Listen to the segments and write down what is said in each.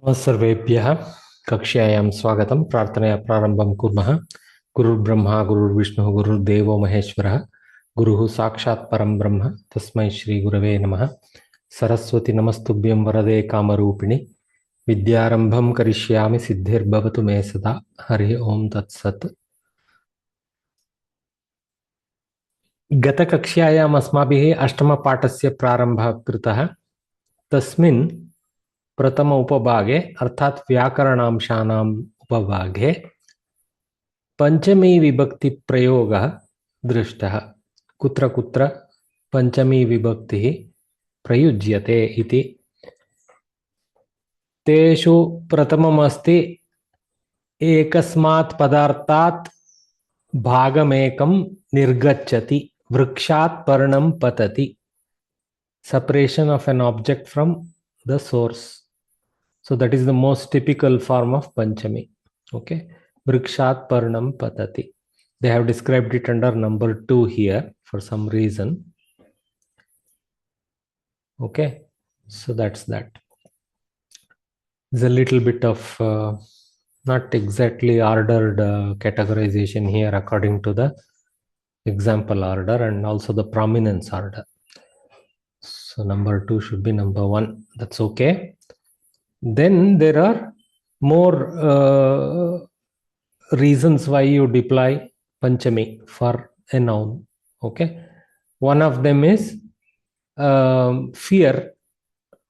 सर्वेभ्यः कक्ष्यायां स्वागतं। प्रार्थनया प्रारम्भं कुर्मः। गुरुर्ब्रह्मा गुरुर्विष्णुः गुरुर्देवो महेश्वरः गुरुः साक्षात् परं ब्रह्म तस्मै श्री गुरवे नमः। सरस्वती नमस्तुभ्यं वरदे कामरूपिणि विद्यारम्भं करिष्यामि सिद्धिर्भवतु मे सदा। हरि ओम तत्सत्। गतकक्ष्यायाम् अस्माभिः अष्टमपाठस्य प्रारम्भः कृतः। तस्मिन् प्रथम उपभागे अर्थात व्याकरणांशानाम् उपभागे पंचमी विभक्ति प्रयोगः दृष्टः। कुत्र कुत्र पंचमी विभक्तिः प्रयुज्यते इति। तेषु प्रथममस्ति एकस्मात् पदार्थात् भागमेकं निर्गच्छति, वृक्षात् पर्णं पतति। Separation of an object from the source. So that is the most typical form of Pañcamī. Okay. Vrikshat Parnam Patati. They have described it under number 2 here for some reason. Okay. So that's that. There's a little bit of not exactly ordered categorization here according to the example order and also the prominence order. So number 2 should be number 1. That's okay. Then there are more reasons why you deploy Pañcamī for a noun. Okay. One of them is fear.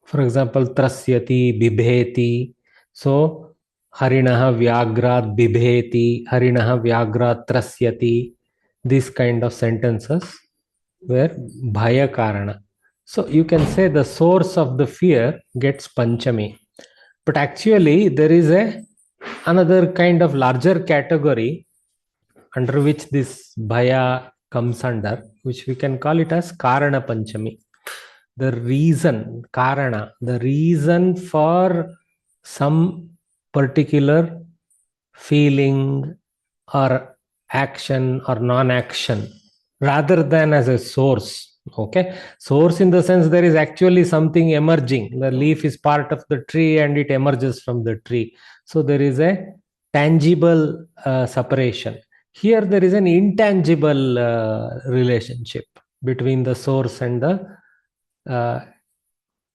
For example, trasyati, bibheti. So harinaha vyagrat bibheti, harinaha vyagrat trasyati. These kind of sentences where bhaya karana. So you can say the source of the fear gets Pañcamī. But actually there is another kind of larger category under which this bhaya comes under, which we can call it as Kāraṇa-Pañcamī. The reason, Kāraṇa, the reason for some particular feeling or action or non-action rather than as a source. Okay, source in the sense there is actually something emerging. The leaf is part of the tree and it emerges from the tree. So there is a tangible separation. Here there is an intangible relationship between the source and the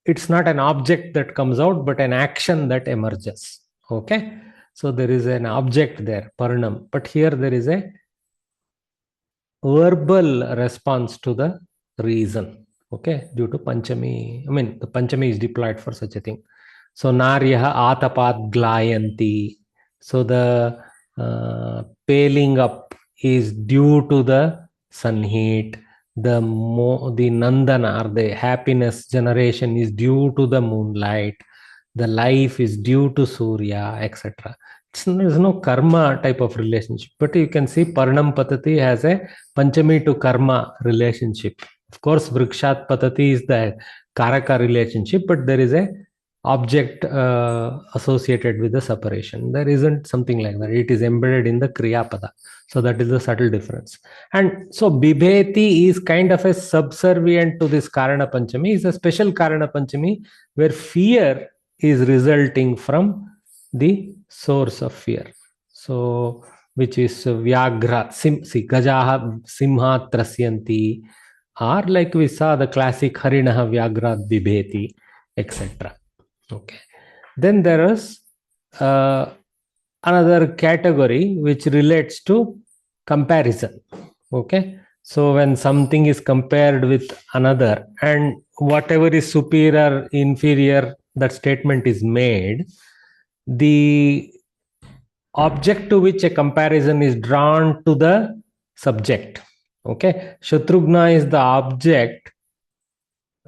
it's not an object that comes out but an action that emerges. Okay, so there is an object there, Parnam, but here there is a verbal response to the reason. Okay, due to Pañcamī, the Pañcamī is deployed for such a thing. So naryaha atapat glayanti. So the paling up is due to the sun heat. The nandana or the happiness generation is due to the moonlight. The life is due to Surya, etc. There's no karma type of relationship, but you can see Parnam Patati has a Pañcamī to karma relationship. Of course, Vrikshat Patati is the Karaka relationship, but there is a object associated with the separation. There isn't something like that. It is embedded in the Kriya Pada. So that is the subtle difference. And so Bibheti is kind of a subservient to this Kāraṇa-Pañcamī. It's a special Kāraṇa-Pañcamī where fear is resulting from the source of fear. So which is Vyagra, Gajaha Simha Trasyanti, or like we saw the classic Harinaha Vyagrat Bibheti, etc. Okay. Then there is another category which relates to comparison. Okay. So when something is compared with another and whatever is superior, inferior, that statement is made, the object to which a comparison is drawn to the subject. Okay, Shatrughna is the object,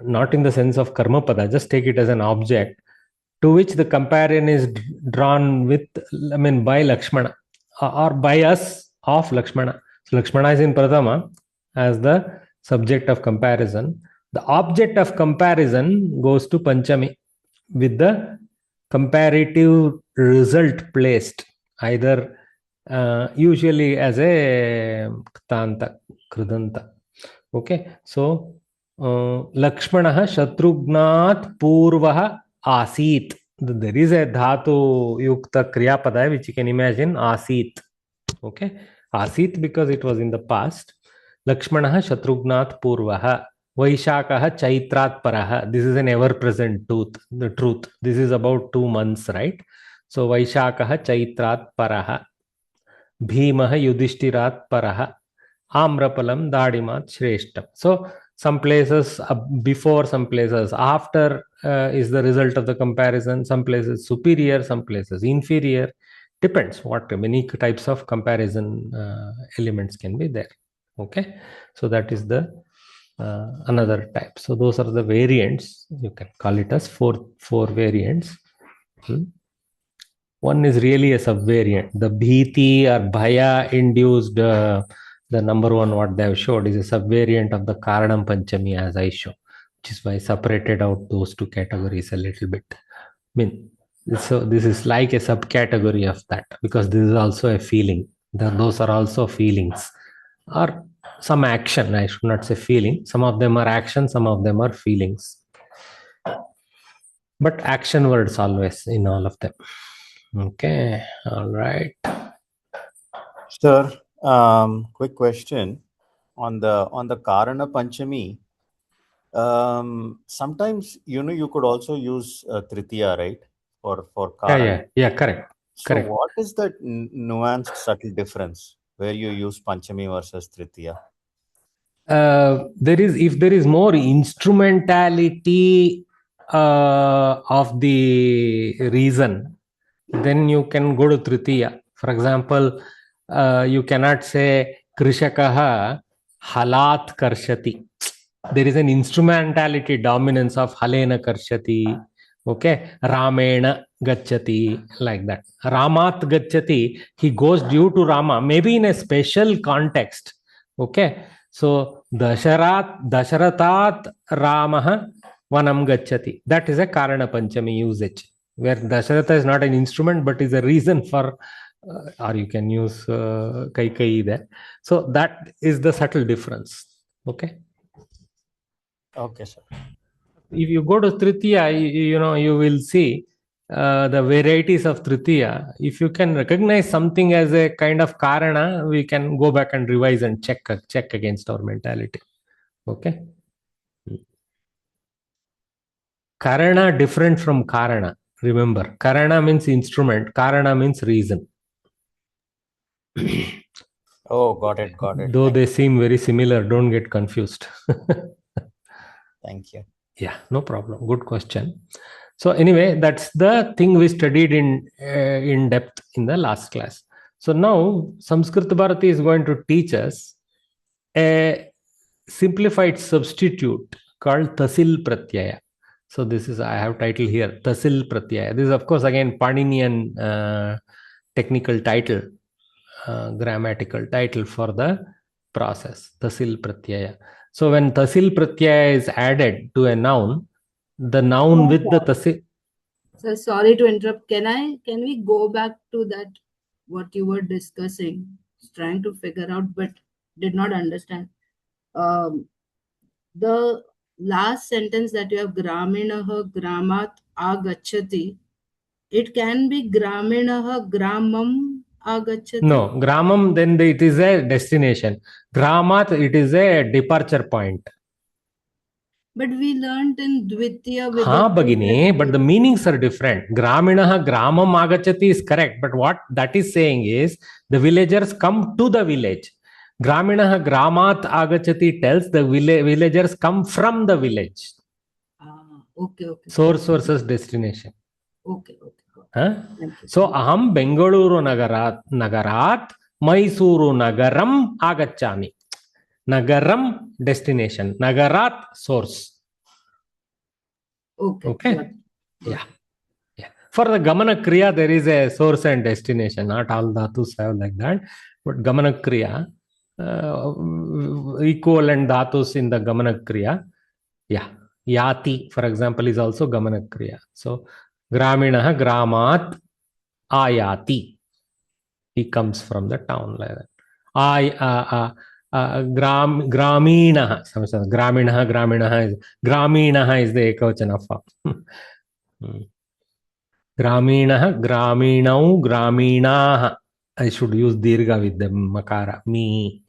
not in the sense of karma pada, just take it as an object to which the comparison is drawn with, by Lakshmana or by us of Lakshmana. So Lakshmana is in Prathama as the subject of comparison. The object of comparison goes to Pañcamī with the comparative result placed either usually as a Ktanta, Kridanta. Okay, so Lakshmanaha Shatrughnat Purvaha Asit. there is a dhatu yukta kriya pada which you can imagine asit. Okay, asit because it was in the past. Lakshmanaha Shatrughnath Purvaha. Vaishakaha Chaitrat Paraha. This is an ever-present truth. This is about 2 months, right? So Vaishakaha Chaitrat Paraha. Bhimaha Yudhishtirat Paraha. Amrapalam Dadimat Shreshtam. So some places before, some places after is the result of the comparison. Some places superior, some places inferior. Depends what many types of comparison elements can be there. Okay, so that is the another type. So those are the variants. You can call it as four variants. One is really a subvariant. The bhiti or bhaya induced, the number one what they have showed is a subvariant of the Kāraṇa-Pañcamī as I show, which is why I separated out those two categories a little bit. I mean, so this is like a subcategory of that because this is also a feeling. Those are also feelings or some action. I should not say feeling. Some of them are action, some of them are feelings. But action words always in all of them. Okay, all right. Sir, quick question on the Kāraṇa-Pañcamī. Sometimes you could also use Tritiya, right? For Kāraṇa. Yeah, correct. So correct. what is that nuanced subtle difference where you use Pañcamī versus Tritiya? If there is more instrumentality of the reason, then you can go to Tritiya. For example, you cannot say Krishakaha halat karshati. There is an instrumentality dominance of halena karshati. Okay, Ramena gacchati, like that. Ramat gacchati, he goes due to Rama, maybe in a special context. Okay, so Dasharatat Ramaha Vanam gacchati. That is a Kāraṇa-Pañcamī usage, where Dasharatha is not an instrument but is a reason for, or you can use Kaikeyi there. So that is the subtle difference. Okay. Okay, sir. If you go to Tritiya, you will see the varieties of Tritiya. If you can recognize something as a kind of Karana, we can go back and revise and check against our mentality. Okay. Karana different from Karana. Remember, Karana means instrument, Karana means reason. Oh, got it. Though they seem very similar, don't get confused. Thank you. Yeah, no problem. Good question. So anyway, that's the thing we studied in depth in the last class. So now Samskrita Bharati is going to teach us a simplified substitute called Tasil Pratyaya. So this is, I have title here, Tasil Pratyaya. This is of course again Paninian technical title, grammatical title for the process, Tasil Pratyaya. So when Tasil Pratyaya is added to a noun, the noun with the Tasil. So sorry to interrupt. Can we go back to that, what you were discussing, trying to figure out, but did not understand. The last sentence that you have, Graminaha Gramat Agachati, it can be Graminaha Gramam Agachati. No, Gramam, then it is a destination. Gramat, it is a departure point. But we learned in Dvitiya. Ha, Bhagini, but the meanings are different. Graminaha Gramam Agachati is correct, but what that is saying is the villagers come to the village. Graminaha Gramat Agachati tells the villagers come from the village. Okay. Source versus destination. Okay. Huh? So aham Bengaluru Nagarat Mysuru Nagaram Agachami. Nagaram destination. Nagarat source. Okay. Yeah. For the Gamana Kriya, there is a source and destination. Not all dhatus have like that. But Gamana Kriya, equivalent dhatus in the Gamana Kriya. Yeah. Yati, for example, is also Gamana Kriya. So Graminaha Gramat Ayati. He comes from the town like that. Graminaha. Graminaha is the ekavachana form. Graminaha, graminau, graminaha. I should use dirgha with the makara. Me.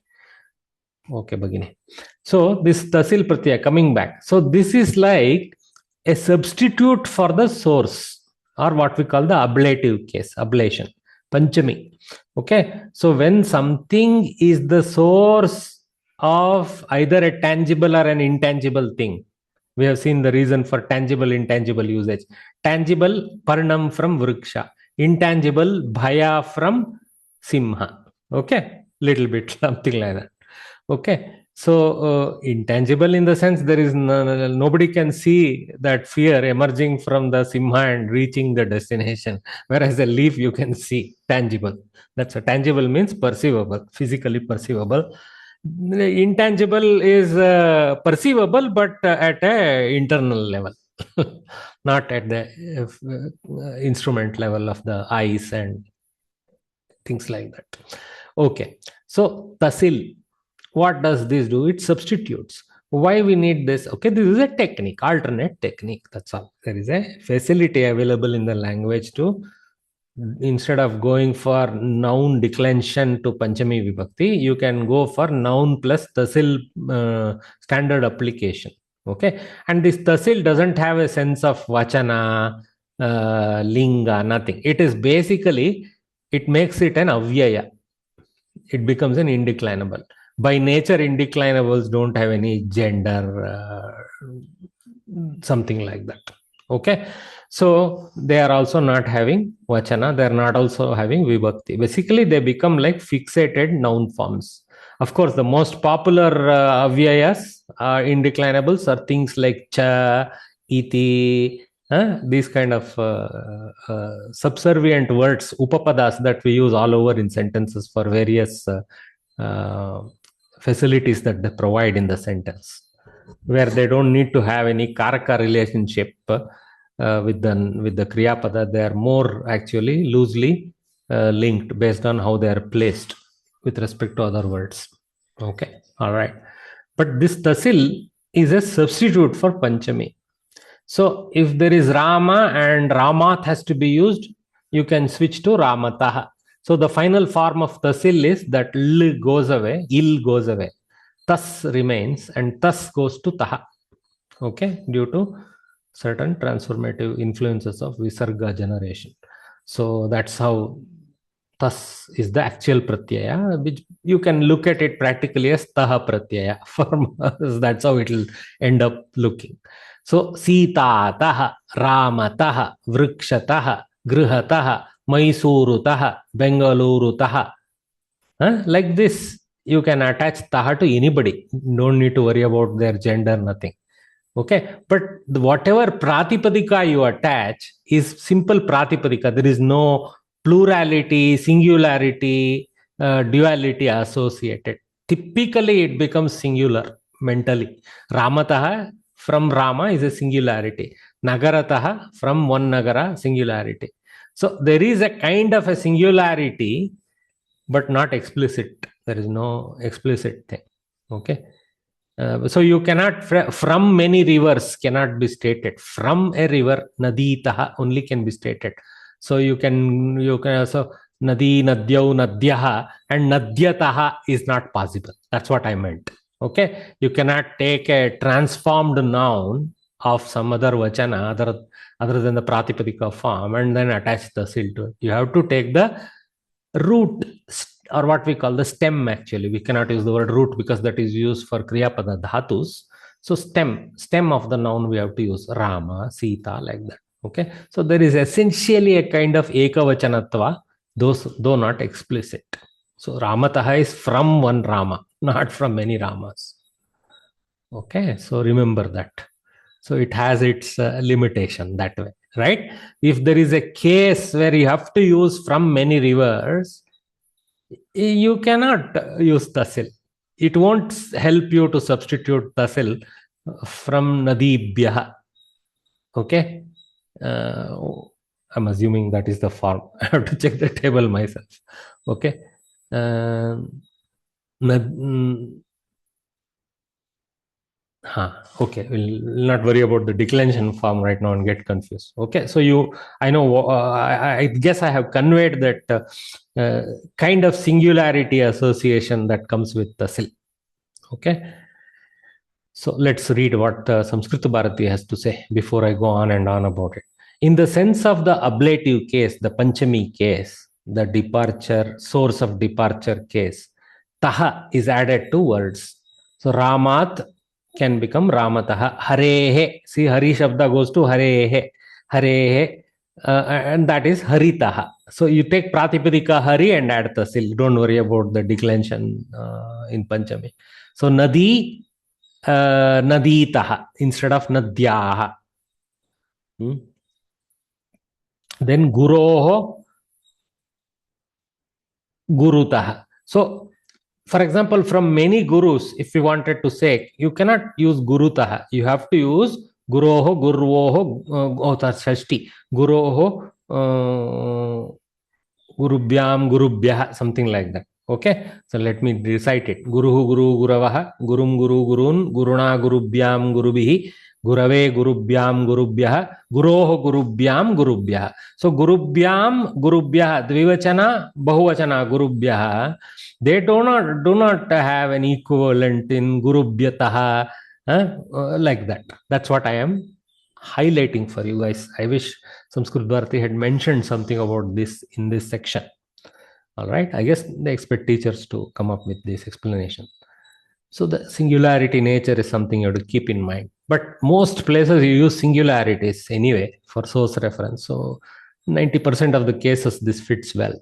Okay, Bhagini. So this Tasil Pratyaya coming back. So this is like a substitute for the source, or what we call the ablative case, ablation, Pañcamī. Okay. So when something is the source of either a tangible or an intangible thing, we have seen the reason for tangible, intangible usage. Tangible, Parnam from Vriksha. Intangible, Bhaya from Simha. Okay. Little bit, something like that. Okay. So intangible in the sense there is nobody can see that fear emerging from the Simha and reaching the destination. Whereas a leaf you can see, tangible. That's a tangible means perceivable, physically perceivable. Intangible is perceivable, but at a internal level, not at the instrument level of the eyes and things like that. Okay, so Tasil, what does this do? It substitutes. Why we need this? Okay, this is a technique, alternate technique. That's all. There is a facility available in the language to, instead of going for noun declension to Pañcamī Vibhakti, you can go for noun plus Tasil standard application. Okay, and this Tasil doesn't have a sense of vachana, linga, nothing. It is basically, it makes it an avyaya. It becomes an indeclinable. By nature, indeclinables don't have any gender, something like that. Okay. So they are also not having vachana, they are not also having vibhakti. Basically, they become like fixated noun forms. Of course, the most popular avyayas, indeclinables, are things like cha, iti, these kind of subservient words, upapadas, that we use all over in sentences for various facilities that they provide in the sentence, where they don't need to have any karaka relationship with the kriya pada. They are more actually loosely linked based on how they are placed with respect to other words. Okay, all right. But this Tasil is a substitute for Pañcamī. So if there is Rama and Ramath has to be used, you can switch to Ramatah. So the final form of Tasil is that L goes away, Il goes away, Tas remains, and Tas goes to Taha. Okay, due to certain transformative influences of Visarga generation. So that's how Tas is the actual Pratyaya, which you can look at it practically as Taha Pratyaya. That's how it will end up looking. So Sita Taha, Rama Taha, Vriksha Taha, Griha Taha, Mysuru Taha, Bengaluru Taha. Like this, you can attach Taha to anybody. Don't need to worry about their gender, nothing. Okay, but whatever Pratipadika you attach is simple Pratipadika. There is no plurality, singularity, duality associated. Typically, it becomes singular mentally. Ramataha from Rama is a singularity. Nagarataha from one Nagara, singularity. So there is a kind of a singularity, but not explicit. There is no explicit thing. Okay. So you cannot, from many rivers cannot be stated. From a river, nadi taha only can be stated. So you can also nadi, nadyau, nadyaha, and nadyataha is not possible. That's what I meant. Okay, you cannot take a transformed noun of some other vachana other than the pratipadika form and then attach the sil to it. You have to take the root, or what we call the stem. Actually, we cannot use the word root because that is used for kriya pada dhatus. So stem of the noun we have to use Rama, Sita, like that. Okay, so there is essentially a kind of ekavachanatva, though not explicit. So Ramataha is from one Rama, not from many Ramas. Okay, so remember that. So it has its limitation that way, right? If there is a case where you have to use from many rivers, you cannot use Tasil. It won't help you to substitute Tasil from Nadibhyaha. Okay? I'm assuming that is the form. I have to check the table myself. Okay? Okay, we'll not worry about the declension form right now and get confused. Okay, so I know, I guess I have conveyed that kind of singularity association that comes with Tasil. Okay, so let's read what Sanskrit Bharati has to say before I go on and on about it. In the sense of the ablative case, the Pañcamī case, the departure, source of departure case, taha is added to words. So Ramat can become Ramataha. Harehe. See, Hari Shabda goes to Harehe. Harehe. And that is Haritaha. So you take Pratipadika Hari and add Tasil. Don't worry about the declension in Pañcamī. So Nadi, Naditaha instead of Nadyaha. Then Guroho, Gurutaha. So, for example, from many gurus, if you wanted to say, you cannot use Gurutaha. You have to use Guroho, Guruvoho, that's Shashti. Guroho, Gurubhyam, Gurubhyah, something like that. Okay, so let me recite it. Guruhu, Guru, Guravaha, Gurum, Guru, Gurun, Guruna, Gurubhyam, Gurubihi, Gurave, Gurubhyam, Gurubhyah, Guroho, Gurubhyam, Gurubhyah. So Gurubhyam, Gurubhyah, Dvivachana, Bahuvachana, Gurubhyah, they do not have an equivalent in Gurubhyataha, like that. That's what I am highlighting for you guys. I wish Sanskrit Bharati had mentioned something about this in this section. All right, I guess they expect teachers to come up with this explanation. So the singularity nature is something you have to keep in mind. But most places you use singularities anyway for source reference. So 90% of the cases this fits well.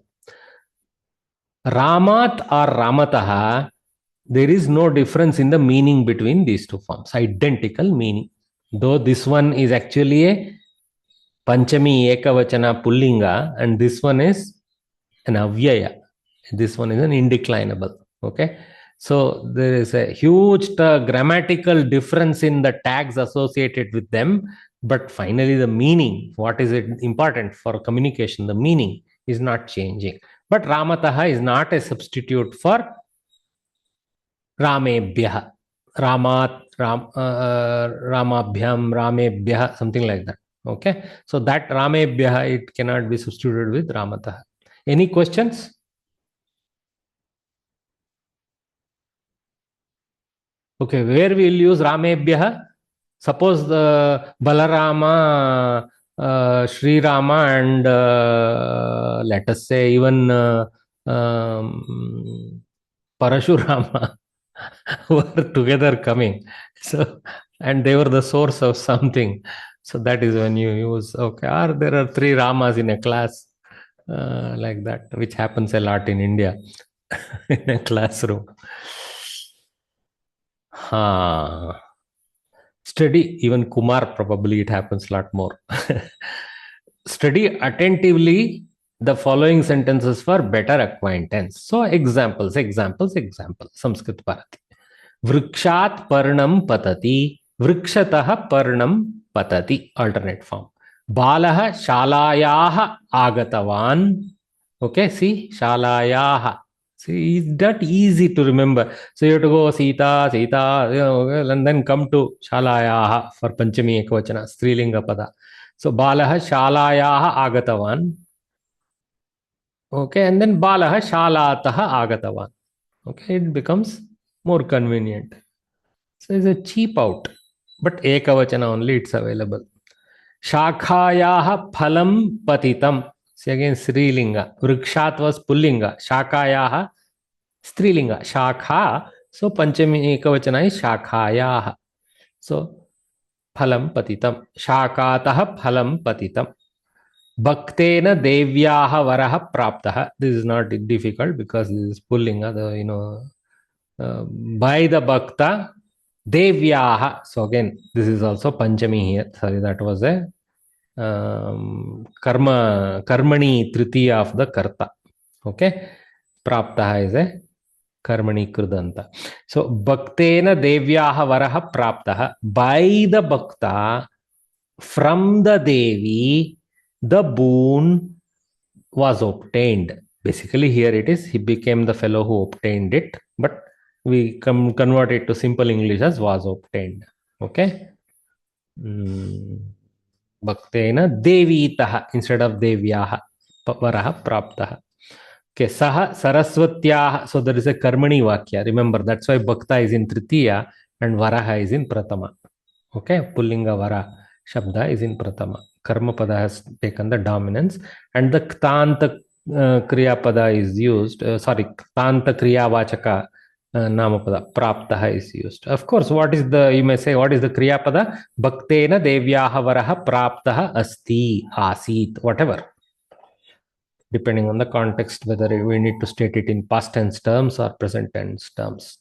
Ramat or Ramataha, there is no difference in the meaning between these two forms. Identical meaning. Though this one is actually a Pañcamī Ekavachana Pullinga and this one is an Avyaya. This one is an indeclinable. Okay. So there is a huge grammatical difference in the tags associated with them. But finally the meaning, what is it important for communication? The meaning is not changing. But Ramataha is not a substitute for Ramebhyah. Ramat, Ramabhyam, Ramebhyah, something like that. Okay. So that Ramebhyah, it cannot be substituted with Ramataha. Any questions? Okay, where we will use Ramebhyah? Suppose the Balarama, Sri Rama and let us say even Parashurama were together coming. So, and they were the source of something. So that is when you use, okay, or there are 3 Ramas in a class like that, which happens a lot in India in a classroom. Study, even Kumar, probably it happens a lot more. Study attentively the following sentences for better acquaintance. So examples. Sanskrit Bharati. Vrikshat parnam patati, vrikshataha parnam patati. Alternate form. Balaha shalayaha agatavan. Okay, see, shalayaha. See, it's not easy to remember. So you have to go Sita, and then come to Shalayaha for Pañcamī Ekavachana, Strilinga Pada. So Balaha Shalayaha Agatavan. Okay, and then Balaha Shalataha Agatavan. Okay, it becomes more convenient. So it's a cheap out, but Ekavachana only it's available. Shakhayaha Phalam Patitam. See again Srilinga. Vrikshat was Pullinga. Shakayaha Strilinga. Shakha. So Pañcamī Ekavachana is Shakhayaha. So Phalam Patitam. Shakataha Phalam Patitam. Bhaktena Devyaha Varaha Praptaha. This is not difficult because this is Pullinga. By the Bhakta Devyaha. So again, this is also Pañcamī here. Sorry, that was a Karmani Tritiya of the Karta. Okay. Praptaha is a Karmani Krudanta. So Bhaktena Devyaha Varaha Praptaha. By the Bhakta, from the Devi, the boon was obtained. Basically here it is, he became the fellow who obtained it. But we convert it to simple English as was obtained. Okay. Bhaktena devitaha instead of devyaha. Varaha praptaha. Okay. Saha saraswatyaha. So there is a karmani vakya. Remember, that's why bhakta is in tritiya and varaha is in pratama. Okay. Pullinga vara shabda is in pratama. Karma pada has taken the dominance and the ktanta kriya pada is used. Ktanta kriya vachaka namapada praptaha is used. Of course, what is the, you may say, what is the kriya pada? Bhaktena devyaha varaha praptaha asti, asit, whatever. Depending on the context, whether we need to state it in past tense terms or present tense terms.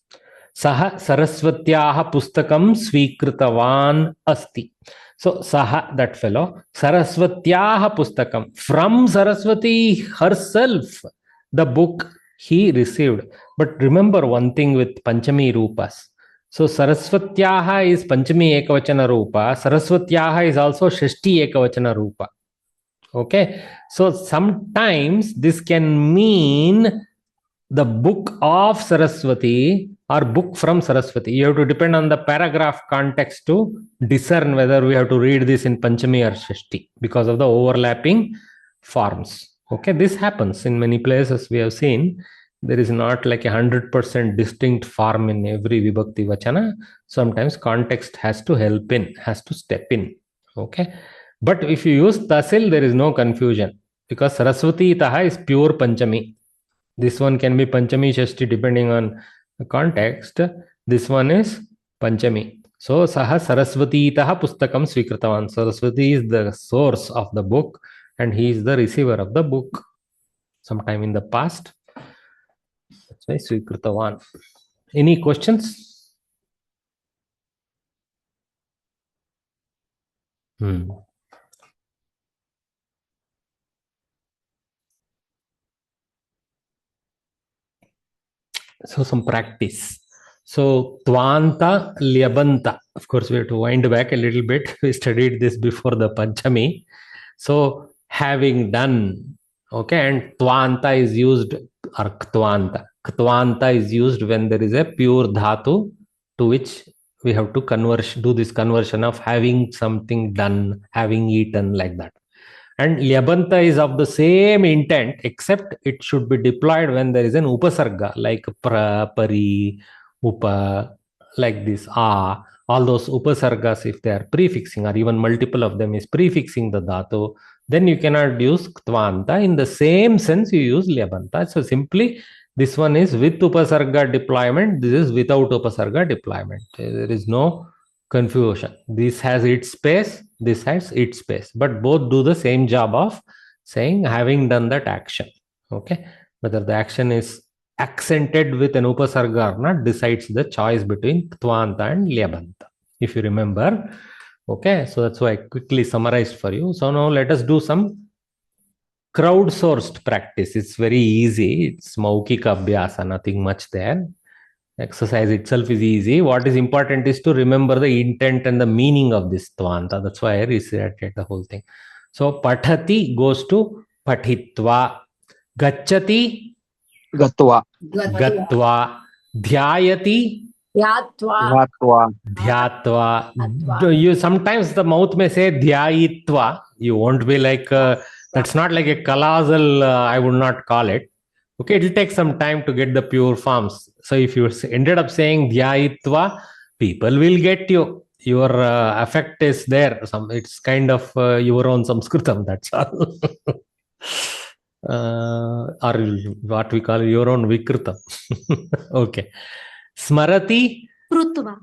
Saha saraswatyaha pustakam svikritavan asti. So Saha, that fellow, saraswatyaha pustakam, from Saraswati herself, the book he received. But remember one thing with Pañcamī Rupas. So Saraswatyaha is Pañcamī Ekavachana Rupa. Saraswatyaha is also Shashti Ekavachana Rupa. Okay. So sometimes this can mean the book of Saraswati or book from Saraswati. You have to depend on the paragraph context to discern whether we have to read this in Pañcamī or Shashti because of the overlapping forms. Okay, this happens in many places. We have seen there is not like 100% distinct form in every Vibhakti Vachana. Sometimes context has to help in, has to step in. Okay, but if you use Tasil, there is no confusion because Saraswati Taha is pure Pañcamī. This one can be Pañcamī Shashti depending on the context. This one is Pañcamī. So Saha Saraswati Taha Pustakam Svikritavan. Saraswati is the source of the book and he is the receiver of the book sometime in the past. That's why Svikritavan. Any questions? So some practice. So Tvanta Lyabanta. Of course, we have to wind back a little bit. We studied this before the Pañcamī. So having done, okay, and Tvanta is used, or Ktvanta. Ktvanta is used when there is a pure dhatu to which we have to do this conversion of having something done, having eaten, like that. And Lyabanta is of the same intent, except it should be deployed when there is an upasarga, like pra, pari, upa, like this, a. All those upasargas, if they are prefixing, or even multiple of them is prefixing the dhatu, then you cannot use Ktvanta. In the same sense, you use Lyabanta. So simply, this one is with upasarga deployment, this is without upasarga deployment. There is no confusion. This has its space, this has its space, but both do the same job of saying having done that action. Okay, whether the action is accented with an upasarga or not decides the choice between Ktvanta and Lyabanta, if you remember. Okay, so that's why I quickly summarized for you. So now let us do some crowdsourced practice. It's very easy. It's Maukika Abhyasa, nothing much there. Exercise itself is easy. What is important is to remember the intent and the meaning of this Tvanta. That's why I recited the whole thing. So Pathati goes to Pathitva. Gacchati, Gatva. Gatva. Dhyayati, Dhyatva. Dhyatva. You sometimes the mouth may say Dhyayitva. You won't be like, that's not like a colossal, I would not call it. Okay, it will take some time to get the pure forms. So if you ended up saying Dhyayitva, people will get you. Your effect is there. It's kind of your own Samskritam, that's all. Or what we call your own Vikritam. Okay. Smarati. Smrutva.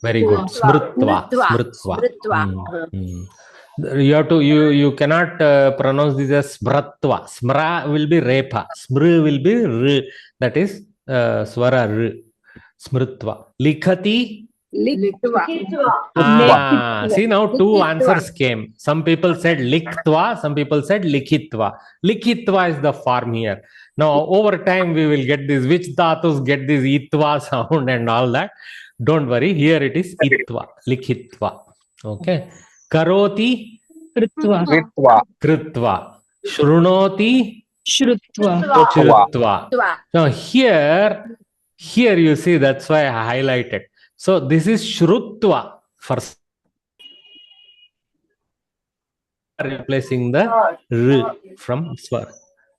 Very good. Smrutva. You have to, you cannot pronounce this as Smratva. Smra will be Repa. Smr will be R. That is Swara R. Smrutva. Likhati. See, now two answers came. Some people said Liktva, some people said Likhitva. Likhitva is the form here. Now, over time, we will get this, which dhatus get this Itva sound and all that. Don't worry, here it is Itva, Likhitva. Okay. Karoti. Kritva. Shrunoti. Shrutva. Now, here you see, that's why I highlighted. So this is Shrutva for replacing the R from Swar.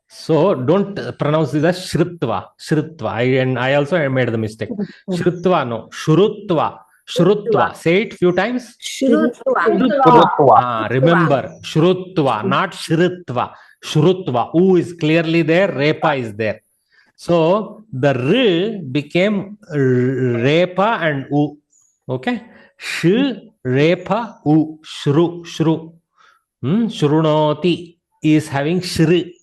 So don't pronounce this as Shrutva. Shrutva. And I also made the mistake. Shrutva, no. Shrutva. Shrutva. Say it few times. Shrutva. Remember, Shrutva, not Shrutva. Shrutva. U is clearly there. Repa is there. So the R became Repa and U. Okay. Sh, Repa, U. Shru. Shru. Shrunoti is having Shri,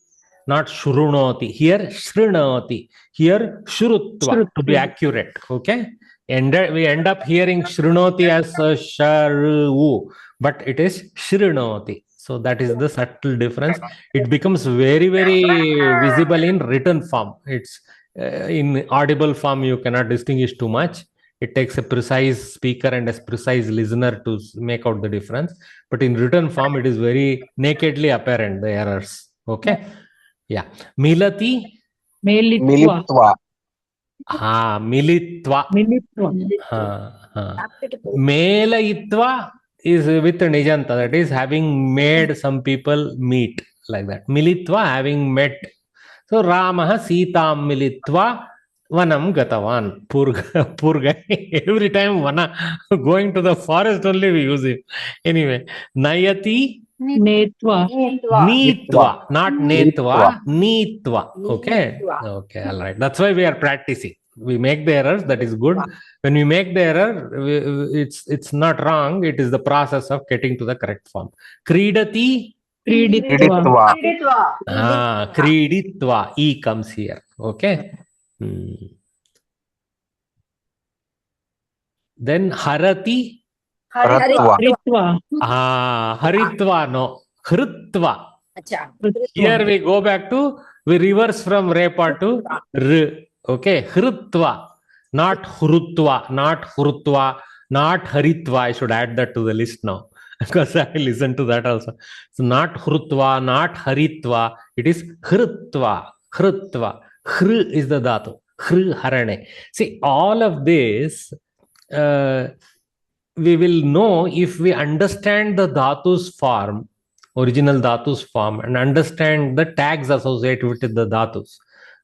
not Shrunoti. Here, Shrunoti. Here, Shrutva, to be accurate. Okay. And we end up hearing Shrunoti as Sharu, but it is Shrunoti. So that is the subtle difference. It becomes very, very visible in written form. It's in audible form, you cannot distinguish too much. It takes a precise speaker and a precise listener to make out the difference. But in written form, it is very nakedly apparent, the errors. Okay. Yeah. Milati. Militva. Militva. Melayitva is with Nijanta, that is having made some people meet, like that. Militva, having met. So Ramaha Sitam Militva Vanam Gatavan. Poor guy. Every time Vana going to the forest only we use it. Anyway, Nayati Netva. Neetva, not Netva, Neetva. Okay. Okay, all right. That's why we are practicing. We make the errors, that is good. When we make the error, it's not wrong. It is the process of getting to the correct form. Kridati. Kriditva. Kriditva. E comes here. Okay. Then Harati. Haratva. Haritva, no. Hritva. Here we go back to, we reverse from Repa to R. Okay. Hritva. Not Hrutva. Not Hrutva. Not Haritva. I should add that to the list now, because I listen to that also. So not Hrutva, not Haritva. It is Hritva. Hritva. Hr is the Dhatu. Hr Harane. See, all of this we will know if we understand the Dhatu's form, original Dhatu's form, and understand the tags associated with the Dhatus.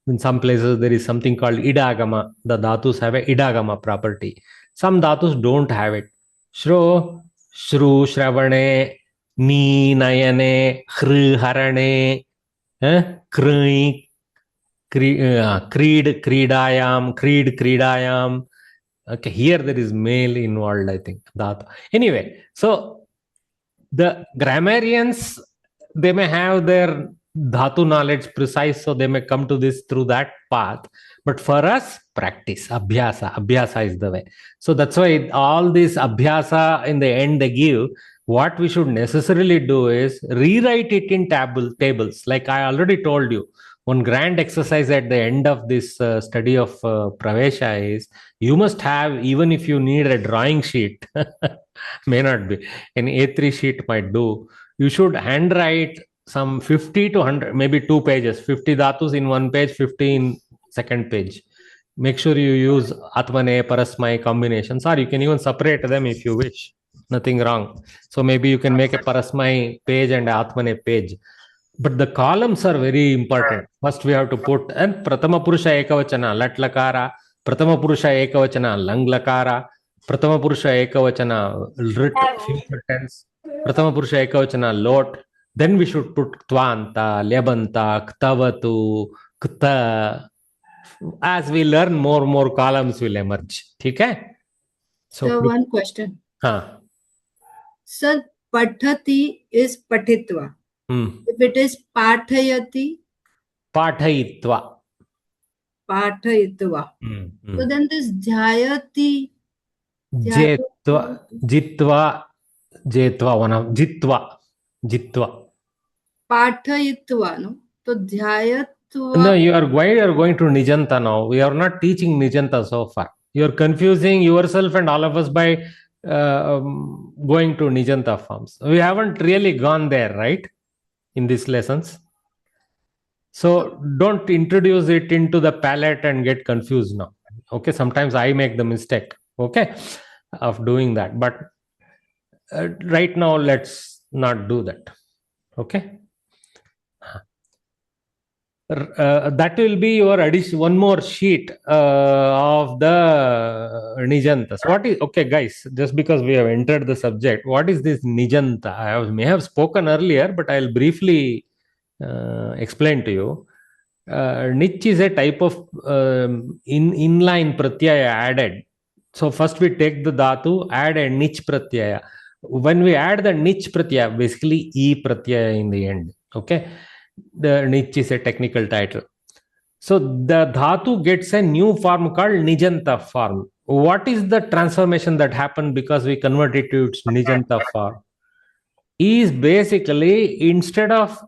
In some places, there is something called Idagama. The Dhatus have a Idagama property. Some Dhatus don't have it. Shro, Shru, Shravane, Ni, Nayane, Hr, Harane, Kri, Creed, Kridayam, Creed, Kridayam. Okay, here there is male involved, I think. Dhatu. Anyway, so the grammarians, they may have their Dhatu knowledge precise, so they may come to this through that path. But for us, practice, Abhyasa. Abhyasa is the way. So that's why all this Abhyasa in the end they give, what we should necessarily do is rewrite it in tables. Like I already told you, one grand exercise at the end of this study of Pravesha is, you must have, even if you need a drawing sheet, may not be, an A3 sheet might do, you should handwrite some 50 to 100, maybe 2 pages, 50 dhatus in one page, 50 in second page. Make sure you use Atmane, Parasmai combinations, or you can even separate them if you wish. Nothing wrong. So maybe you can make a Parasmai page and Atmane page. But the columns are very important. First we have to put, and Pratama Purusha Ekavachana, Lat Lakara, Pratama Purusha Ekavachana, Lang Lakara, Pratama Purusha Ekavachana, Rit, future tense, Pratama Purusha Ekavachana, Lot. Then we should put Tvanta, Lyabanta, Ktavatu, Kta. As we learn, more columns will emerge. Okay? So one question. Sir, Pathati is Patitva. If it is Pathayati, Pathayitva. Pathayitva. So then this Jayati, Jetva, Jitva, Jetva, one of Jitva. Pathayitva, no? So Jayatva. No, you are going to Nijanta now. We are not teaching Nijanta so far. You are confusing yourself and all of us by going to Nijanta forms. We haven't really gone there, right? In these lessons. So don't introduce it into the palette and get confused now. Okay, sometimes I make the mistake. okay, of doing that. But right now, let's not do that. Okay. That will be your addition, one more sheet of the Nijantas. What is, okay, guys, just because we have entered the subject, what is this Nijanta? May have spoken earlier, but I'll briefly explain to you. Nich is a type of inline pratyaya added. So first we take the dhatu, add a nich pratyaya. When we add the nich pratyaya, basically e pratyaya in the end. Okay, the nich is a technical title. So the dhatu gets a new form called nijanta form. What is the transformation that happened because we converted to its nijanta form? Is basically instead of,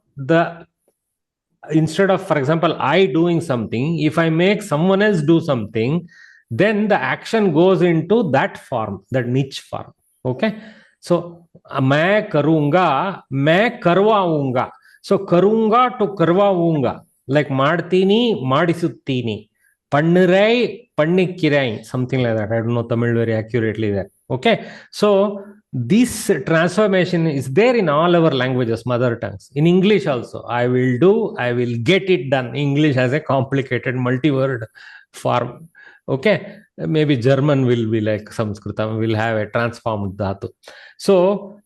for example, I doing something, if I make someone else do something, then the action goes into that form, that niche form. Okay. So, मैं करूंगा, मैं करवाऊंगा. So, करूंगा to करवाऊंगा. Like ಮಾಡ್ತೀನಿ, ಮಾಡಿಸುತ್ತೀನಿ. Pannirai, pannikkirai. Something like that. I don't know Tamil very accurately there. Okay. So, this transformation is there in all our languages, mother tongues. In English also, I will do, I will get it done. English has a complicated multi-word form. Okay, maybe German will be like Samskrita, will have a transformed dhatu. So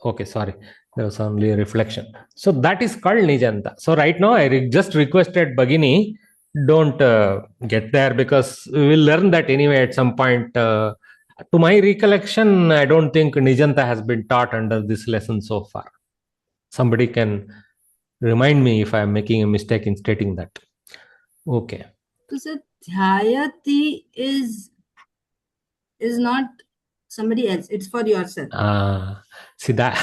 okay, sorry, there was only a reflection. So that is called Nijanta. So right now I just requested Bhagini, don't get there, because we will learn that anyway at some point. To my recollection, I don't think Nijanta has been taught under this lesson so far. Somebody can remind me if I am making a mistake in stating that. Okay. So, sir, dhyayati is not somebody else. It's for yourself. See that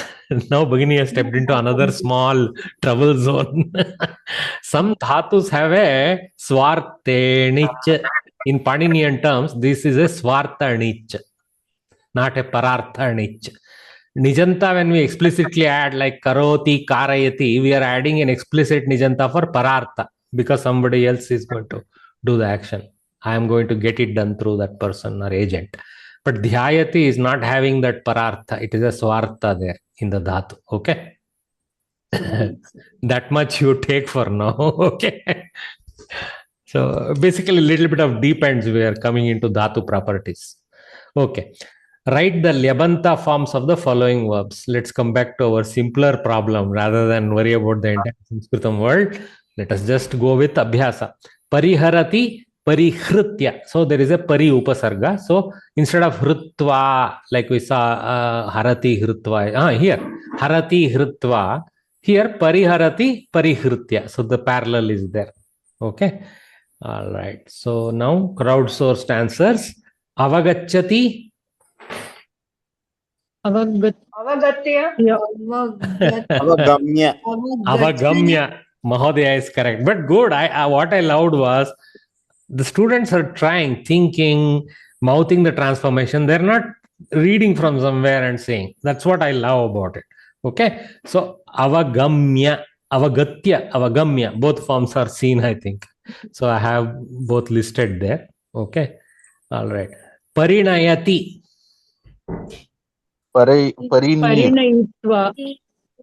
now Bhagini has stepped into another small trouble zone. Some dhatus have a swarte nich. In Paninian terms, this is a swartha nich, not a parartha nich. Nijanta, when we explicitly add like karoti, karayati, we are adding an explicit nijanta for parartha, because somebody else is going to do the action. I am going to get it done through that person or agent. But dhyayati is not having that parartha. It is a swartha there in the dhatu. Okay. That much you take for now. Okay. So basically a little bit of deep ends we are coming into dhatu properties. Okay. Write the Lyabanta forms of the following verbs. Let's come back to our simpler problem rather than worry about the entire Sanskritam world. Let us just go with Abhyasa. Pariharati, parihritya. So there is a pari upasarga. So instead of hritva, like we saw harati hritva, here harati hritva, here pariharati parihritya. So the parallel is there. Okay. All right. So now crowdsourced answers. Avagacchati. Avagatya. Avagamya. Mahodaya is correct. But good. What I loved was the students are trying, thinking, mouthing the transformation. They're not reading from somewhere and saying. That's what I love about it. Okay. So avagamya, avagatya, avagamya. Both forms are seen, I think. So I have both listed there. Okay. All right. Parinayati. Parinayitva.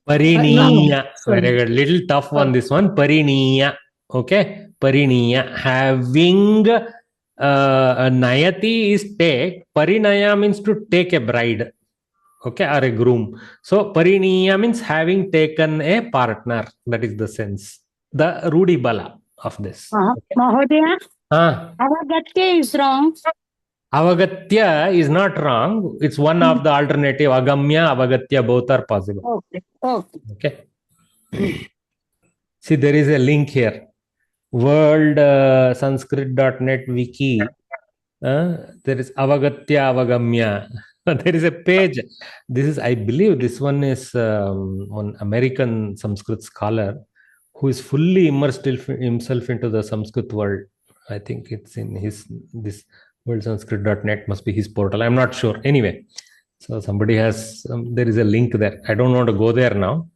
Pariniya. Very good. Little tough one, this one. Pariniya. Okay. Pariniya. Having a nayati is take. Parinaya means to take a bride. Okay. Or a groom. So pariniya means having taken a partner. That is the sense. The Rudi Bala of this. Mahodaya. Avagatya is wrong. Avagatya is not wrong. It's one of the alternative. Agamya, avagatya, both are possible. Okay. See, there is a link here. World Sanskrit.net wiki. There is avagatya, avagamya. There is a page. This is, I believe, this one is one American Sanskrit scholar who is fully immersed himself into the Sanskrit world. I think it's in this worldsanskrit.net must be his portal. I'm not sure. Anyway, so somebody has, there is a link there. I don't want to go there now.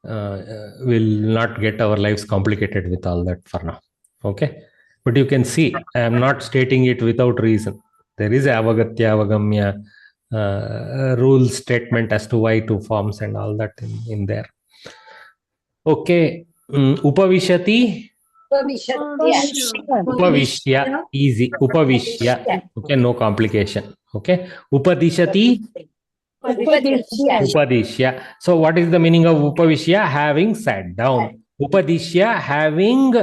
We'll not get our lives complicated with all that for now. Okay. But you can see, I am not stating it without reason. There is avagatya, avagamya rule statement as to why two forms and all that in there. Okay. Upavishati. Upavishya, easy. Upavishya. Okay, no complication. Okay. Upadishati. Upadishya. So what is the meaning of Upavishya? Having sat down. Upadishya, having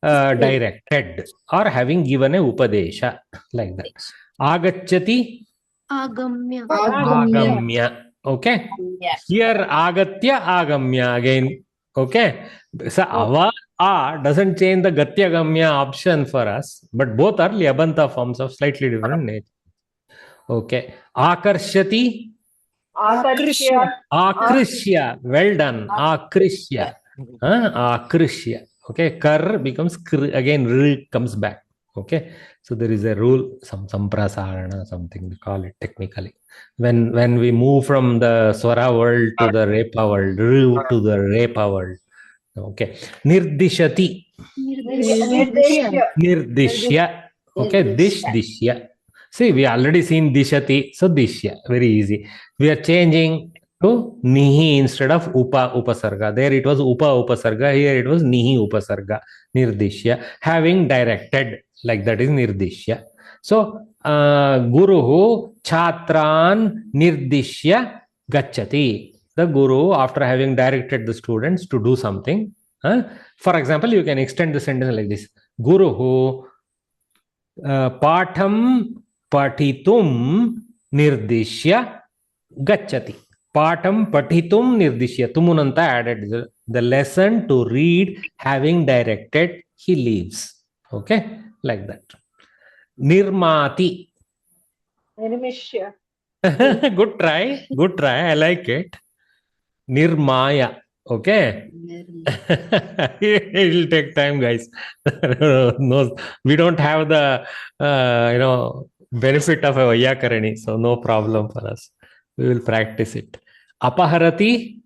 directed or having given a Upadesha, like that. Agacchati. Agamya. Okay. Here Agatya, Agamya again. Okay. So Ava doesn't change the Gatya Gamya option for us, but both are Lyabanta forms of slightly different nature. Okay. Akarshati. Akrishya. Well done. Akrishya. Akrishya. Okay. Kar becomes kr, again r comes back. Okay. So there is a rule, some samprasarana, something we call it technically. When we move from the swara world to the repa world, r to the repa world. Okay. Nirdishati. Nirdishya. Okay. Dishya. See, we already seen dishati, so dishya, very easy. We are changing to nihi instead of upasarga. There it was upasarga, here it was nihi upasarga, nirdishya. Having directed, like that is nirdishya. So, guruhu chatran nirdishya gacchati. The guru, after having directed the students to do something, for example, you can extend the sentence like this. Guruhu patham Patitum nirdishya gacchati. Patam patitum nirdishya. Tumunanta added the lesson to read, having directed, he leaves. Okay, like that. Nirmati. Nirmishya. Good try. Good try. I like it. Nirmaya. Okay. It will take time, guys. No, we don't have the benefit of a Vayyakarani, so no problem for us. We will practice it. Apaharati.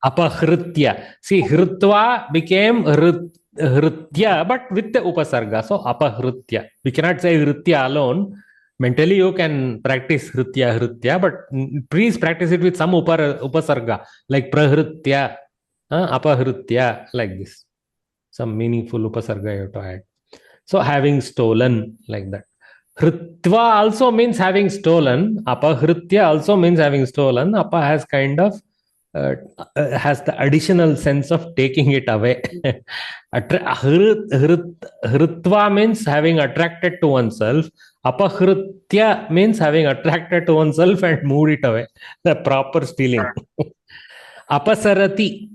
Apahritya. See, hritva became hritya, but with the upasarga. So apahritya. We cannot say hritya alone. Mentally, you can practice hritya, but please practice it with some upasarga, like prahritya, apahritya, like this. Some meaningful upasarga you have to add. So having stolen, like that. Hritva also means having stolen. Apahritya also means having stolen. Apa has kind of has the additional sense of taking it away. Hritva means having attracted to oneself. Apahritya means having attracted to oneself and moved it away. The proper stealing. Apasarati.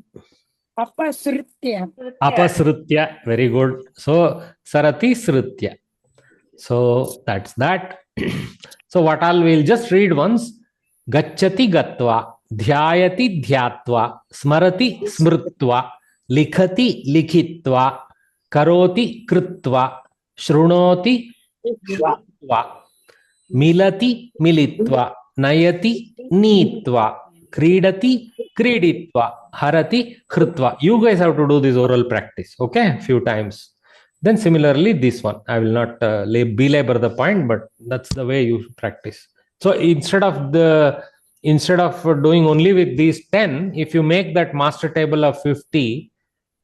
Apasritya. Very good. So sarati sritya. So that's that. So what all we'll just read once. Gacchati gatva, dhyayati dhyatva, smarati smritva, likhati likhitva, karoti kritva, shrunoti shrutva, milati militva, nayati neetva, kridati kriditva, harati hritva. You guys have to do this oral practice, okay? Few times. Then similarly, this one, I will not belabor the point, but that's the way you practice. So instead of doing only with these 10, if you make that master table of 50,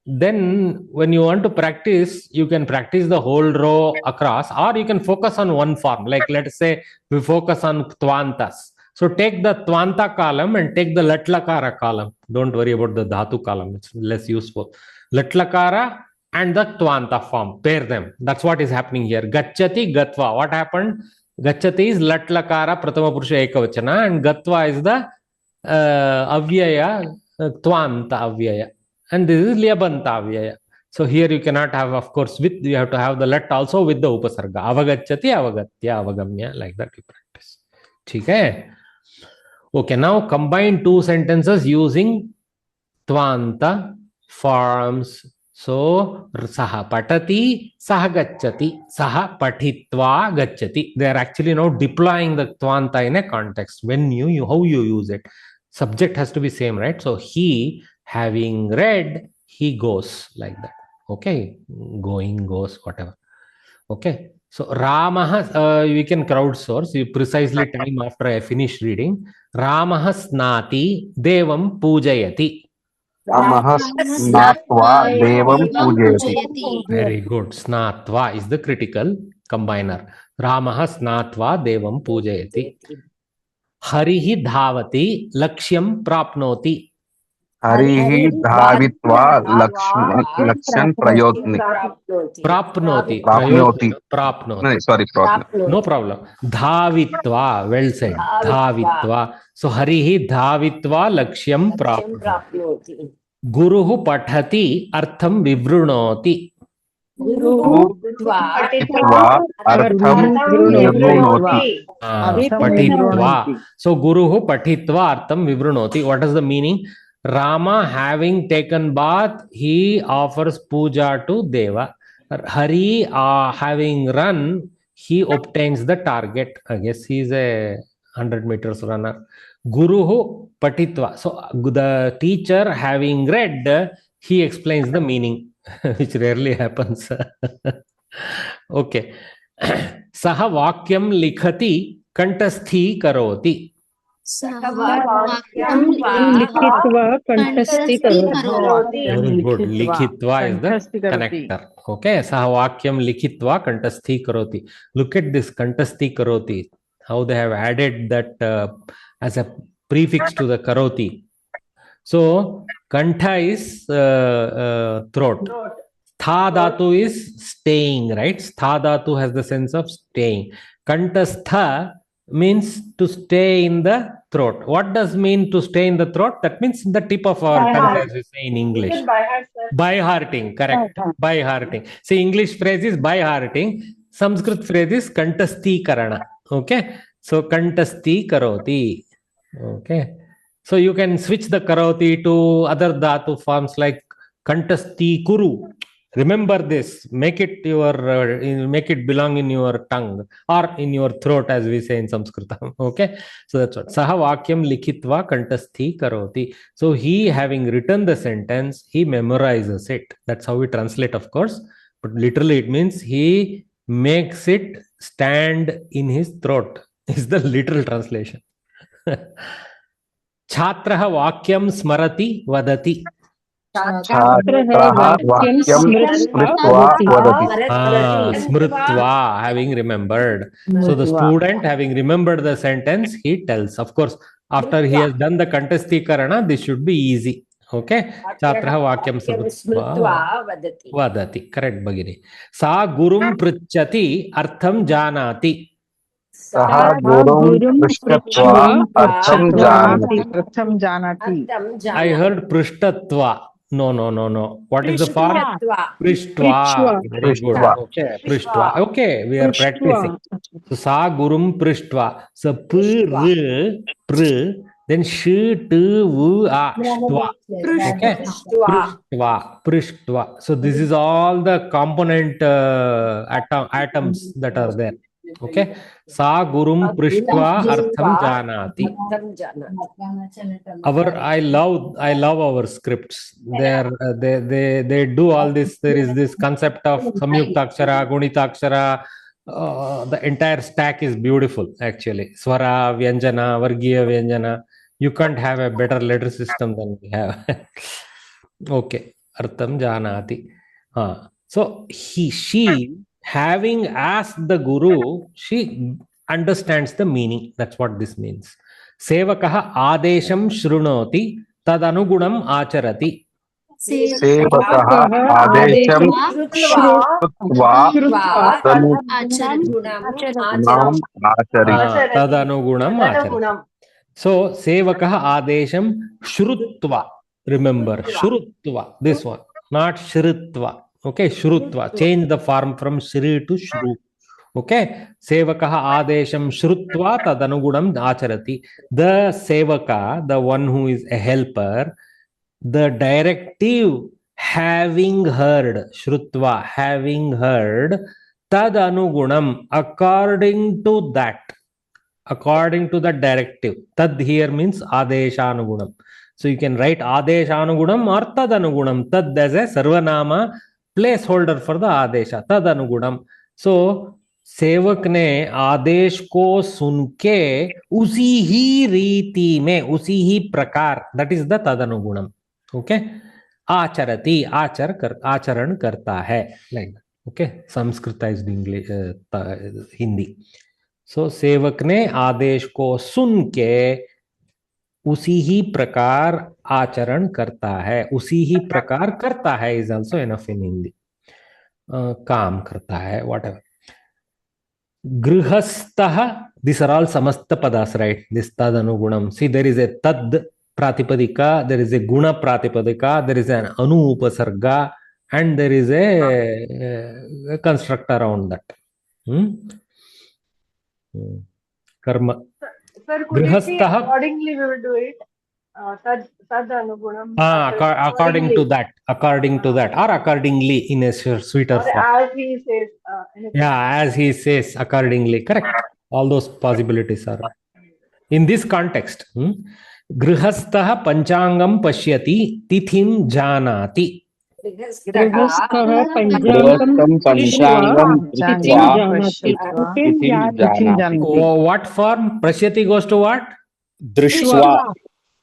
then when you want to practice, you can practice the whole row across, or you can focus on one form. Like let's say we focus on tvantas. So take the tvanta column and take the latlakara column. Don't worry about the dhatu column. It's less useful. Latlakara and the tvanta form, pair them. That's what is happening here. Gacchati gatva. What happened? Gacchati is latlakara pratama purusha ekavachana, and gatva is the avyaya, tvanta avyaya, and this is lyabanta avyaya. So here you cannot have, of course, with, you have to have the lat also with the upasarga. Avagacchati, avagatya, avagamya, like that you practice. Okay. Okay, now combine two sentences using tvanta forms. So, saha patati, saha gacchati, saha patitva gacchati. They are actually now deploying the tvanta in a context. When you how you use it. Subject has to be same, right? So, he having read, he goes, like that. Okay, going, goes, whatever. Okay, so Ramah, we can crowdsource. You precisely time after I finish reading. Ramah snati devam pujayati. Ramah snatva devam pujayati. Very good. Snatva is the critical combiner. Ramah snatva devam pujayati. Harihi dhavati lakshyam prapnoti. Harihi dhavitva lakshan prayotni. Prapnoti. Prapnoti. Prapnoti. No, sorry, prapnoti. No problem. Dhavitva. Well said. Dhavitva. So Harihi dhavitva lakshyam prapnoti. Guruhu pathati artham vivrunoti. Patitva artham vivrunoti. Patitva. So Guruhu patitva artham vivrunoti. What is the meaning? Rama, having taken bath, he offers puja to Deva. Hari, having run, he obtains the target. I guess he is a 100 meters runner. Guruhu patitva. So the teacher, having read, he explains the meaning, which rarely happens. Okay. Saha vakyam likhati kantasthi karoti. Very good. Likhitva is the connector. Okay. Sahavakyam likhitva kantasthi karoti. Look at this kantasthi karoti. How they have added that as a prefix to the karoti. So kantha is throat. Stha dhatu is staying, right? Stha dhatu has the sense of staying. Kaṇṭhastha means to stay in the throat. What does mean to stay in the throat? That means in the tip of our tongue, as we say in English. By hearting, correct. By hearting. See, English phrase is by hearting. Sanskrit phrase is Kaṇṭhasthi karana. Okay. So Kaṇṭhasthi karoti. Okay. So you can switch the karoti to other dhatu forms like Kaṇṭhasthi kuru. Remember this. Make it your make it belong in your tongue or in your throat, as we say in Sanskrit. Okay. So that's what. Saha vakyam likhitva kantasthi karoti. So he, having written the sentence, he memorizes it. That's how we translate, of course. But literally it means he makes it stand in his throat. Is the literal translation. Chhatraha vakyam smarati vadati. Chhatraha vakyam smritva vadati. Smritva, having remembered. So the student, having remembered the sentence, he tells. Of course, after he has done the Kaṇṭhasthi karana, this should be easy. Okay. Chhatraha vakyam smritva vadati. Correct, Bhagini. Sa gurum pruchati artham janati. Saha gurum prishtatva artham janati. I heard prishtatva. No. What is the form? Prishtva. Very good. Okay. Prishtva. Okay, we are practicing. So sa gurum prishtva. So pr, then sh, t, v, a, shtva. Okay. Prishtva. So this is all the component atoms that are there. Okay. Sa gurum prishtva artham janati. I love our scripts. They do all this. There is this concept of samyuktakshara, gunhitakshara. The entire stack is beautiful, actually. Swara, Vyanjana, Vargiya Vyanjana. You can't have a better letter system than we have. Okay. Artham janati. So she, having asked the guru, she understands the meaning. That's what this means. Sevakaha adesham shrunoti tadanugunam acharati. Sevakaha adesham shrutva tadanugunam acharati. So sevakaha adesham shrutva. Remember, shrutva. This one, not shrutva. Okay, shrutva. Change the form from shri to shru. Okay, sevakaha adesham shrutva tadanugunam acharati. The sevaka, the one who is a helper, the directive, having heard, shrutva, having heard, tadanugunam, according to that, according to the directive. Tad here means adeshanugunam. So you can write adeshanugunam or tadanugunam. Tad as a sarvanama, placeholder for the adesha, tadanugunam. So सेवक ने आदेश को सुन के उसी ही रीति में, उसी ही प्रकार, that is the तदनुगुणम. Okay, आचरति, आचरण करता है, like that. Okay, Sanskritized English, Hindi. So सेवक ने आदेश को सुन के उसी ही प्रकार आचरण करता है, उसी ही प्रकार करता है is also enough in Hindi. काम करता है, whatever. Grihastha, these are all samasta padas, right? This tadanugunam. See, there is a tad pratipadika, there is a guna pratipadika, there is an anu upasarga, and there is a construct around that. Karma. Sir, could you see accordingly we will do it? Tad anugunam. According to that, or accordingly in a sweeter form. As he says. Yeah, as he says, accordingly. Correct. All those possibilities are in this context. Grihastha Pañcāṃgam pashyati tithim janati. Grihastha Pañcāṃgam janati. What form? Pashyati goes to what? Drishtva.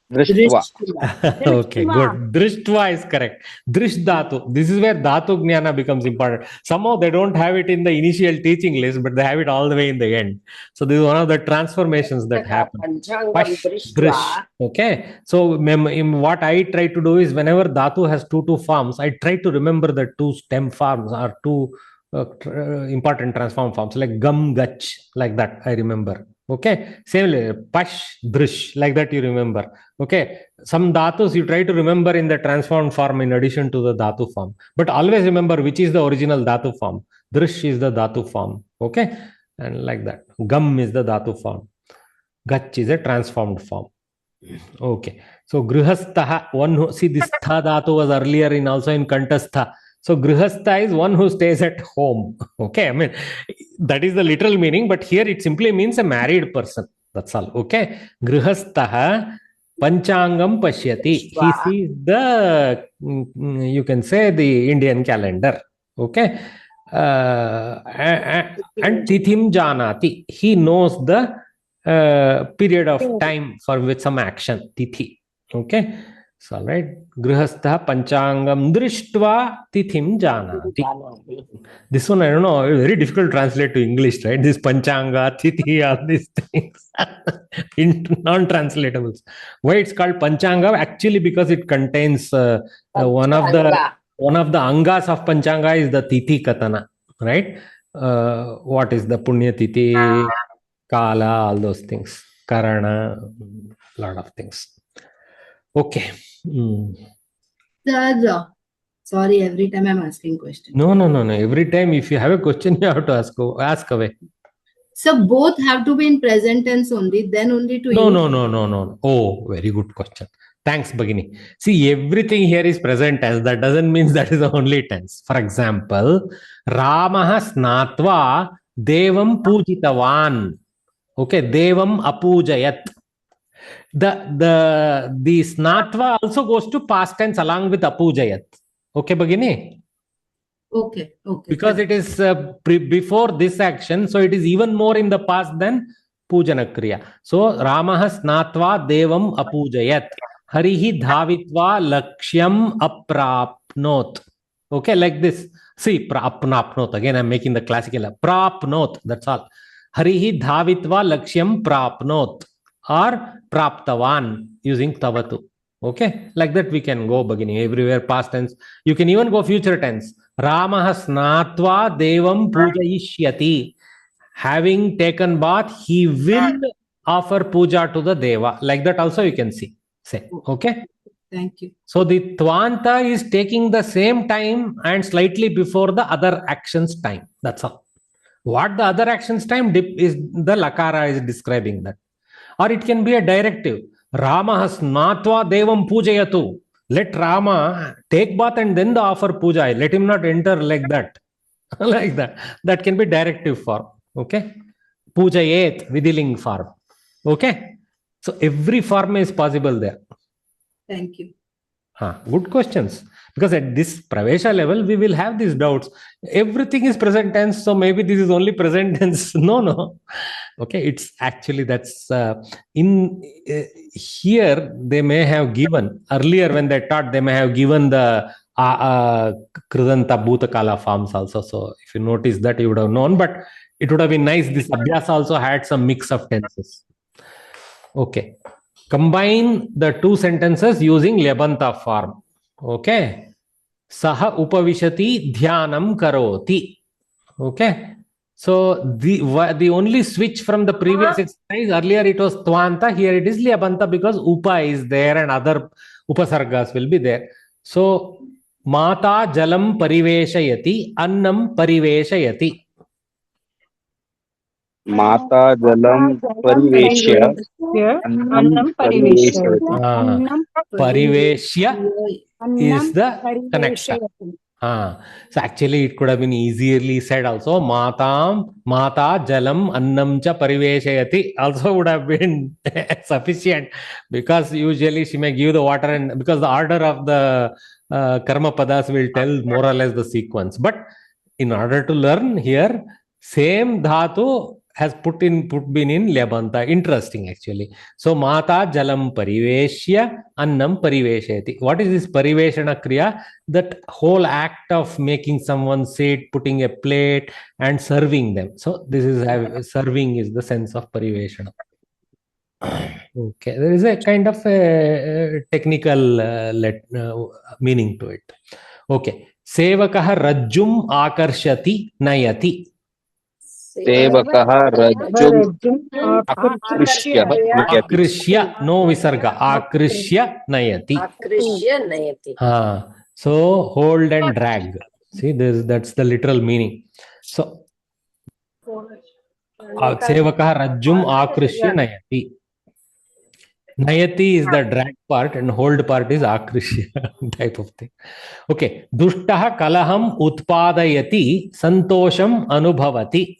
Okay, good. Drishtva is correct. Drish Dhatu. This is where Dhatu Jnana becomes important. Somehow they don't have it in the initial teaching list, but they have it all the way in the end. So this is one of the transformations that happen. Drish. Okay. So what I try to do is whenever Dhatu has two forms, I try to remember the two stem forms or two important transform forms, like gam, gach, like that I remember. Okay, similarly, pash, drish, like that you remember. Okay, some dhatus you try to remember in the transformed form in addition to the dhatu form. But always remember which is the original dhatu form. Drish is the dhatu form. Okay, and like that. Gam is the dhatu form. Gach is a transformed form. Okay, so grihastha, one who, see this tha dhatu was earlier in also in Kaṇṭhastha. So grihastha is one who stays at home. Okay, I mean, that is the literal meaning, but here it simply means a married person. That's all. Okay. Grihastha Pañcāṃgam pashyati. He sees the, you can say, the Indian calendar. Okay. And tithim janati. He knows the period of time for which some action. Tithi. Okay. So, right, Grihastha Pañcāṃgam drishtva tithim janati. This one, I don't know, very difficult to translate to English, right? This Pañcāṃga, Tithi, all these things, non-translatables. Why it's called Pañcāṃga? Actually, because it contains one of the angas of Pañcāṃga is the Tithi Katana, right? What is the Punya Tithi, Kala, all those things, Karana, lot of things. Okay. Sorry, every time I'm asking questions. No. Every time if you have a question, you have to ask away. So both have to be in present tense only, then only to use? No. Oh, very good question. Thanks, Bhagini. See, everything here is present tense. That doesn't mean that is the only tense. For example, Ramaha snatva devam pujitavan. Okay, devam apujayat. The snatva also goes to past tense along with apujayat. Okay, Bhagini? Okay. Because it is before this action, so it is even more in the past than pujana kriya. So Ramaha snatva devam apujayat. Harihi dhavitva lakshyam aprapnot. Okay, like this. See, aprapnot. Again, I'm making the classical. Prapnot. That's all. Harihi dhavitva lakshyam prapnot. Or praptavan using tavatu. Okay, like that we can go, Bhagini, everywhere past tense. You can even go future tense. Ramaha snatva devam pujayishyati. Having taken bath, he will offer puja to the deva. Like that also you can see. Say, okay? Thank you. So the tvanta is taking the same time and slightly before the other action's time. That's all. What the other action's time is the lakara is describing that. Or it can be a directive. Rama has natva devam pujayatu. Let Rama take bath and then the offer puja. Let him not enter like that. Like that. That can be directive form. Okay. Pujayet, vidiling form. Okay. So every form is possible there. Thank you. Good questions. Because at this Pravesha level, we will have these doubts. Everything is present tense, so maybe this is only present tense. No. Okay, it's actually that's here they may have given earlier when they taught, they may have given the Kridanta Bhutakala forms also. So if you notice that, you would have known, but it would have been nice. This Abhyasa also had some mix of tenses. Okay. Combine the two sentences using Lyabanta form. Okay. Saha upavishati dhyanam karoti. Okay. So the only switch from the previous exercise, earlier it was Tvanta, here it is Lyabanta because Upa is there and other Upasargas will be there. So Mata jalam pariveshayati, annam pariveshayati. Mata jalam pariveshya, annam pariveshya. Pariveshya is the connector. So actually it could have been easily said also. Mata jalam annam cha pariveshayati also would have been sufficient, because usually she may give the water, and because the order of the karma padas will tell more or less the sequence. But in order to learn here, same dhatu has been in Lyabanta. Interesting actually. So Mata jalam pariveshya annam pariveshayati. What is this pariveshana kriya? That whole act of making someone sit, putting a plate and serving them. So this is serving is the sense of pariveshana. Okay, there is a kind of a technical meaning to it. Okay. Sevakaha rajjum akarshati nayati. Sevakaha rajjum akrishya, no visarga, akrishya nayati. So hold and drag. See, that's the literal meaning. So sevakaha rajjum akrishya nayati. Nayati is the drag part and hold part is akrishya type of thing. Okay. Dushtaha kalaham utpadayati santosham anubhavati.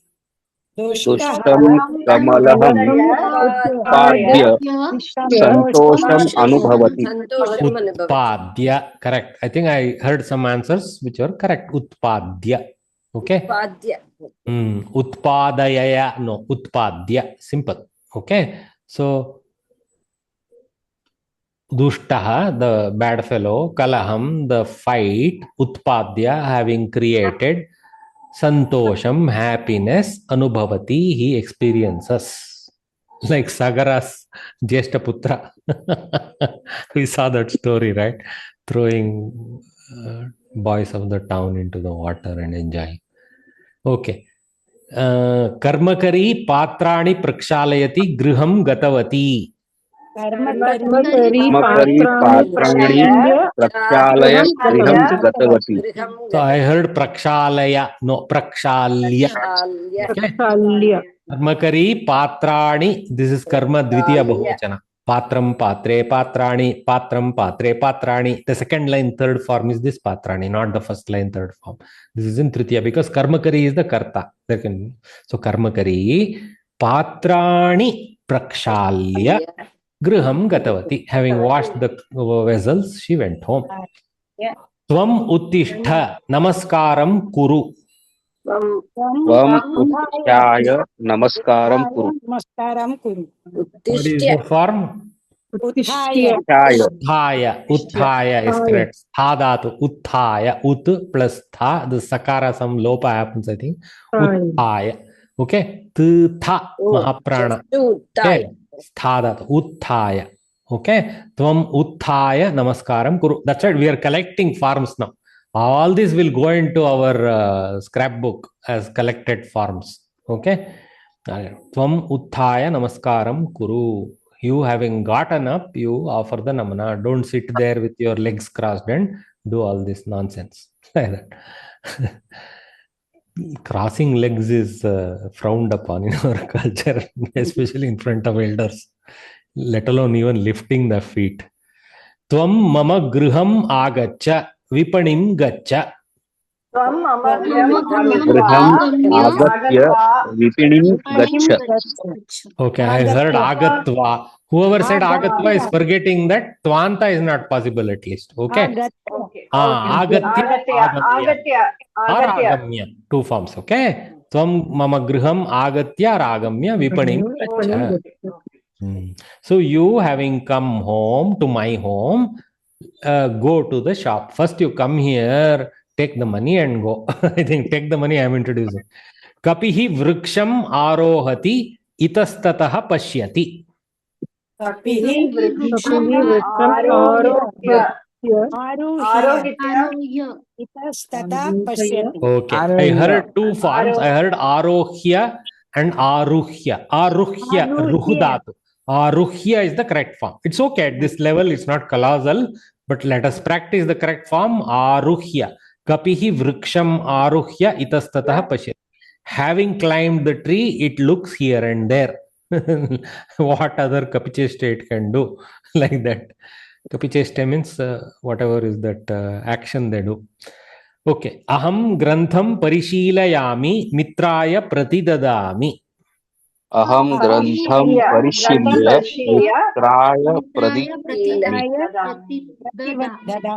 Dushtam kamalaham utpadya santosham anubhavati. Utpadya, correct. I think I heard some answers which were correct. Utpadya. Okay. Utpadayaya, no, utpadya. Simple. Okay. So Dushtaha, the bad fellow, Kalaham, the fight, Utpadya, having created, Santosham, happiness, Anubhavati, he experiences. Like Sagara's Jeshtaputra. We saw that story, right? Throwing boys of the town into the water and enjoying. Okay. Karmakari patrani prakshalayati griham gatavati. Karmakari patrani prakshalaya griham gatavati. So I heard prakshalaya, no, prakshalya. Okay. Karmakari patrani, this is karma dvitiya bahuvachana. Patram patre patrani, patram patre patrani. The second line, third form is this patrani, not the first line, third form. This is in tritiya because karmakari is the karta. So karmakari patrani prakshalya griham gatavati. Having washed the vessels, she went home. Tvam uttishta namaskaram kuru. Tvam uttishthaya namaskaram kuru. What is the form? Uttishthaya. Utthaya is correct. Thadatu, utthaya, ut plus tha, the sakara, some lopa happens, I think. Utthaya. Okay. Tha, mahaprana. Okay. Thadatu, utthaya. Okay. Tvam utthaya namaskaram kuru. That's right. We are collecting forms now. All this will go into our scrapbook as collected forms. Okay. Tvam utthaya namaskaram kuru. You having gotten up, you offer the namana. Don't sit there with your legs crossed and do all this nonsense. Crossing legs is frowned upon in our culture, especially in front of elders, let alone even lifting the feet. Tvam mama griham agacha vipanim gacha. Tvam mama Griham agatya vipinim gaccha. Okay, I heard Agatva. Whoever said Agatva is forgetting that Tvanta is not possible at least. Okay. Okay. Agatya, Agatya. or Agamya. Two forms. Okay. Tvam mama griham agatya ragamya vipanim gaccha. So you having come home to my home, go to the shop. First you come here, take the money and go. I think take the money I am introducing. Kapihi vriksham arohati itastataha pashyati. Kapihi vriksham arohya. Okay, I heard two forms. I heard arohya and aruhya. Aruhya, ruhudatu. Aruhya is the correct form. It's okay at this level, it's not colossal, but let us practice the correct form. Aruhya. Kapihi vriksham aruhya itastataha pashyati. Having climbed the tree, it looks here and there. What other kapicheshta it can do? Like that. Kapicheshta means whatever is that action they do. Okay. Aham grantham parishilayami mitraya pratidadami. Aham grantham parishilya mitraya pratidadami.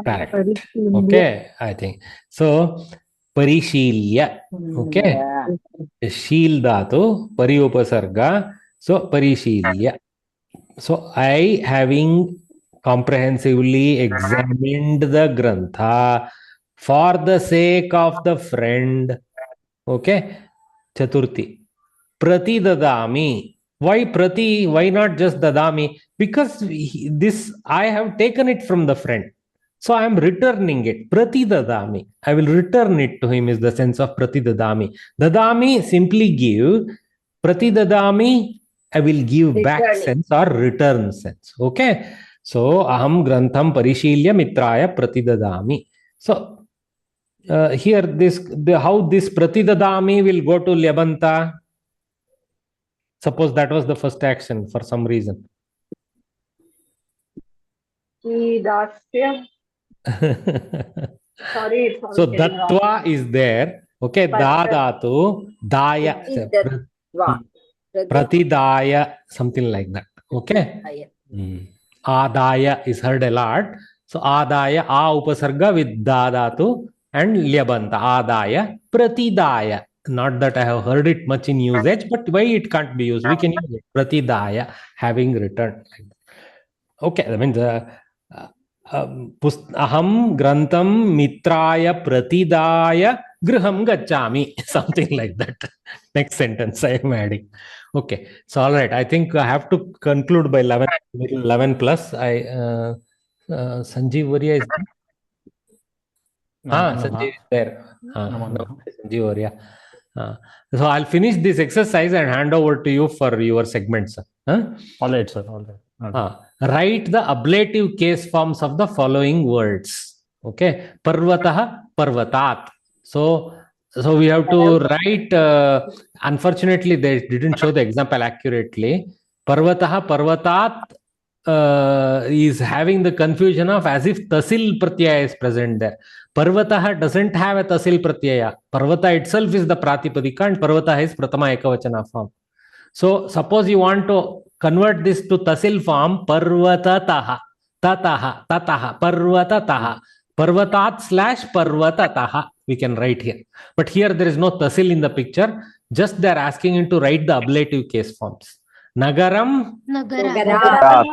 Correct. Okay, I think. So, parishilya. Okay. Shil dhatu, pari upasarga. So, parishilya. So, I having comprehensively examined the grantha for the sake of the friend. Okay. Chaturthi. Prati dadami. Why prati? Why not just dadami? Because this I have taken it from the friend. So I am returning it. Prati dadami. I will return it to him is the sense of prati dadami. Dadami simply give. Prati dadami I will give back sense or return sense. Okay. So aham grantham parishilya mitraya prati dadami. So here how this prati dadami will go to lyabanta. Suppose that was the first action for some reason. Sorry. So Dattva is there. Okay, Dadatu, Daya, Pratidaya, something like that. Okay. Adaya is heard a lot. So Adaya, A upasarga with Dadatu and Lyabanta. Adaya, Pratidaya. Not that I have heard it much in usage, but why it can't be used? We can use it. Pratidaya, having returned. Okay, that means aham grantam mitraya pratidaya griham gacchami. Something like that. Next sentence I am adding. Okay, so all right. I think I have to conclude by 11 plus. Sanjeev Varya is there. Sanjeev is there. Sanjeev Varya. So I'll finish this exercise and hand over to you for your segments. All right, sir. All right. Write the ablative case forms of the following words. Okay. Parvataha, parvatat. So we have to write, unfortunately, they didn't show the example accurately. Parvataha, parvatat is having the confusion of as if Tasil Pratyaya is present there. Parvataha doesn't have a Tasil Pratyaya. Parvata itself is the Pratipadika and Parvataha is Pratama Ekavachana form. So suppose you want to convert this to Tasil form, Parvatataha, Tataha, Tataha, Parvatataha, Parvatat / Parvatataha, we can write here. But here there is no Tasil in the picture, just they are asking him to write the ablative case forms. Nagaram, Nagarat.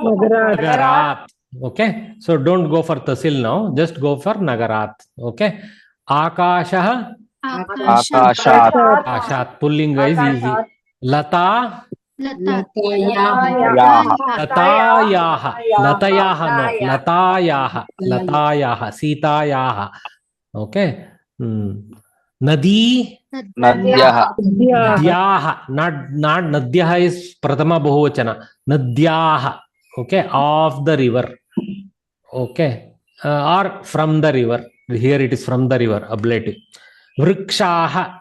Okay, so don't go for Tasil now, just go for Nagarat. Okay, Akashaha, Akashat, Pullinga is easy. Lata, Latayaha, Sitayaha. Okay. Nadi, Nadyaha, not Nadyaha is Pratama Bahuvachana. Nadyaha, okay, of the river. Okay, or from the river. Here it is from the river, ablative. Vrikshaha,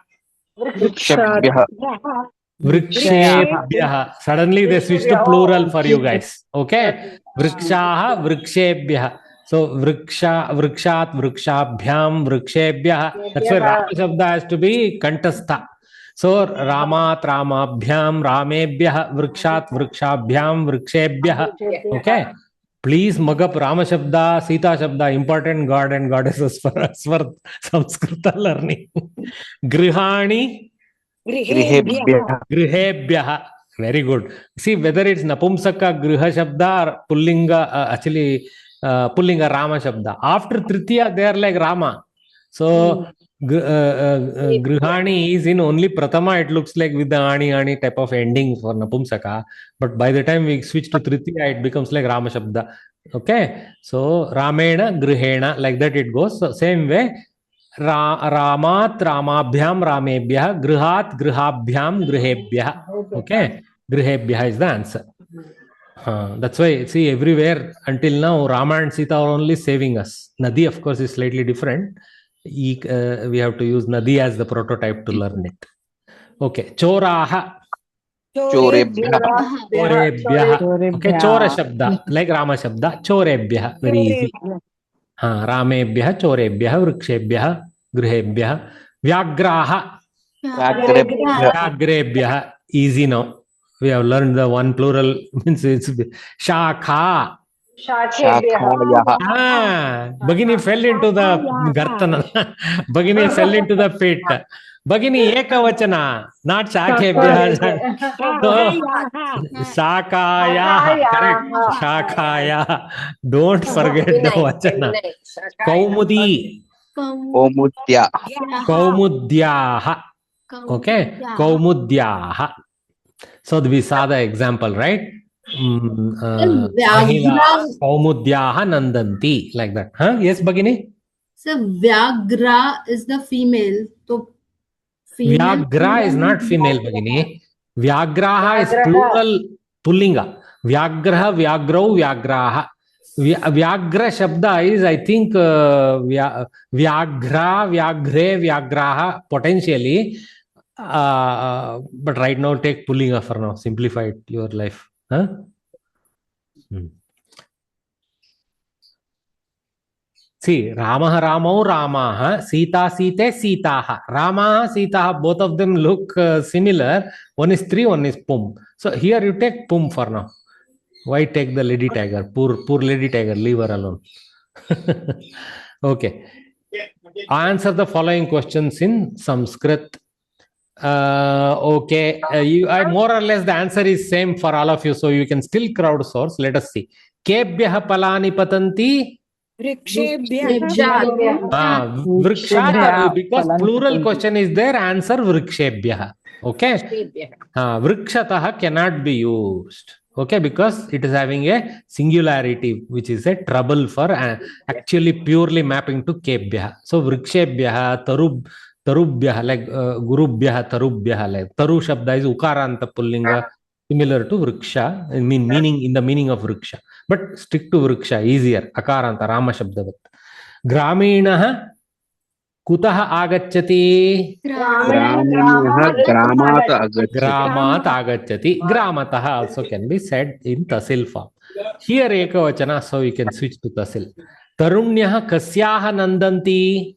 Vrikshebhyaha. Suddenly they switched to plural for you guys. Okay. Vrikshaha, Vrikshebhyaha. So vriksha, vrikshat, vrikshabhyam, vrikshebhyah. That's why Rama Shabda has to be Kaṇṭhastha. So Ramat, Ramabhyam, Ramebhyah, vrikshat, vrikshabhyam, vrikshebhyah. Okay. Please mug up Rama Shabda, Sita Shabda, important god and goddesses for us for Samskrita learning. Grihani, Grihebhyah. Grihebhyah. Very good. See whether it's Napumsaka Griha Shabda or Pullinga, actually Pullinga Rama Shabda. After Tritiya, they are like Rama. So Grihani is in only Pratama, it looks like with the Ani type of ending for Napumsaka. But by the time we switch to Tritiya, it becomes like Rama Shabda. Okay. So Ramena, Grihena, like that it goes. So same way. Ramat, Ramabhyam, Ramebhyah, Grihat, Grihabhyam, Grihebhyah. Okay, Grihebhyah is the answer. That's why, see, everywhere until now, Rama and Sita are only saving us. Nadi, of course, is slightly different. We have to use Nadi as the prototype to learn it. Okay, Choraha. Chorebhyah. Chorebhyah. Okay, Chora Shabda, like Rama Shabda, Chorebhyah, very easy. Ramebhyah, Chorebhyah, Vrikshebhyah, Grihebhyah, Vyagraha. Vyagrebhyah, easy now. We have learned the one plural means it's Shakha. Shakhayah. Bagini fell into the Gartana. Bagini fell into the pit. Bagini Ekavachana, not Shakhebhyah. No. Shakaya. Correct. Shakaya. Don't forget the Vachana. Kaumudi. Kaumudya. Kaumudyaha. Okay. Kaumudyaha. So we saw the example, right? Kaumudyaha nandanti, like that. Yes, Bhagini? So Vyagra is the female. So female. Vyagra is not female, Bhagini. Vyagraha is plural pullinga. Vyagraha, Vyagrau, Vyagraha. Vyagra Shabda is, I think, Vyagra, Vyagre, Vyagraha, potentially. But right now, take pullinga for now. Simplify your life. See, Ramaha, Ramau, Ramaha, Sita, Site, Sitaha. Ramaha, Sitaha, both of them look similar. One is three, one is pum. So here you take pum for now. Why take the lady tiger? Poor lady tiger, leave her alone. Okay. Answer the following questions in Sanskrit. Okay. More or less the answer is same for all of you. So you can still crowdsource. Let us see. Kebhyah palani patanti? Vrikshat, because plural question is there, answer vrikshebhyah. Okay. Vrikshataha cannot be used. Okay, because it is having a singularity, which is a trouble for actually purely mapping to kebhyah. So vrikshebhyah, tarubhyah, like gurubhyah, tarubhyah, like taru shabda is ukaranta pullinga, similar to vriksha, meaning in the meaning of vriksha. But stick to vriksha, easier. Akaranta, Rama Shabdavat. Graminah kutaha agacchati? Gramat agacchati. Gramat agacchati. Gramataha also can be said in Tasil form. Here ekavachana, so you can switch to Tasil. Tarunyah kasyaha nandanti?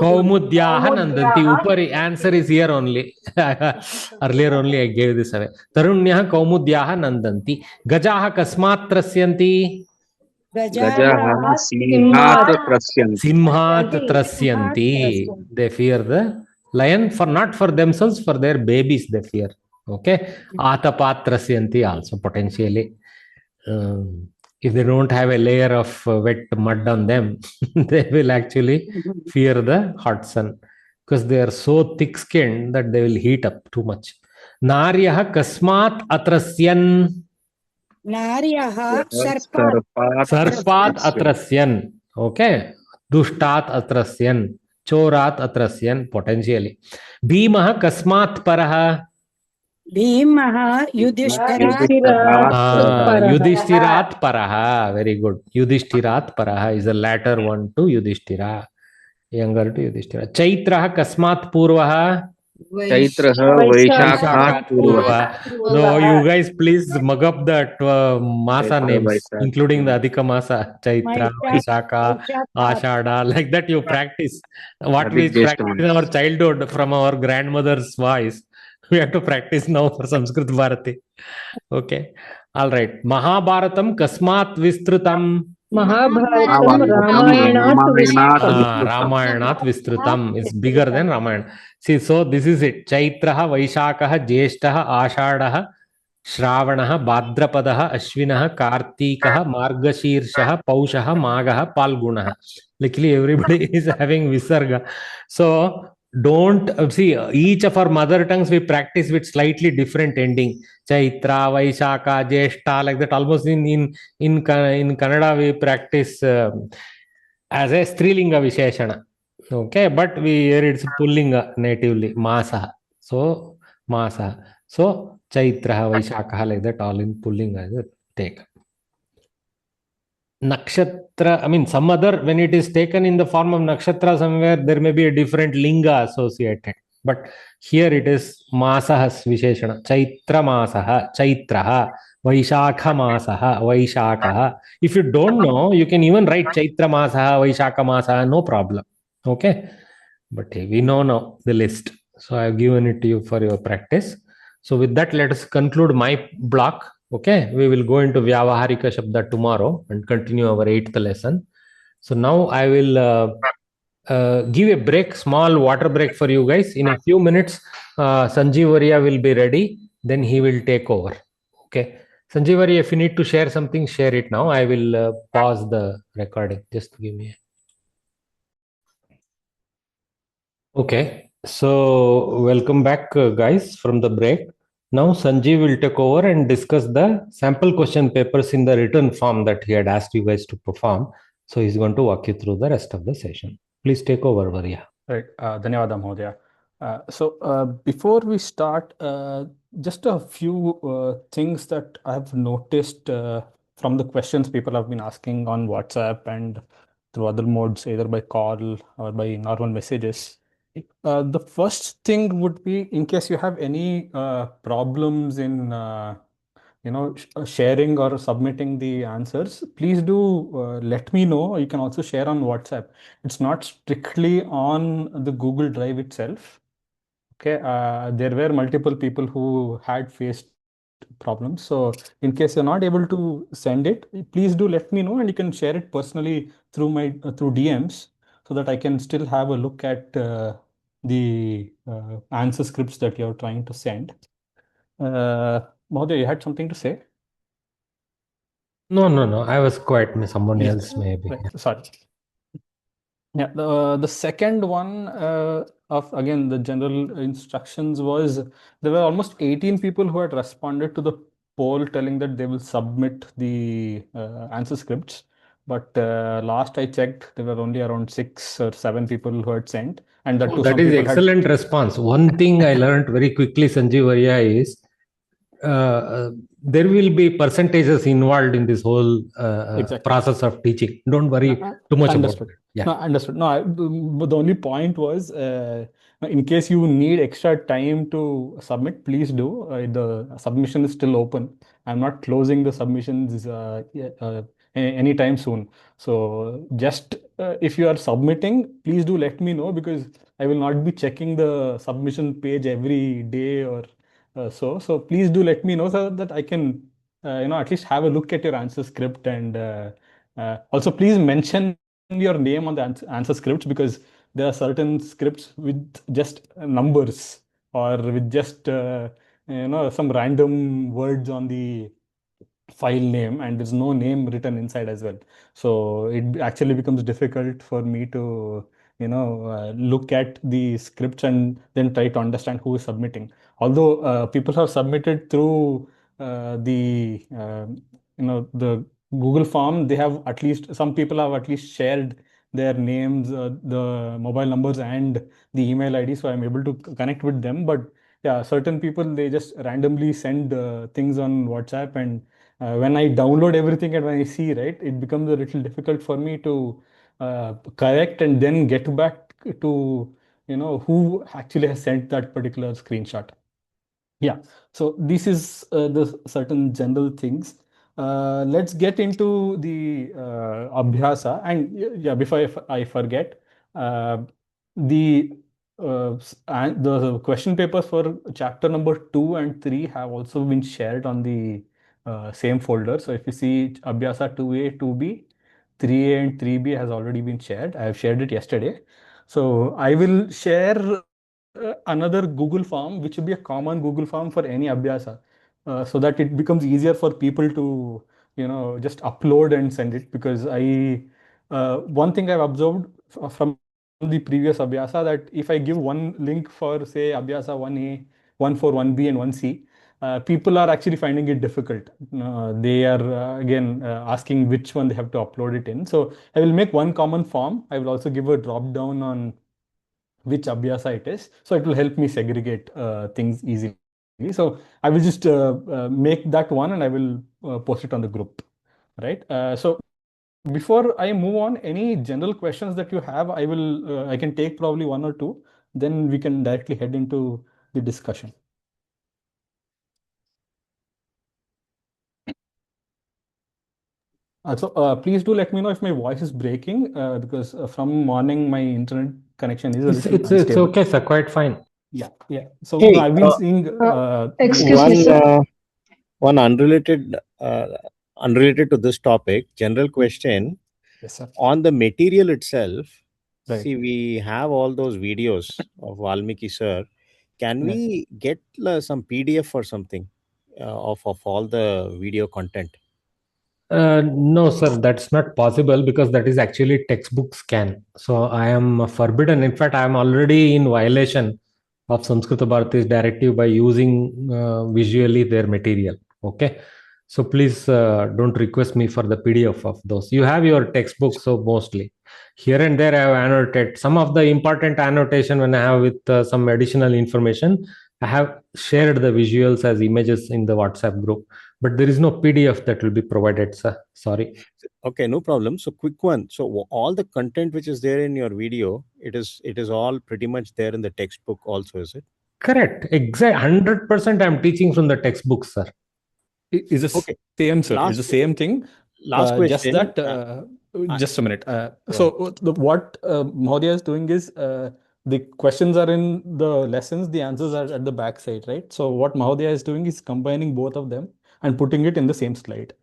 Kaumudyaha nandanti. Upari answer is here only. Earlier only I gave this away. Tarunyaha kaumudyaha nandanti. Gajaha kasmat trasyanti? Gajaha simhat trasyanti. Simhat trasyanti. They fear the lion, for not for themselves, for their babies they fear. Okay. Atapat trasyanti also potentially. If they don't have a layer of wet mud on them, they will actually fear the hot sun, because they are so thick skinned that they will heat up too much. Naryaha kasmat atrasyan? Sarpat atrasyan. Okay. Dushtat atrasyan. Chorat atrasyan, potentially. Bhimaha kasmat paraha? Yudhishtirat paraha. Very good. Yudhishtirat paraha is the latter one to Yudhishthira, younger to Yudhishthira. Chaitraha kasmat purvaha? Chaitrah Vaishakhat Purvah. No, you guys please mug up that Māsa Chaitra, names, Vaishakh. including the Adhika Māsa, Chaitra, Vaishakha, Ashada, like that you practice. What we Adhik Jyeshta practice in our childhood from our grandmother's voice, we have to practice now for Sanskrit Bharati. Okay. All right. Mahabharatam Kasmat Vistrutam. Mahabharatam Ramayanath Vistrutam. Ramayanath Vistrutam is bigger than Ramayana. See, so this is it. Chaitraha, Vaishakaha, Jyeshtaha, Ashadaha, Shravanaha, Bhadrapadaha, Ashwinaha, Kartikaha, Margashirshaha, Paushaha, Magaha, Palgunaha. Luckily, everybody is having Visarga. So don't see each of our mother tongues we practice with slightly different ending. Chaitra, Vaishaka, Jyeshta, like that. Almost in Kannada we practice as a Strilinga Visheshana. Okay, but we hear it's Pullinga natively, Māsa. So Māsa. So Chaitra, Vaishaka, like that, all in Pullinga take. Nakshatra, I mean, some other, when it is taken in the form of nakshatra somewhere, there may be a different linga associated. But here it is Māsahas Visheshana. Chaitra Māsaha, Chaitraha, Vaishakha Māsaha, Vaishakaha. If you don't know, you can even write Chaitra Māsaha, Vaishakha Māsaha, no problem. Okay. But hey, we know now the list. So I have given it to you for your practice. So with that, let us conclude my block. Okay, we will go into Vyavaharika Shabda tomorrow and continue our 8th lesson. So now I will give a break, small water break for you guys. In a few minutes, Sanjeev will be ready. Then he will take over. Okay, Sanjeev, if you need to share something, share it now. I will pause the recording. Just give me. Okay, so welcome back, guys, from the break. Now Sanjeev will take over and discuss the sample question papers in the written form that he had asked you guys to perform. So he's going to walk you through the rest of the session. Please take over, Varya. Right. Dhanyavada, Mahodaya. Before we start, just a few things that I've noticed from the questions people have been asking on WhatsApp and through other modes, either by call or by normal messages. The first thing would be, in case you have any problems in sharing or submitting the answers, please do let me know. You can also share on WhatsApp. It's not strictly on the Google Drive itself. Okay, there were multiple people who had faced problems. So in case you're not able to send it, please do let me know, and you can share it personally through my through DMs, so that I can still have a look at the answer scripts that you're trying to send. Mahodaya, you had something to say? No. I was quiet. Someone else maybe. Right. Sorry. Yeah. The second one of, again, the general instructions was, there were almost 18 people who had responded to the poll telling that they will submit the answer scripts. But last I checked, there were only around 6 or 7 people who had sent. And that is excellent response. One thing I learned very quickly, Sanjeev Varya, is there will be percentages involved in this whole process of teaching. Don't worry too much about it. Yeah. No, understood. No, the only point was, in case you need extra time to submit, please do. The submission is still open. I'm not closing the submissions anytime soon. So just if you are submitting, please do let me know, because I will not be checking the submission page every day or so. So please do let me know, so that I can at least have a look at your answer script. And also please mention your name on the answer scripts, because there are certain scripts with just numbers, or with just some random words on the file name, and there's no name written inside as well. So it actually becomes difficult for me to look at the scripts and then try to understand who is submitting. Although people have submitted through the Google form, they have, at least some people have at least shared their names, the mobile numbers, and the email ID, so I'm able to connect with them. But yeah, certain people, they just randomly send things on WhatsApp, and when I download everything and when I see, right, it becomes a little difficult for me to correct and then get back to who actually has sent that particular screenshot. Yeah, so this is the certain general things. Let's get into the Abhyasa. And yeah, before I forget, the the question papers for chapter number 2 and 3 have also been shared on the same folder. So if you see Abhyasa 2A, 2B, 3A and 3B has already been shared. I have shared it yesterday. So I will share another Google form, which will be a common Google form for any Abhyasa, so that it becomes easier for people to, just upload and send it. Because one thing I've observed from the previous Abhyasa, that if I give one link for, say, Abhyasa 1A, 1 for 1B and 1C, people are actually finding it difficult. They are again asking which one they have to upload it in. So I will make one common form. I will also give a drop down on which Abhyasa it is. So it will help me segregate things easily. So I will just make that one and I will post it on the group, right? So before I move on, any general questions that you have, I can take probably one or two, then we can directly head into the discussion. So please do let me know if my voice is breaking, because from morning my internet connection is a little It's unstable. okay, sir. Quite fine. Yeah. So Hey, I've been seeing Excuse me, sir. one unrelated to this topic, general question. Yes, sir. On the material itself, Right. see, we have all those videos of Valmiki sir. Can Yeah. we get some PDF or something of all the video content? No, sir, that's not possible because that is actually textbook scan. So I am forbidden. In fact, I am already in violation of Samskrita Bharati's directive by using visually their material. Okay. So please don't request me for the PDF of those. You have your textbook, so mostly. Here and there I have annotated some of the important annotation when I have with some additional information. I have shared the visuals as images in the WhatsApp group, but there is no PDF that will be provided, sir. Sorry. Okay, no problem. So quick one. So all the content which is there in your video, it is all pretty much there in the textbook also, is it? Correct. Exact 100% I'm teaching from the textbook, sir. Is the Okay. same, sir. It's the same thing. Last question. Just that. Just a minute. So what Mahodaya is doing is the questions are in the lessons, the answers are at the back side, right? So what Mahodaya is doing is combining both of them and putting it in the same slide.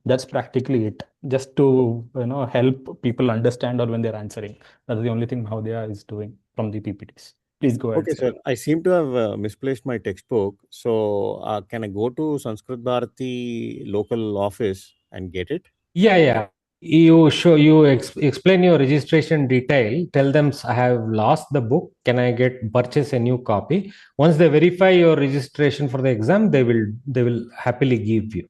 That's practically it. Just to help people understand or when they're answering. That's the only thing Mahodaya is doing from the PPTs. Please go ahead. Okay, sir. I seem to have misplaced my textbook. So can I go to Sanskrit Bharati local office and get it? Yeah. You explain your registration detail. Tell them I have lost the book. Can I purchase a new copy? Once they verify your registration for the exam, they will happily give you.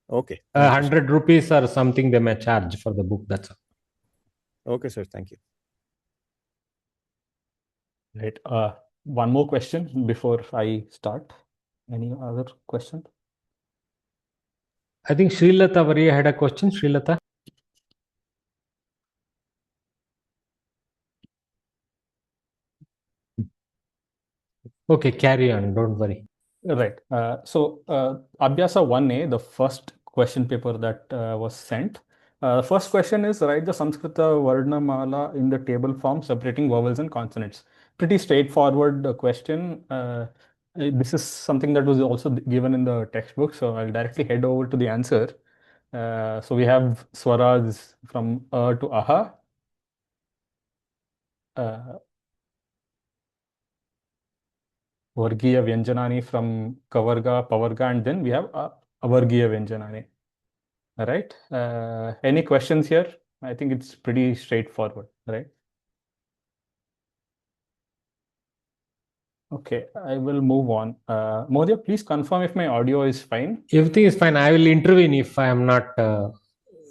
Okay. 100 rupees or something they may charge for the book. That's all. Okay, sir. Thank you. Right. One more question before I start. Any other question? I think Srilata Variya had a question. Srilata. Okay, carry on. Don't worry. Right. So Abhyasa 1A, the first question paper that was sent. First question is write the Sanskrita Varna Mala in the table form separating vowels and consonants. Pretty straightforward question. This is something that was also given in the textbook, so I'll directly head over to the answer. So we have swaras from to aha. Vargiya Vyanjanani from Kavarga, Pavarga, and then we have Avargiya Vyanjanani. All right. Any questions here? I think it's pretty straightforward, right? Okay, I will move on. Mahodaya, please confirm if my audio is fine. Everything is fine. I will intervene if I am not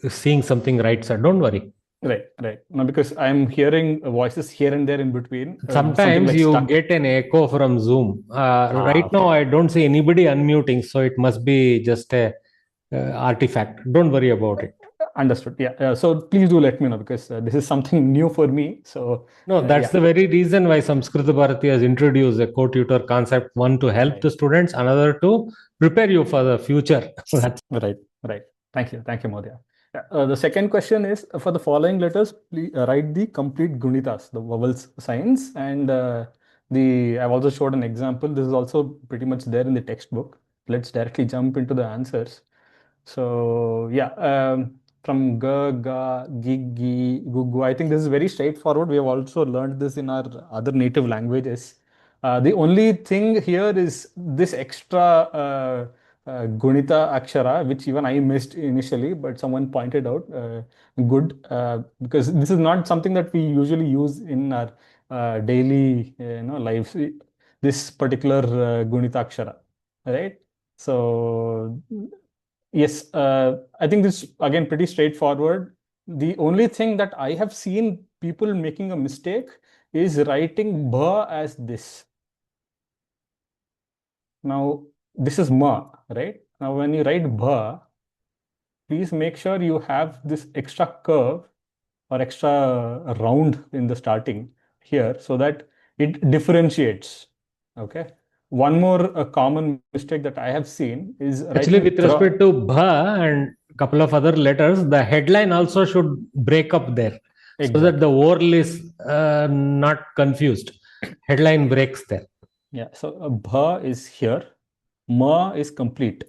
seeing something right, sir. Don't worry. Right. No, because I'm hearing voices here and there in between. Sometimes like you get an echo from Zoom. Right now, I don't see anybody unmuting, so it must be just a artifact. Don't worry about it. Understood. Yeah. So please do let me know, because this is something new for me. So no, that's the very reason why Samskrita Bharati has introduced a co-tutor concept, one to help the students, another to prepare you for the future. Right. Thank you, Modya. The second question is, for the following letters, please write the complete gunitas, the vowels signs, and I've also showed an example. This is also pretty much there in the textbook. Let's directly jump into the answers. So from ga, ga, gi, gi, gu, gu, I think this is very straightforward. We have also learned this in our other native languages. The only thing here is this extra Gunita Akshara, which even I missed initially, but someone pointed out. Good, because this is not something that we usually use in our daily lives. This particular Gunita Akshara, right? So yes, I think this again pretty straightforward. The only thing that I have seen people making a mistake is writing ba as this. Now, this is ma, right? Now, when you write ba, please make sure you have this extra curve or extra round in the starting here, so that it differentiates. Okay. One more common mistake that I have seen is actually with respect to bha and couple of other letters, the headline also should break up there, so that the oral is not confused. Headline breaks there. Yeah. So bha is here, ma is complete.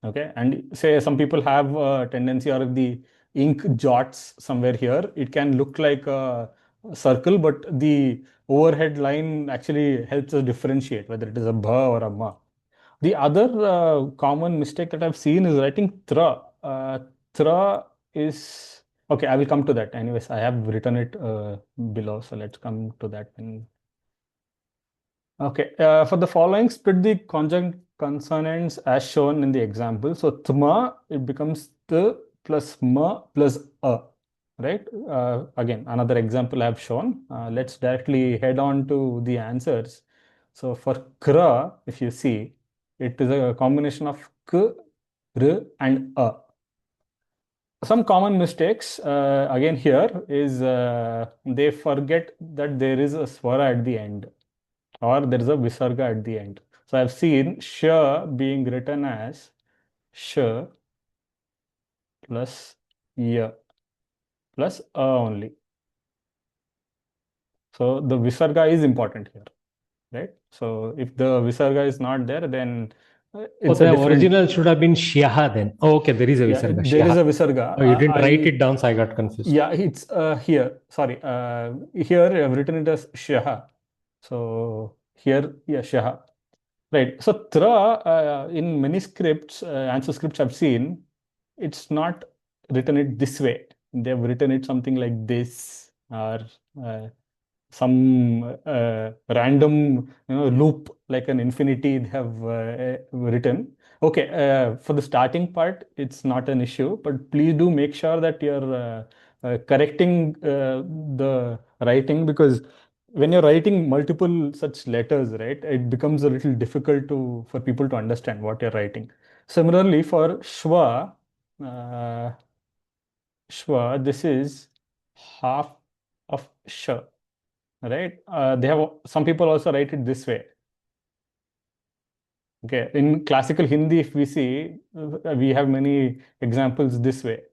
Okay, and say some people have a tendency, or if the ink jots somewhere here, it can look like a circle, but the overhead line actually helps us differentiate whether it is a bha or a ma. The other common mistake that I've seen is writing tra. Tra is, okay, I will come to that. Anyways, I have written it below, so let's come to that. Okay, for the following, split the conjunct consonants as shown in the example. So tma, it becomes t plus ma plus a, right? Again, another example I have shown. Let's directly head on to the answers. So for kra, if you see, it is a combination of k, r, and a. Some common mistakes again here is they forget that there is a swara at the end, or there is a visarga at the end. So I've seen sh being written as sh plus y plus a only. So the visarga is important here, right? So if the visarga is not there, then it's the original should have been shyaha then. Oh, okay, there is a visarga. There is a visarga. Oh, you didn't write it down, so I got confused. Yeah, it's here. Sorry, here I've written it as shaha. So here, yeah, shaha. Right. So tra in many scripts, answer scripts I've seen, it's not written it this way. They've written it something like this, or some random loop like an infinity they have written. Okay, for the starting part, it's not an issue, but please do make sure that you're correcting the writing, because when you're writing multiple such letters, right, it becomes a little difficult for people to understand what you're writing. Similarly, for shwa, this is half of sh, right? They have some people also write it this way. Okay, in classical Hindi, if we see, we have many examples this way.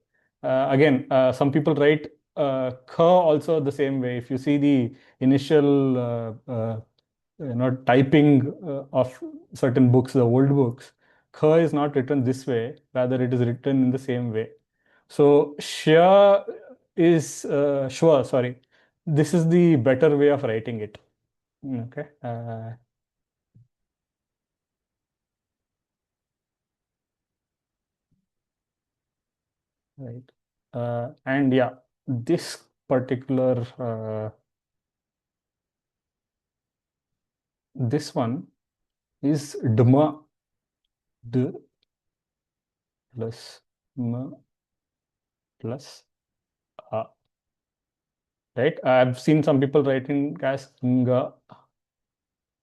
Again, some people write kha also the same way. If you see the initial typing of certain books, the old books, kha is not written this way, rather it is written in the same way. So shya is shwa, sorry. This is the better way of writing it. Okay. Right. And yeah, this particular this one is dma, d plus m plus a. Right. I've seen some people writing as nga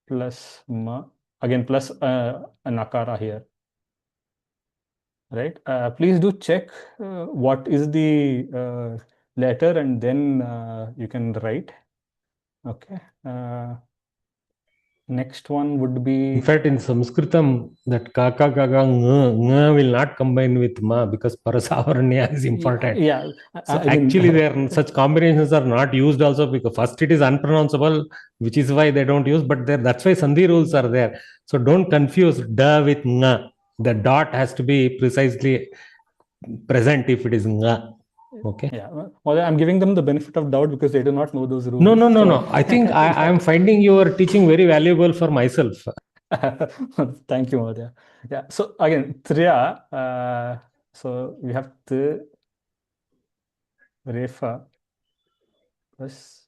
plus ma, again plus a nakara here. right? Please do check what is the letter, and then you can write. Okay. Next one would be... In fact, in Sanskritam, that kaka, kaka, nga will not combine with ma because parasavaranya is important. Yeah. So actually, such combinations are not used also because first it is unpronounceable, which is why they don't use. But that's why sandhi rules are there. So don't confuse da with nga. The dot has to be precisely present if it is nga. Okay. Yeah. Well, I'm giving them the benefit of doubt because they do not know those rules. No. I think I am finding your teaching very valuable for myself. Thank you, Mahodaya. Yeah. So again, Triya. So we have the Refa plus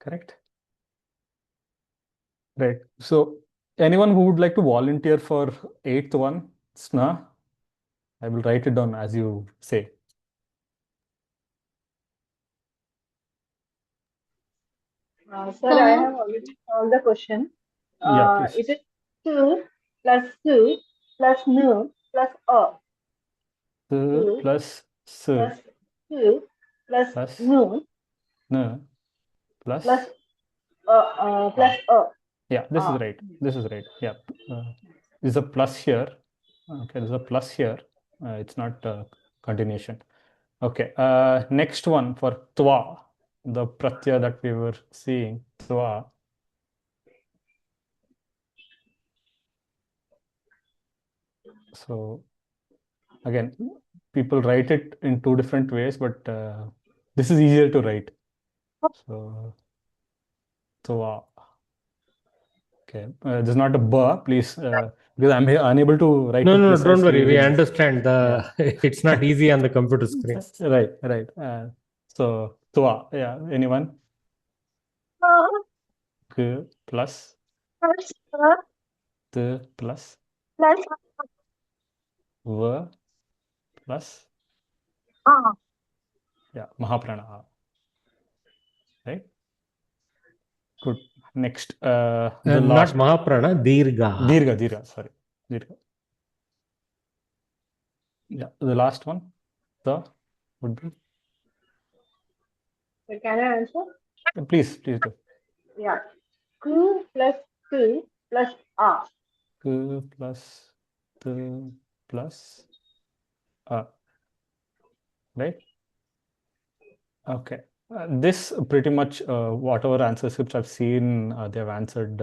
correct? Right. So anyone who would like to volunteer for 8th one, Sna, I will write it down as you say. Sir, I have already solved the question. Yeah, please. It is 2 plus 2 plus nu plus a. 2 plus 2 plus nu plus a. Yeah, this is right. This is right. Yeah. There's a plus here. Okay, there's a plus here. It's not continuation. Okay. Next one for Ktvā, the Pratyaya that we were seeing. Ktvā. So again, people write it in two different ways, but this is easier to write. So Ktvā. Okay, this is not a ba, please, because I'm unable to write. No, don't worry. We understand it's not easy on the computer screen. Right. So Ktvā, yeah. Anyone? K plus T plus V plus yeah, Mahaprana. Right. Good. Next, the last. Not Mahaprana, Dirgha. Sorry, Dirgha. Yeah, the last one. The would be. Can I answer? Please do. Yeah. Q plus T plus A. Q plus T plus A. Right. Okay. This pretty much whatever answer scripts I've seen, they've answered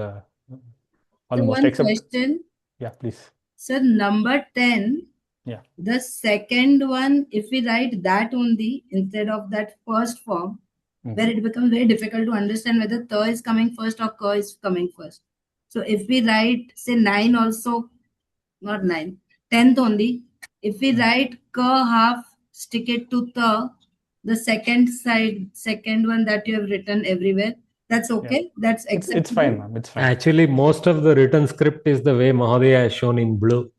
almost. One question. Yeah, please. Sir, number 10. Yeah. The second one, if we write that only instead of that first form, where it becomes very difficult to understand whether ta is coming first or ka is coming first. So if we write, say 9 also, not 9, 10th only, if we write ka half, stick it to ta, the second one that you have written everywhere, that's okay. Yeah. That's acceptable. It's fine, ma'am. It's fine. Actually, most of the written script is the way Mahodaya has shown in blue.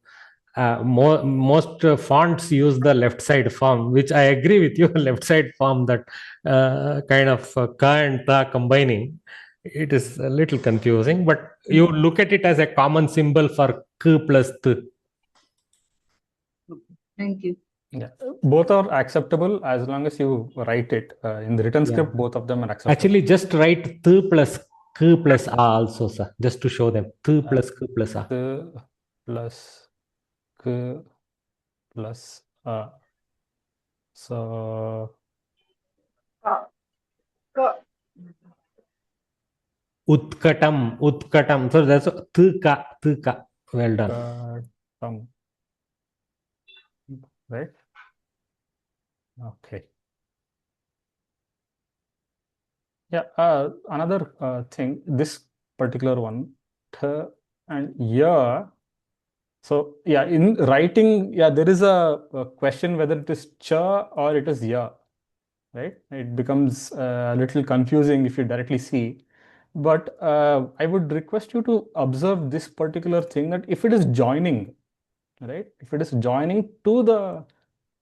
Most fonts use the left side form, which I agree with you. Left side form, that kind of ka and ta combining, it is a little confusing. But you look at it as a common symbol for k plus t. Thank you. Yeah, both are acceptable as long as you write it in the written script. Both of them are acceptable. Actually, just write t plus k plus a also, sir, just to show them. T plus k plus a. T plus k plus a. So Utkatam. So that's t ka. Well done. Right. Okay. Yeah. Another thing. This particular one, th and ya. So yeah, in writing, there is a question whether it is cha or it is ya. Right. It becomes a little confusing if you directly see. But I would request you to observe this particular thing, that if it is joining, right? If it is joining to the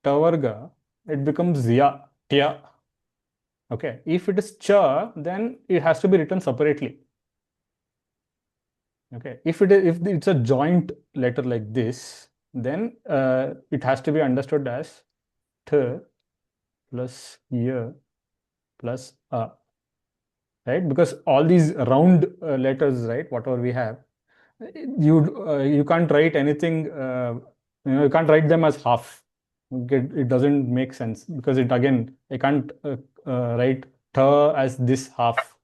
tavarga, it becomes ya, tya. Okay. If it is cha, then it has to be written separately. Okay, if it's a joint letter like this, then it has to be understood as th plus y plus a, right? Because all these round letters, right, whatever we have, you can't write anything, you can't write them as half. It doesn't make sense, because again, I can't write th as this half.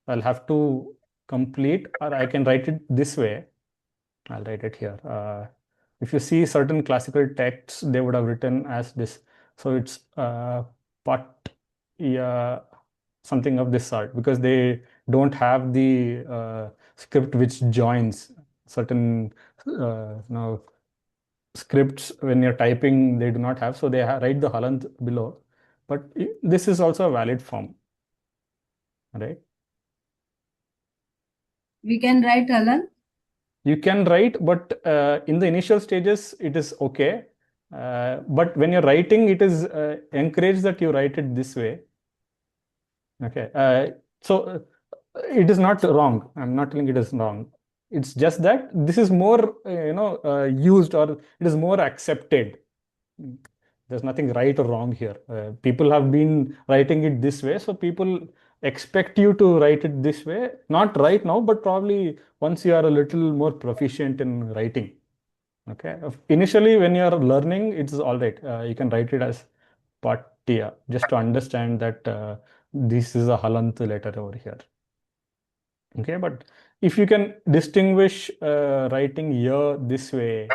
I'll have to complete, or I can write it this way. I'll write it here. If you see certain classical texts, they would have written as this. So it's pat, yeah, something of this sort, because they don't have the script which joins certain scripts. When you're typing, they do not have, so they write the halant below. But this is also a valid form, right? We can write halant. You can write, but in the initial stages, it is okay. But when you're writing, it is encouraged that you write it this way. Okay. So it is not wrong. I'm not telling it is wrong. It's just that this is more, used, or it is more accepted. There's nothing right or wrong here. People have been writing it this way, so people expect you to write it this way. Not right now, but probably once you are a little more proficient in writing. Okay. Initially, when you are learning, it's all right. You can write it as Patyaya, just to understand that this is a halant letter over here. Okay, but if you can distinguish writing here this way,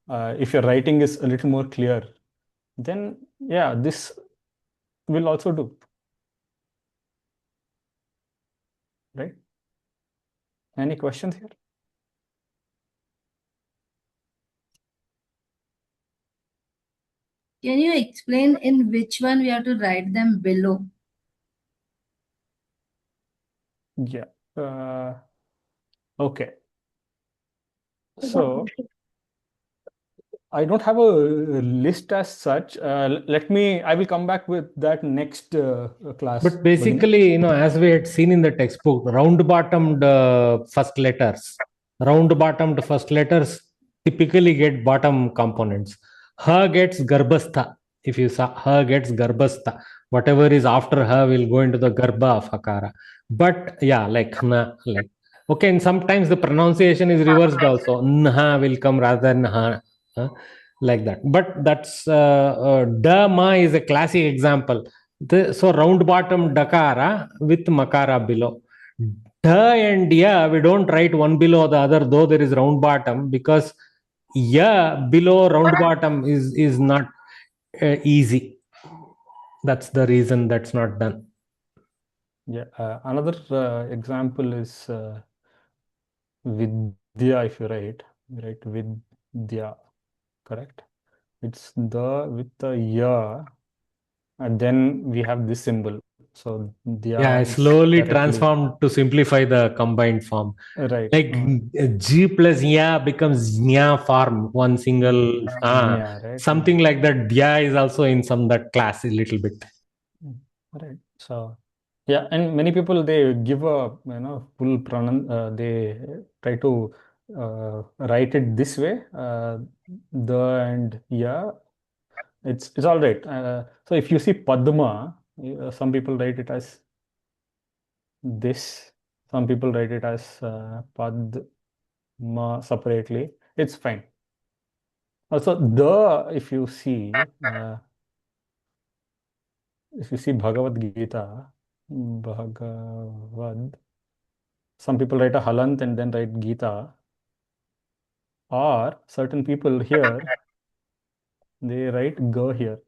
if your writing is a little more clear, then yeah, this will also do. Right? Any questions here? Can you explain in which one we have to write them below? Yeah. Okay. So I don't have a list as such. I will come back with that next class. But basically, as we had seen in the textbook, round-bottomed first letters typically get bottom components. Ha gets garbhastha. If you saw, ha gets garbhastha. Whatever is after ha will go into the garbha of hakara. But yeah, like na, like okay, and sometimes the pronunciation is reversed also. Nha will come rather than ha. Like that. But that's da ma is a classic example. So round bottom dakara with makara below. Da and ya, we don't write one below the other, though there is round bottom, because ya below round bottom is not easy. That's the reason that's not done. Yeah. Another example is Vidya. If you write Vidya, correct? It's the with the ya, and then we have this symbol. So Yeah, I slowly transformed to simplify the combined form. Right. Like G plus ya becomes nya form, one single right? something like that. Dya is also in some that class a little bit. Right. So yeah, and many people, they give a full they try to write it this way, the and yeah, it's all right. So if you see Padma, some people write it as this. Some people write it as Padma separately. It's fine. Also, if you see Bhagavad Gita, some people write a halant and then write Gita, or certain people here, they write ga here,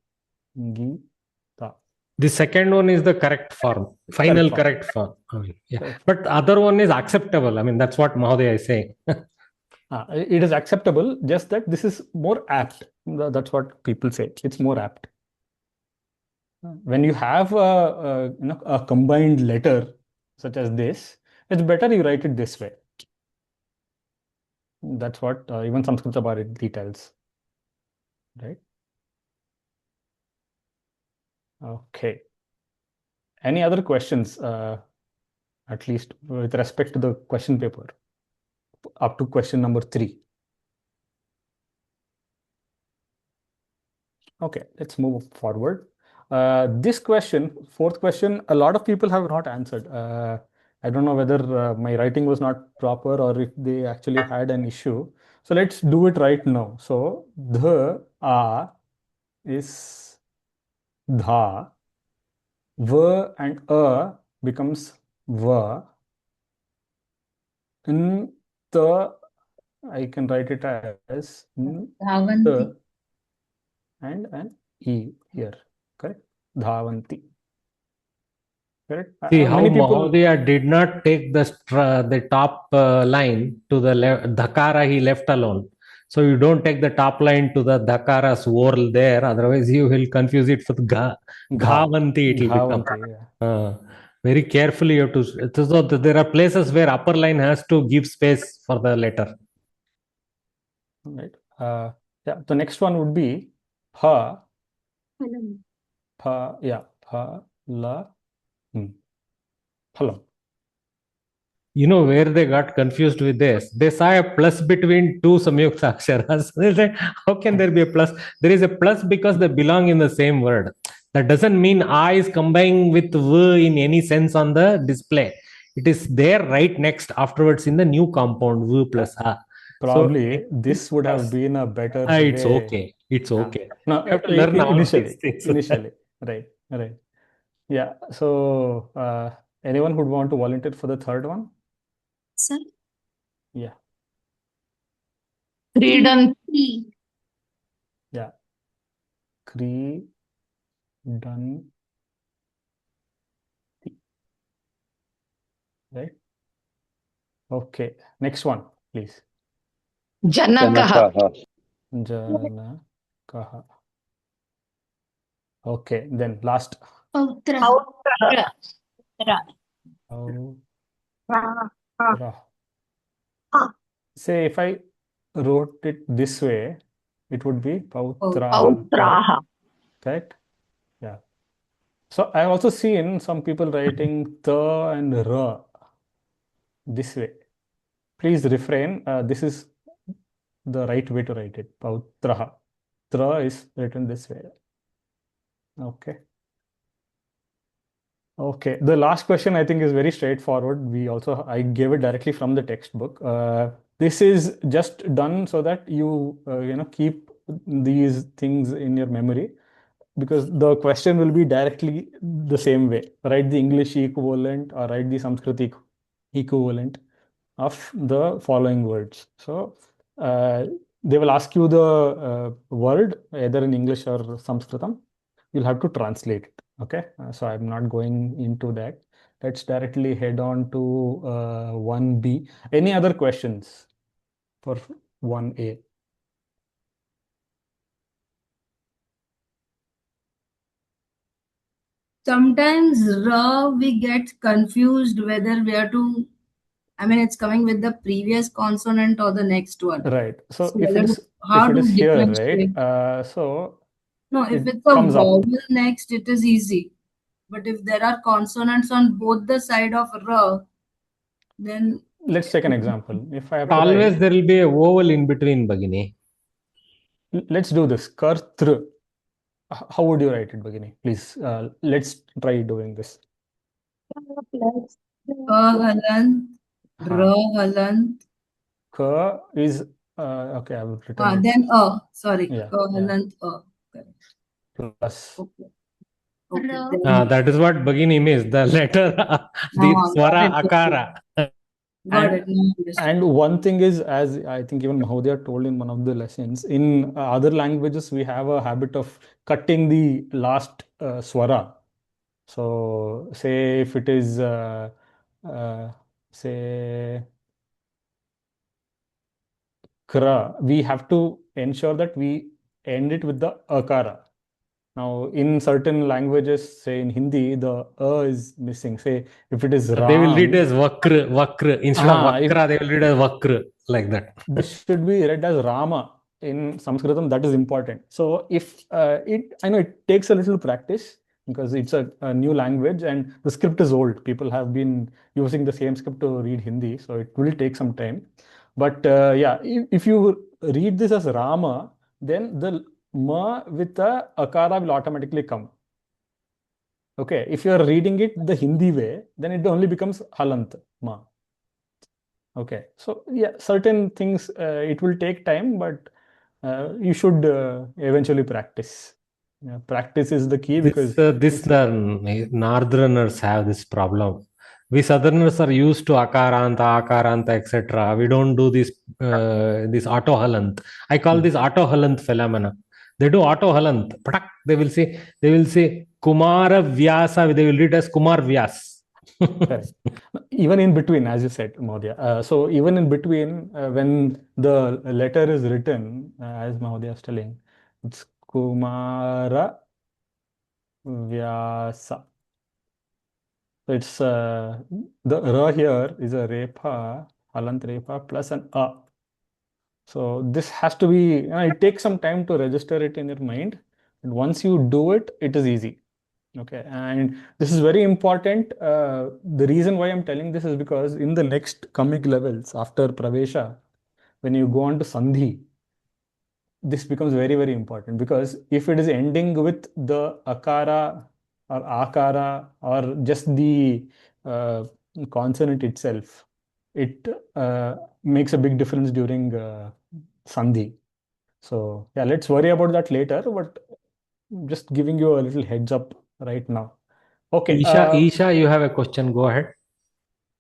Gita. The second one is the correct form, final correct form. Yeah. Correct. But other one is acceptable. I mean, that's what Mahodaya is saying. It is acceptable, just that this is more apt. That's what people say. It's more apt. When you have a combined letter such as this, it's better you write it this way. That's what even Samskrita Bharati tells. Right? Okay. Any other questions, at least with respect to the question paper? up to question number 3. Okay, let's move forward. This question, 4th question, a lot of people have not answered. I don't know whether my writing was not proper or if they actually had an issue. So let's do it right now. So the a is dha, v and a becomes va. In the, I can write it as Dhavanti. And an e here, correct? Dhavanti. Correct. See how Many people Mahodaya did not take the top line to the dhakara, he left alone. So you don't take the top line to the dhakara swirl there, otherwise you will confuse it with ghavanti. It will become. Yeah. Very carefully you have to. So there are places where upper line has to give space for the letter. Right. Yeah. The next one would be pha. Pha. Yeah. Pha la. Phalam. You know where they got confused with this? They saw a plus between two samyukta aksharas. They said, how can there be a plus? There is a plus because they belong in the same word. That doesn't mean A is combined with V in any sense on the display. It is there right next afterwards in the new compound, V plus A. Probably so, this would have been a better it's way. okay. It's okay. No, You have to learn all initially. these things. Initially. Right. Yeah. So anyone who would want to volunteer for the third one? Sir? Yeah. Kridanti. Yeah. Kridanti. Right? Okay. Next one, please. Janakaha. Janakaha. Okay. Then last. Pautra. Say if I wrote it this way, it would be Pautraha. Correct? Yeah. So I've also seen some people writing ta and ra this way. Please refrain. This is the right way to write it. Pautraha. Tra is written this way. Okay. Okay. The last question I think is very straightforward. I gave it directly from the textbook. This is just done so that you keep these things in your memory, because the question will be directly the same way. Write the English equivalent or write the Sanskrit equivalent of the following words. So they will ask you the word either in English or Sanskritam. You'll have to translate it. Okay. So I'm not going into that. Let's directly head on to 1B. Any other questions for 1A? Sometimes ra we get confused whether we are to, it's coming with the previous consonant or the next one. Right. So if it is here, right? No, if it's a vowel next, it is easy. But if there are consonants on both the side of ra, then let's take an example. If I have always there will be a vowel in between, Bhagini. Let's do this. Kartr. How would you write it, Bhagini? Please, let's try doing this. Halant, ra halant. Ka is okay. I will written. Then sorry. Yeah. Halant plus. Okay. That is what Bhagini means. The letter, the swara akara. And one thing is, as I think even Mahodaya told in one of the lessons, in other languages, we have a habit of cutting the last swara. So say if it is, say, kra, we have to ensure that we end it with the akara. Now, in certain languages, say in Hindi, the is missing. Say if it is Ram, they will read as vakra. Instead of vakra, they will read as vakra, like that. This should be read as Rama in Sanskritam. That is important. So if I know it takes a little practice because it's a new language and the script is old. People have been using the same script to read Hindi, so it will take some time. But yeah, if you read this as Rama, then the ma with the akara will automatically come. Okay, if you are reading it the Hindi way, then it only becomes halant ma. Okay, so yeah, certain things it will take time, but you should eventually practice. Yeah, practice is the key because the northerners have this problem. We southerners are used to akaranta, etc. We don't do this this auto halant. I call this auto halant phenomena. They do auto halant. They will say Kumara Vyasa. They will read as Kumar Vyas. Correct. Even in between, as you said, Mahodaya. So even in between, when the letter is written, as Mahodaya is telling, it's Kumara Vyasa. So it's the ra here is a repa, halant repa plus an a. So this has to be, it takes some time to register it in your mind. And once you do it, it is easy. Okay, and this is very important. The reason why I'm telling this is because in the next comic levels after Pravesha, when you go on to Sandhi, this becomes very, very important because if it is ending with the akara or akara or just the consonant itself, it makes a big difference during Sandhi. So yeah, let's worry about that later, but just giving you a little heads up right now. Okay. Isha, you have a question. Go ahead.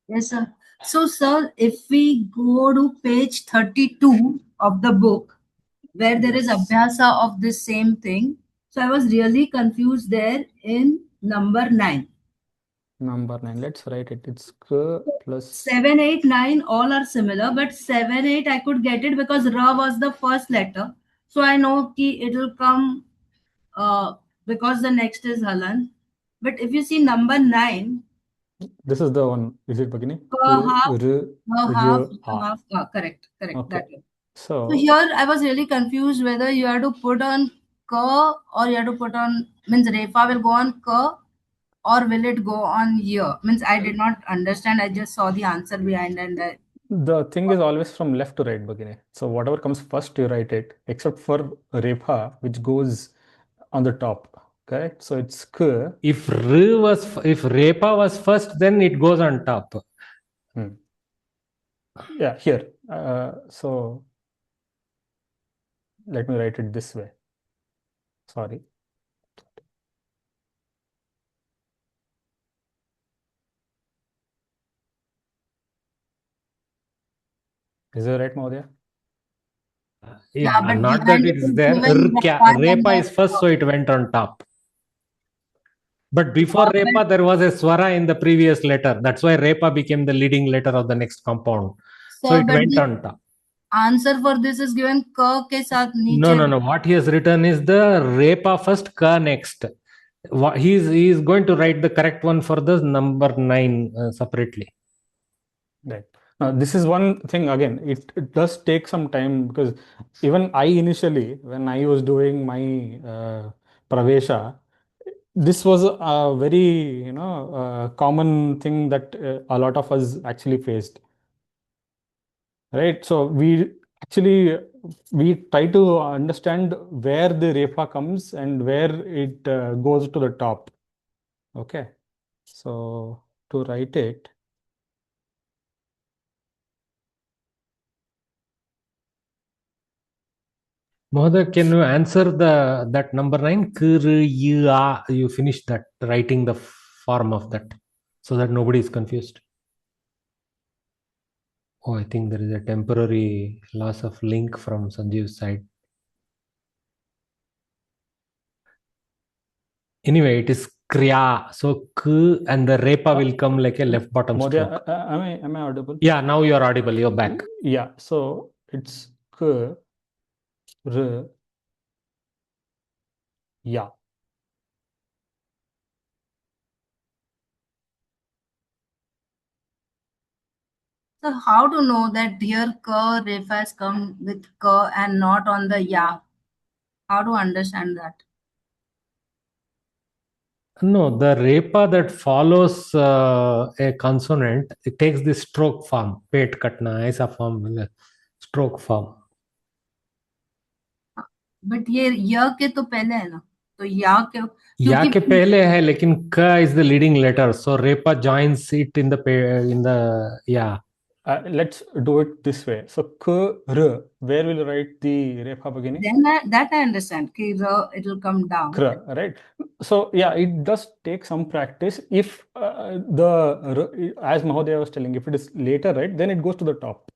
Yes, sir. So, sir, if we go to page 32 of the book, where there is Abhyasa of this same thing, so I was really confused there in number 9. Number 9, let's write it. It's K plus 7, 8, 9, all are similar, but 7, 8, I could get it because Ra was the first letter. So I know ki it will come because the next is Halan. But if you see number 9, this is the one. Is it Bhagini? half, correct, Okay. that way. So here I was really confused whether you have to put on Ka or you have to put on, means Refa will go on Ka or will it go on here? Means I did not understand. I just saw the answer behind and the thing is always from left to right, Bhagini. So whatever comes first, you write it, except for Repa, which goes on the top. Correct? So it's K. If Repa was first, then it goes on top. Yeah, here. So let me write it this way. Sorry. Is it right, Mahodaya? Yeah, but not that it is there. Repa is first, so it went on top. But before Repa, there was a swara in the previous letter. That's why Repa became the leading letter of the next compound. So it went on top. Answer for this is given Ka ke saath niche. No. What he has written is the Repa first, Ka next. He is going to write the correct one for the number 9 separately. Right. Now, this is one thing again, it does take some time because even I initially, when I was doing my Pravesha, this was a very, common thing that a lot of us actually faced. Right. So we try to understand where the Repa comes and where it goes to the top. Okay. So to write it, Mohoday, can you answer that number 9? You finish that, writing the form of that, so that nobody is confused. Oh, I think there is a temporary loss of link from Sanjeev's side. Anyway, it is Kriya. So K and the Repa will come like a left bottom stroke. Am I audible? Yeah, now you are audible. You're back. Yeah. So it's K, R, Ya. So how to know that here Ka Refa has come with Ka and not on the Ya? How to understand that? No, the repa that follows a consonant, it takes the stroke form. Pet katna, aisa form, stroke form. But ये य के तो पहले है ना, तो या के या के पहले है, लेकिन क is the leading letter, so repa joins it in the yeah. Let's do it this way. So k, r, where will you write the repa beginning? Then that I understand. Ki ra, it will come down. Kra, right? So yeah, it does take some practice. If as Mahodaya was telling, if it is later, right, then it goes to the top.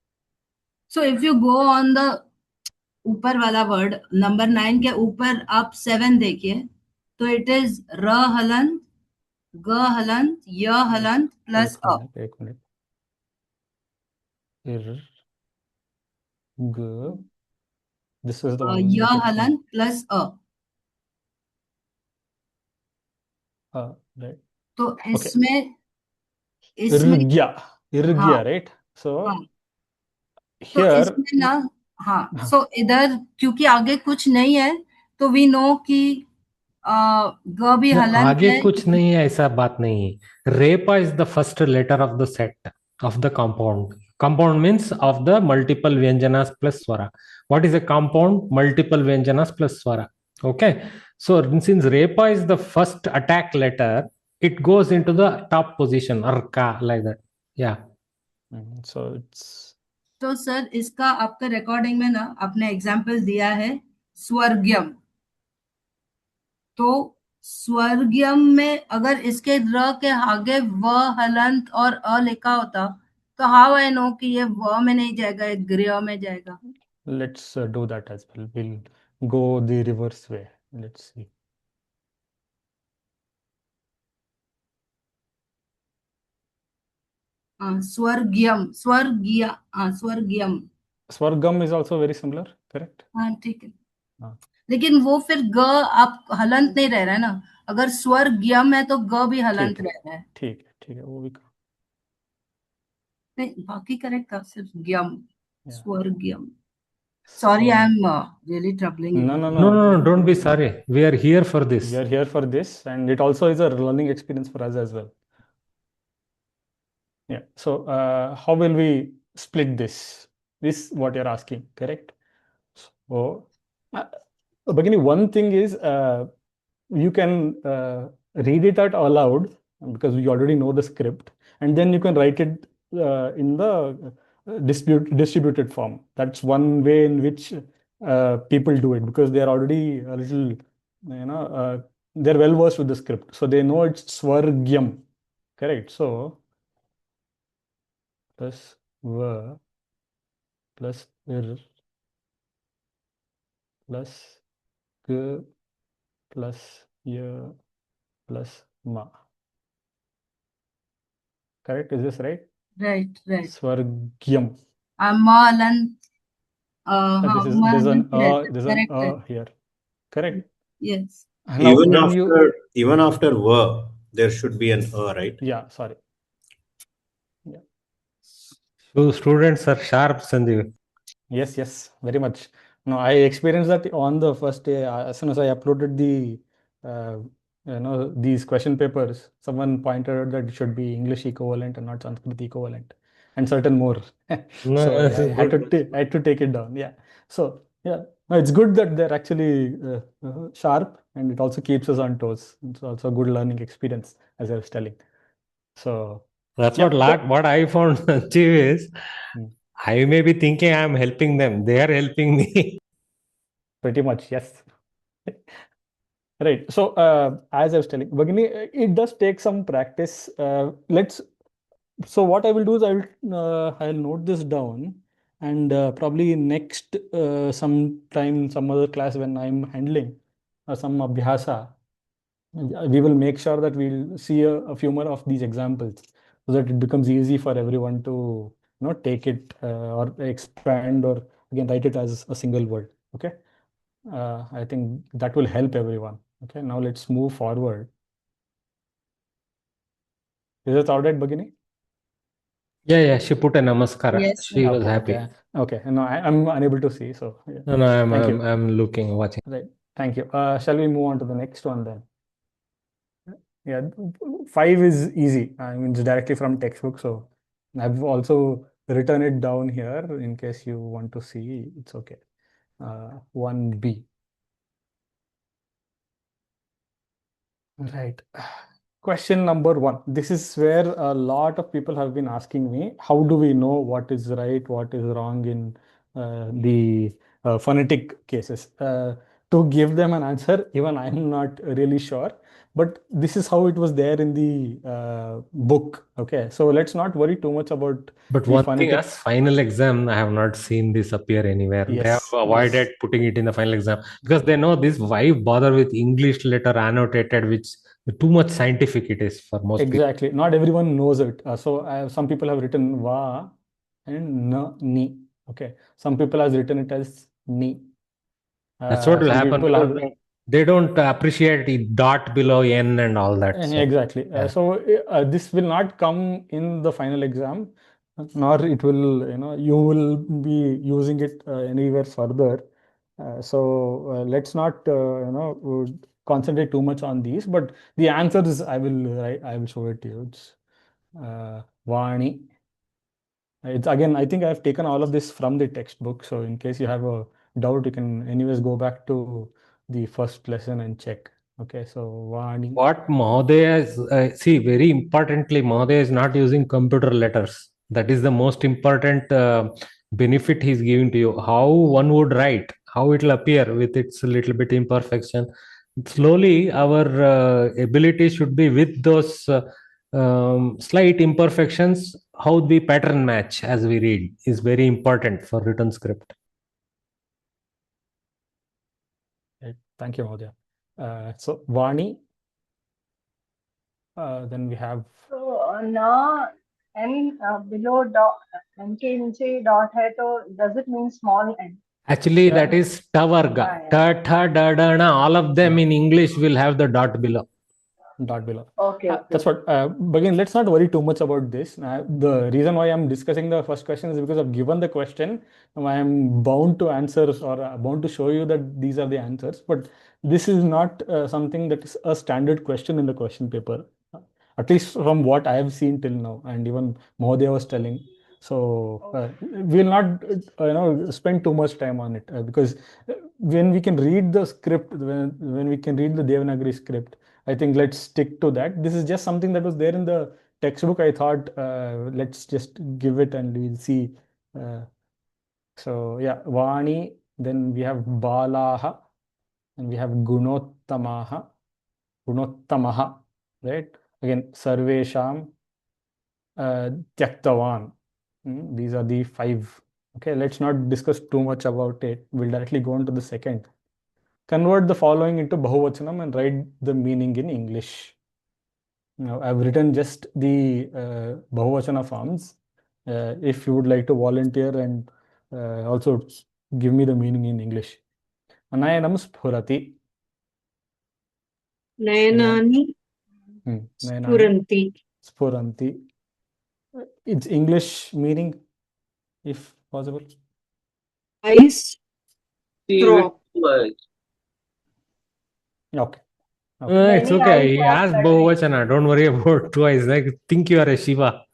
So if you go on the ऊपर वाला word, number 9 के ऊपर आप 7 देखिए, तो it is ra halant, ga halant, ya halant plus a. एक minute. Ir, g. This is the one. Ya halant plus a. Right. तो इसमें irgya, right? So तो here इसमें ना, हाँ, so इधर क्योंकि आगे कुछ नहीं है, तो we know कि ग भी हलंत आगे है. कुछ नहीं है, ऐसा बात नहीं है. Repa is the first letter of the set of the compound. Compound means of the multiple vyanjanas plus swara. What is a compound? Multiple vyanjanas plus swara. Okay. So since repa is the first attack letter, it goes into the top position, arka, like that. Yeah. So it's. तो sir इसका आपका recording में ना आपने example दिया है स्वर्ग्यम. तो स्वर्ग्यम में अगर इसके र के आगे व हलंत और अ लिखा होता, तो हाउ आई नो कि ये व में नहीं जाएगा, ये गृह में जाएगा. Let's do that as well. We'll go the reverse way. Let's see. स्वर्ग्यम, स्वर्गीय, स्वर्ग्यम. Swargam is also very similar, correct? हाँ ठीक है. लेकिन वो फिर ग आप हलंत नहीं रह रहा है ना. अगर स्वर्ग्यम है तो ग भी हलंत रह रहा है. ठीक है, वो भी नहीं, बाकी करेक्ट था, सिर्फ gyam, स्वर्ग्यम. Sorry, I'm really troubling you. No, don't be sorry. We are here for this. We are here for this, and it also is a learning experience for us as well. Yeah. So how will we split this? This is what you're asking, correct? So beginning, one thing is you can read it out aloud because we already know the script, and then you can write it in the distributed form. That's one way in which people do it, because they are already a little, they're well versed with the script, so they know it's swargyam, correct? So plus va plus ir plus g plus ya plus ma. Correct? Is this right? Right. Swargyam. Malan. There's an here. Correct? Yes. Now, even after va, there should be an right? Yeah, sorry. Yeah. So students are sharp, Sanjeev. Yes, very much. No, I experienced that on the first day. As soon as I uploaded the these question papers, someone pointed out that it should be English equivalent and not Sanskrit equivalent, and certain more. So I had to take it down. Yeah. So yeah, no, it's good that they're actually sharp, and it also keeps us on toes. It's also a good learning experience, as I was telling. So that's what I found, Sanjeev, is I may be thinking I'm helping them. They are helping me. Pretty much, yes. Right. So as I was telling, Bhagini, it does take some practice. So what I will do is I'll note this down, and probably next sometime, some other class when I'm handling some Abhyasa, we will make sure that we'll see a few more of these examples, so that it becomes easy for everyone to take it or expand, or again write it as a single word. Okay. I think that will help everyone. Okay, now let's move forward. Is it all right, Bhagini? Yeah, she put a namaskara. Yes, she was happy. Okay, no, I'm unable to see, so yeah. No, I'm looking, watching. Right, thank you. Shall we move on to the next one then? Yeah, 5 is easy. I mean, it's directly from textbook. So I've also written it down here in case you want to see. It's okay. 1B. Right. Question number 1. This is where a lot of people have been asking me, how do we know what is right, what is wrong in the phonetic cases? To give them an answer, even I'm not really sure, but this is how it was there in the book. Okay, so let's not worry too much about But the one thing, phonetic. as final exam, I have not seen this appear anywhere. They have Yes, avoided yes. putting it in the final exam because they know this. Why bother with English letter annotated, which too much scientific it is for most people. Exactly. Not everyone knows it. So some people have written va and ni. Okay. Some people has written it as ni. That's what will Some happen people because have they don't appreciate the dot below n and all that. So, exactly. yeah. This will not come in the final exam, nor it will, you will be using it anywhere further. Let's not, concentrate too much on these. But the answers I will show it to you. It's Vani. It's again, I think I've taken all of this from the textbook. So in case you have a doubt, you can anyways go back to the first lesson and check. Okay, so Vani. What Mahodaya is, see, very importantly, Mahodaya is not using computer letters. That is the most important benefit he's giving to you. How one would write, how it will appear with its little bit imperfection. Slowly, our ability should be with those slight imperfections. How the pattern match as we read is very important for written script. Right. Thank you, Mahodaya. So Vani. Then we have. So na n below dot n के नीचे dot है तो does it mean small n? Actually, that is tavarga. Ta, tha, da, da, na. All of them in English will have the dot below. Dot below. Okay. That's what. But again, let's not worry too much about this. The reason why I'm discussing the first question is because I've given the question. I am bound to answer or bound to show you that these are the answers. But this is not something that is a standard question in the question paper, at least from what I have seen till now. And even Mahodaya was telling. So we'll not, spend too much time on it because when we can read the script, when we can read the Devanagari script, I think let's stick to that. This is just something that was there in the textbook. I thought let's just give it and we'll see. So yeah, Vani. Then we have Balaha, and we have Gunottamaha, right? Again, Sarvesham, Tyaktavan. These are the 5. Okay, let's not discuss too much about it. We'll directly go on to the second. Convert the following into Bahuvachanam and write the meaning in English. Now, I've written just the Bahuvachana forms. If you would like to volunteer and also give me the meaning in English. Anayanam Spurati. Nayanani Nayanani Spuranti. Spuranti. Its English meaning, if possible. Eyes drop. Okay. It's okay. He asked Bahuvachana. Don't worry about twice. I think you are a Shiva.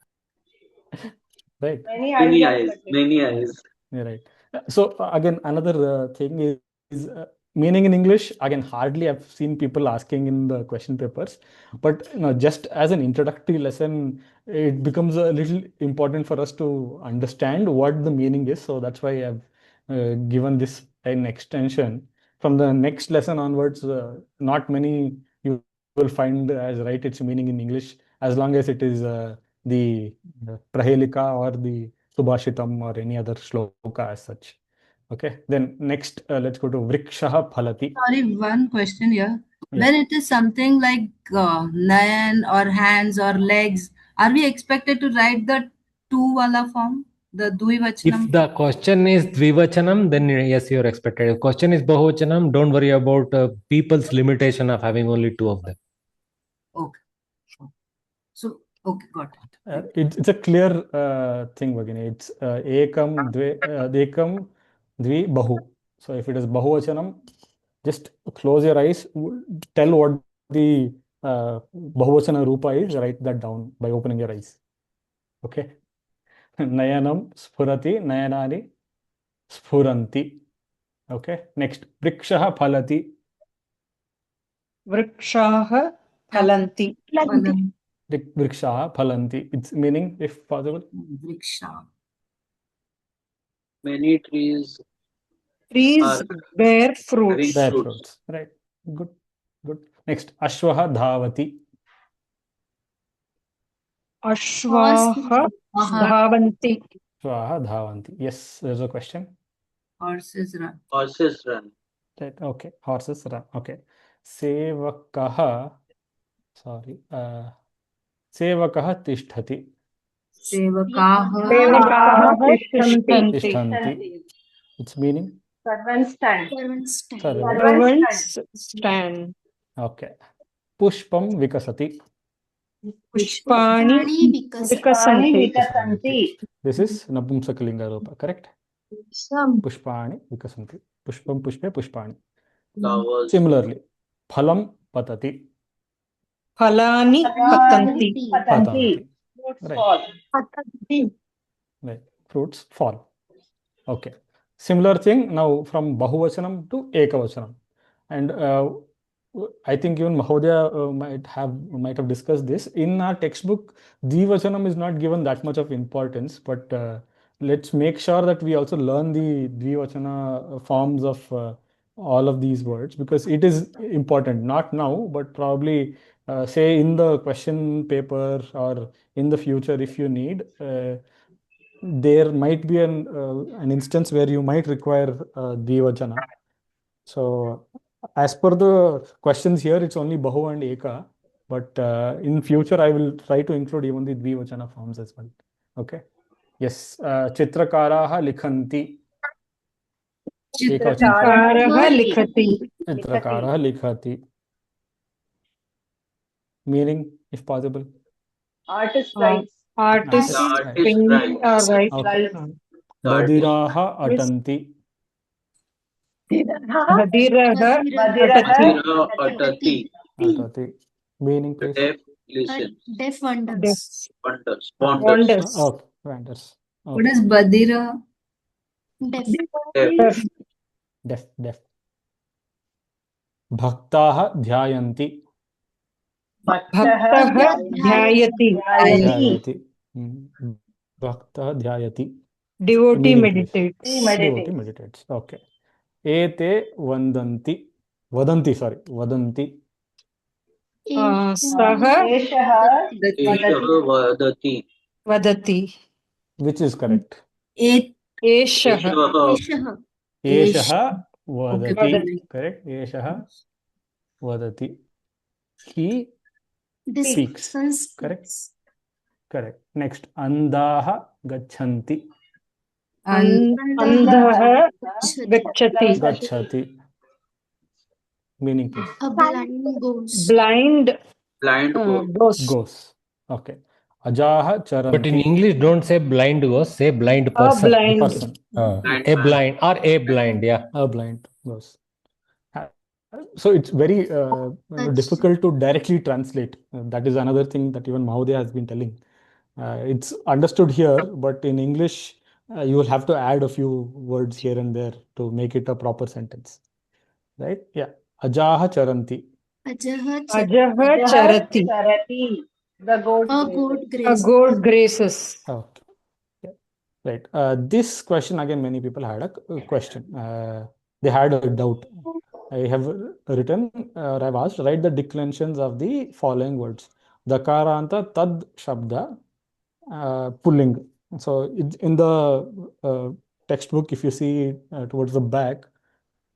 Right. Many eyes. Many eyes. Yeah, right. So again, another thing is meaning in English. Again, hardly I've seen people asking in the question papers, but just as an introductory lesson, it becomes a little important for us to understand what the meaning is. So that's why I've given this an extension. From the next lesson onwards, not many you will find as write its meaning in English as long as it is the Prahelika or the Subhashitam or any other shloka as such. Okay, then next let's go to Vrikshaha Phalati. Sorry, one question here. Yeah. When it is something like nayan or hands or legs, are we expected to write the two wala form, the dvivachanam? If the question is Dvivachanam, then yes, you are expected. If question is Bahuvachanam, don't worry about people's limitation of having only 2 of them. Okay. So, okay, got it. It's a clear thing, Bhagini. It's ekam, dvi, bahu. So if it is Bahuvachanam, just close your eyes, tell what the Bahuvachana Rupa is, write that down by opening your eyes. Okay. Nayanam Spurati, Nayanani Spuranti. Okay. Next. Vrikshaha Phalati. Vrikshaha phalanti. Vrikshaha Phalanti. Its meaning, if possible. Vriksha. Many trees Trees are bear fruits. Bear fruits. fruits. Right. Good. Good. Next. Ashwaha Dhavati. Ashvaha dhavanti. Ashwaha Dhavanti. Yes, there's a question. Horses run. Horses run. Right. Okay. Horses run. Okay. Sevakaha. Sorry. Sevakaha Tishtati. Sevakaha. Sevakaha tishtanti. Tishtanti. Its meaning? Servants stand. Servants stand. Okay. Pushpam Vikasati. Pushpani vikasanti. Vikasanti. This is Napumsakalinga Rupa, correct? Pushpani Vikasanti. Pushpam Pushpe Pushpani. Flowers. Similarly, Phalam Patati. Phalani patanti. Patanti. Fruits Right. fall. Right. Fruits fall. Okay. Similar thing now from Bahuvachanam to Ekavachanam. And I think even Mahodaya might have discussed this. In our textbook, Dvivachanam is not given that much of importance, but let's make sure that we also learn the Dvivachana forms of all of these words, because it is important, not now, but probably say in the question paper or in the future if you need. There might be an instance where you might require Dvivachana. So as per the questions here, it's only Bahu and Eka, but in future I will try to include even the Dvivachana forms as well. Okay. Yes. Chitrakaraha likhanti. Chitkaraha likhati. Chitrakaraha likhati. Meaning, if possible. Artist writes. Artist Artist paint writes. right. Okay. Badiraha atanti. Bhadiraha Badiraha atati. Atati. Meaning, The please. deaf listen. Deaf wonders. Wonders. Wonders. Okay. Wonders. What is Badira? Deaf. Deaf. Deaf. Bhaktaha dhyayanti. Bhaktaha dhyayati. Dhyayati. Bhaktaha dhyayati. Devotee Meaning, meditates. please. Devotee meditates. Okay. Ete vandanti. Vadanti. Saha Eshaha Vadati. vadati. Which is correct? Eshaha. Eshaha vadati. Okay. Correct? Eshaha vadati. He This speaks. Correct? Correct. Next. Andaha gachanti. Andhaha gacchati. Gacchati. Meaning, please. A blind goes. Blind Blind goes. Goes. Okay. Ajaha charanti. But in English, don't say blind goes, say blind a person. blind. Person. A blind or a blind, yeah. A blind goes. So it's very difficult to directly translate. That is another thing that even Mahodaya has been telling. It's understood here, but in English, you will have to add a few words here and there to make it a proper sentence. Right? Yeah. Ajaha charanti. Ajaha Charati. Charati. The goat. A goat A graces. goat graces. Okay. Yeah. Right. This question, again, many people had a question. They had a doubt. I have written, or I've asked, write the declensions of the following words. Dakaranta tad shabda pulling. So in the textbook, if you see towards the back,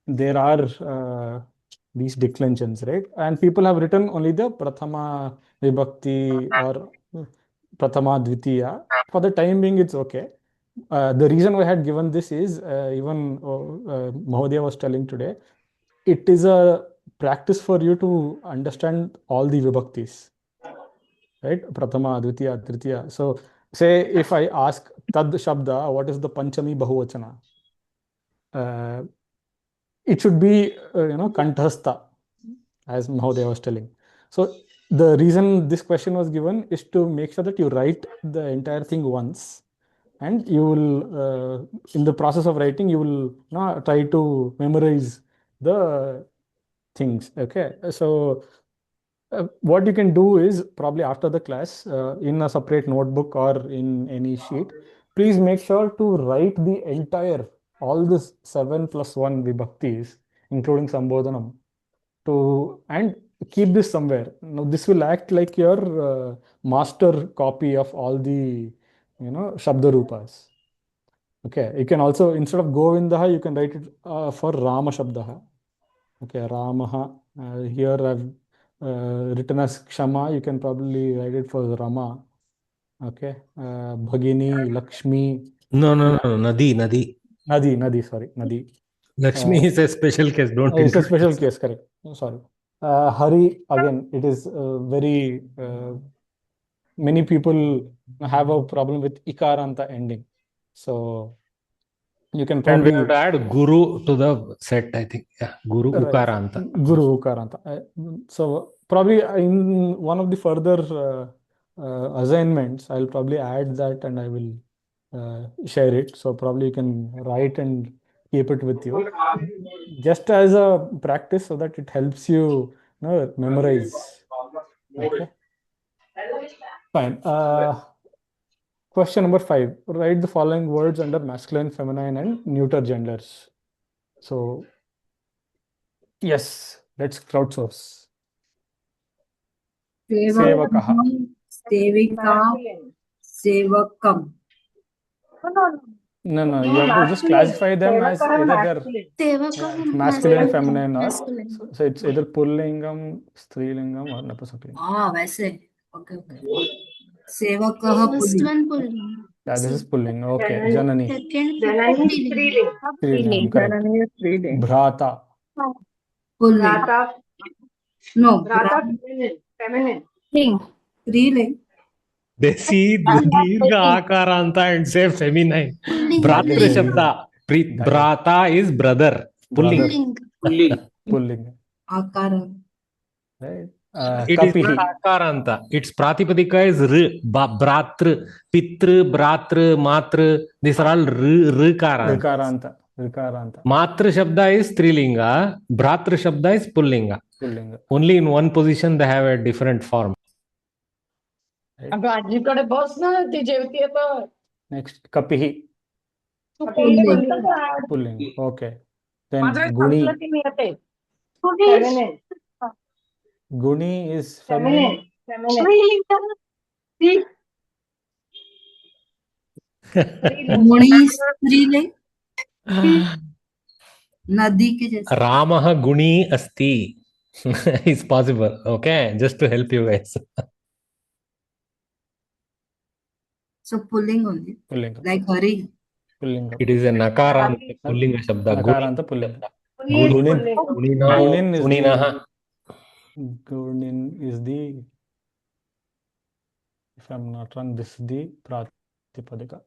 there are these declensions, right? And people have written only the Prathama Vibhakti or Prathama Dvitiya. For the time being, it's okay. The reason why I had given this is, even Mahodaya was telling today, it is a practice for you to understand all the Vibhaktis, right? Prathama, Dvitiya, Tritiya. So say if I ask Tad Shabda, what is the Pañcamī Bahuvachana? It should be, Kaṇṭhastham, as Mahodaya was telling. So the reason this question was given is to make sure that you write the entire thing once, and you will, in the process of writing, you will try to memorize the things. Okay, so what you can do is probably after the class, in a separate notebook or in any sheet, please make sure to write the entire, all this 7+1 vibhaktis, including Sambodhanam, and keep this somewhere. Now, this will act like your master copy of all the, Śabdarūpās. Okay, you can also, instead of Govindaha, you can write it for Rama Shabdaha. Okay, Ramaha. Here I've written as Kshama. You can probably write it for Rama. Okay, Bhagini, Lakshmi. No, Nadi. Nadi, sorry, Nadi. Lakshmi is a special case. Don't It's a include special this. case, correct. Sorry. Hari, again, it is very, many people have a problem with Ikaranta ending. So you can And we probably have to add Guru to the set, I think. Yeah, Guru Right. Ukaranta. Guru Ukaranta. So probably in one of the further assignments, I'll probably add that and I will share it. So probably you can write and keep it with you, just as a practice, so that it helps you, memorize. Okay. Fine. Question number 5. Write the following words under masculine, feminine, and neuter genders. So, yes, let's crowdsource. Sevakaha. Sevika, Sevakam. No, you have to just classify them as either they're Sevaka masculine, feminine, or masculine. so it's either pullingam, strilingam, or napusaklingam. वैसे. Okay. Sevakah First Pulling. one pulling. Yeah, this is pulling. Okay, Janani. Second Janani pulling. Strilingam, correct. Janani is reading. Bhrata. Pulling. Brata. No. Brata feminine. Striling. They see the Dirgha Akaranta and say feminine. Pulling. Bratra Pulling. Shabda. Brata is brother. Pulling. Pulling. Pulling. Akara. Right. It is Kapihi. not Akaranta. Its Pratipadika is Bratr, Pitr, Bratr, Matr. These are all Rikaranta. Rikaranta. Matra Shabda is Strilinga. Bratra Shabda is Pullinga. Pullinga. Only in one position they have a different form. Next, Kapihi. Pulling. Okay. Then Guni. Feminine. Guni is feminine. Muni Striling. Nadi के जैसे. Ramaha Guni Asti is possible. Okay, just to help you guys. So pulling only. Pullinga. Like Hari. Pullinga. It is a Nakaranta Pullinga Shabda. Nakaranta Pullinga. Gunin. Gunin is Guninaha. Gunin is the, if I'm not wrong, this is the Pratipadika.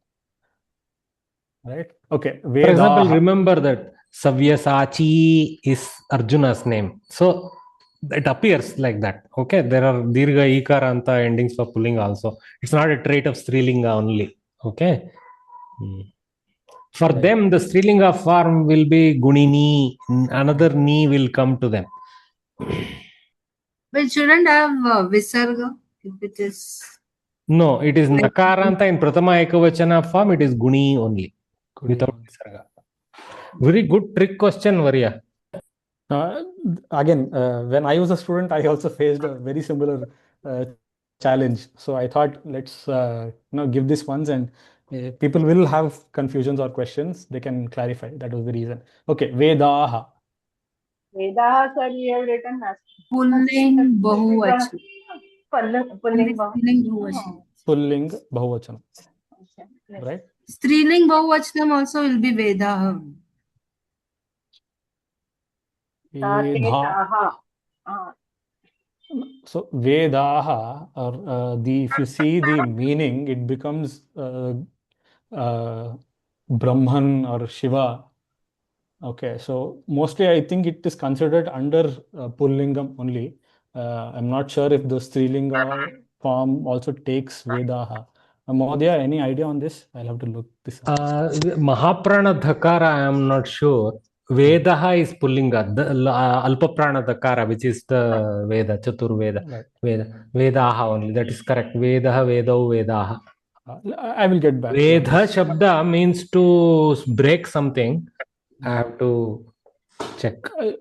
Right? Okay. For example, Vedaha. remember that Savyasachi is Arjuna's name. So it appears like that. Okay, there are Dirgha Ikaranta endings for pulling also. It's not a trait of Strilinga only. Okay. For them, the Strilinga form will be Gunini. Another ni will come to them. But shouldn't have Visarga if it is. No, it is Nakaranta in Pratama Ekavachana form. It is Guni only. Without Visarga. Very good trick question, Varya. Again, when I was a student, I also faced a very similar challenge. So I thought, let's give this once, and people will have confusions or questions. They can clarify. That was the reason. Okay, Vedaha. Vedaha, sir, you have written as Pulling Bahuvachana. Pulling Bahuvachana. Pulling Bahuvachana. Right? Striling Bahuvachanam also will be Vedaha. Vedaha. So Vedaha, or if you see the meaning, it becomes Brahman or Shiva. Okay, so mostly I think it is considered under Pullingam only. I'm not sure if the Strilinga form also takes Vedaha. Mahodaya, any idea on this? I'll have to look this up. Mahaprana Dhakara, I am not sure. Vedaha is Pullinga. Alpaprana Dhakara, which is the Veda, Chatur Veda. Right. Vedaha only. That is correct. Vedaha, Vedau, Vedaha. I will get back to you on Vedha this. Shabda means to break something. I have to check.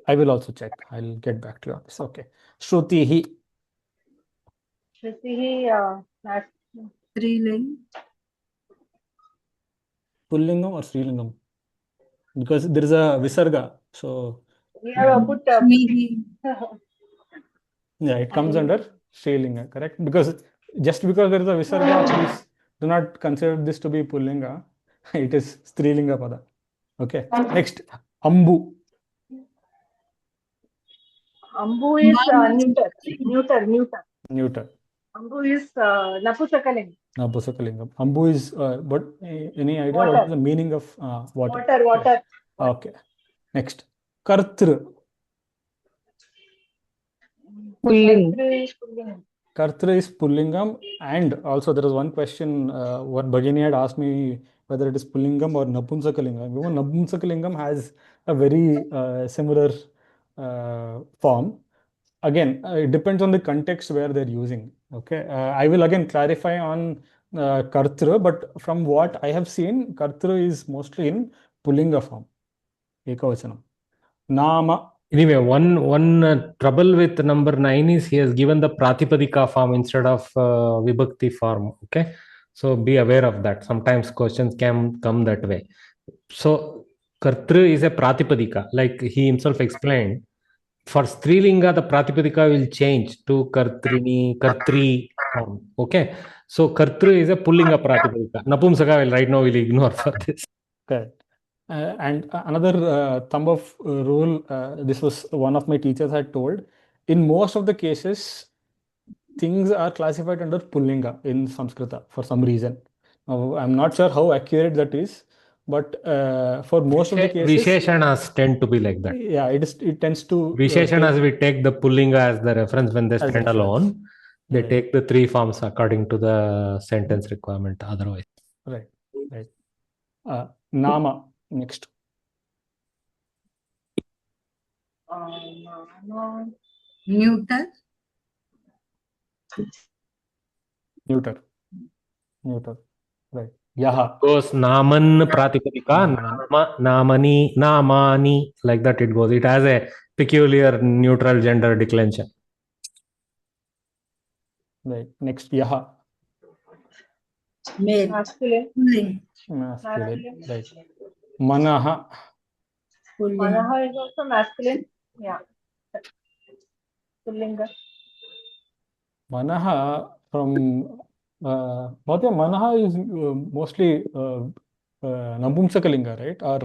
I will also check. I'll get back to you on this. Okay. Shrutihi. Shrutihi, Striling. Pullingam or Srilingam? Because there is a Visarga. So, we have put Shmihi. yeah, it comes under Srilinga, correct? Because just because there is a Visarga, please do not consider this to be Pullinga. It is Strilinga Pada. Okay. Next, Ambu. Ambu is neuter. Neuter. Ambu is Napusakaling. Napusakalingam. Ambu is what? Any idea Water. what is the meaning of water? Water. Okay. Next, Kartru. Pulling. Kartra is Pullingam, and also there is one question what Bhagini had asked me whether it is Pullingam or Napumsakalingam. Even Napumsakalingam has a very similar form. Again, it depends on the context where they're using. Okay, I will again clarify on Kartra, but from what I have seen, Kartra is mostly in Pullinga form, Ekavachanam. Nama. Anyway, one trouble with number 9 is he has given the Pratipadika form instead of Vibhakti form. Okay, so be aware of that. Sometimes questions can come that way. So Kartru is a Pratipadika, like he himself explained. For Strilinga, the Pratipadika will change to Kartrini, Kartri form. Okay, so Kartru is a Pullinga Pratipadika. Napumsaka will right now will ignore for this. Okay. And another thumb of rule, this was one of my teachers had told, in most of the cases, things are classified under Pullinga in Samskrita for some reason. Now, I'm not sure how accurate that is, but for most of the cases, Visheshanas tend to be like that. yeah, it tends to Visheshanas, we take the Pullinga as the reference when they stand alone. They Right. take the three forms according to the sentence requirement otherwise. Right. Nama, next. Neuter. Right. Yaha. Goes Naman Pratipadika, Nama, Namani, Namani, like that it goes. It has a peculiar neutral gender declension. Right. Next, Yaha. Male. Masculine. Pulling. Masculine. Right. Manaha. Pulling. Manaha is also masculine. Yeah. Pullinga. Manaha from Manaha is mostly Napumsakalinga, right? Or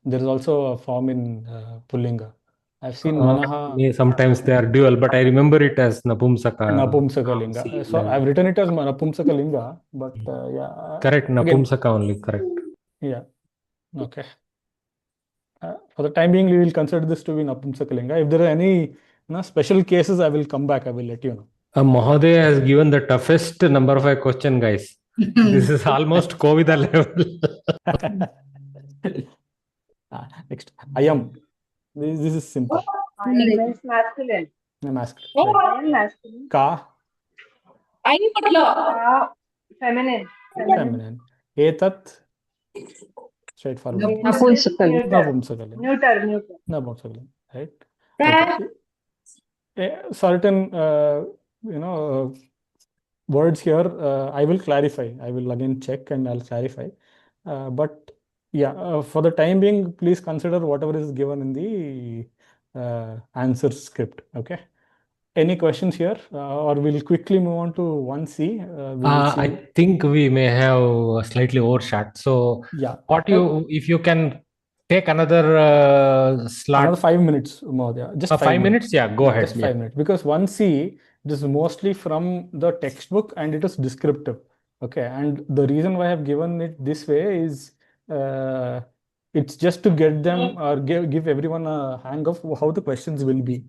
there is also a form in Pullinga. I've seen Manaha. Sometimes they are dual, but I remember it as Napumsakalinga. So I've written it as Napumsakalinga, but yeah. Correct, Napumsaka only, correct. Yeah. Okay. For the time being, we will consider this to be Napumsakalinga. If there are any special cases, I will come back. I will let you know. Mahodaya has given the toughest number 5 question, guys. This is almost Kovida level. Next, Ayam. This is simple. Ayam is masculine. Masculine. Ayam masculine. Ka. Feminine. Etat. Straightforward. Napumsakaling. Neuter. Right. Certain words here I will clarify. I will again check and I'll clarify. But yeah, for the time being, please consider whatever is given in the answer script. Okay. Any questions here, or we'll quickly move on to 1C. I think we may have slightly overshot. So, yeah, if you can take another slot, another 5 minutes, Mahodaya. Just 5 minutes. Yeah, go ahead. Just 5 minutes, because 1C, it is mostly from the textbook and it is descriptive. Okay, and the reason why I have given it this way is it's just to get them or give everyone a hang of how the questions will be.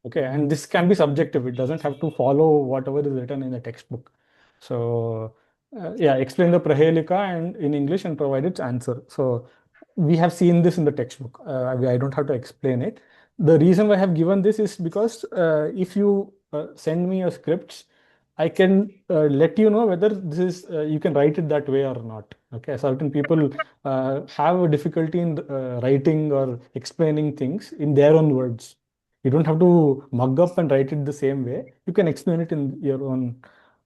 Okay, and this can be subjective. It doesn't have to follow whatever is written in the textbook. So yeah, explain the Prahelika and in English and provide its answer. So we have seen this in the textbook. I don't have to explain it. The reason why I have given this is because if you send me your scripts, I can let you know whether this is you can write it that way or not. Okay, certain people have a difficulty in writing or explaining things in their own words. You don't have to mug up and write it the same way. You can explain it in your own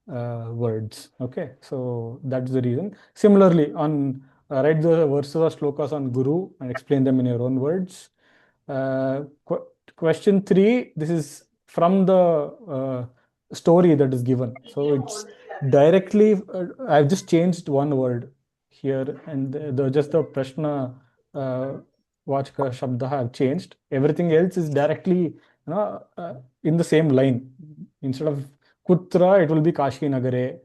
words. Okay, so that's the reason. Similarly, on write the verses or shlokas on Guru and explain them in your own words. Question 3, this is from the story that is given. So it's directly, I've just changed one word here, and just the Prashna Vachaka Shabda have changed. Everything else is directly in the same line. Instead of Kutra, it will be Kashi Nagare.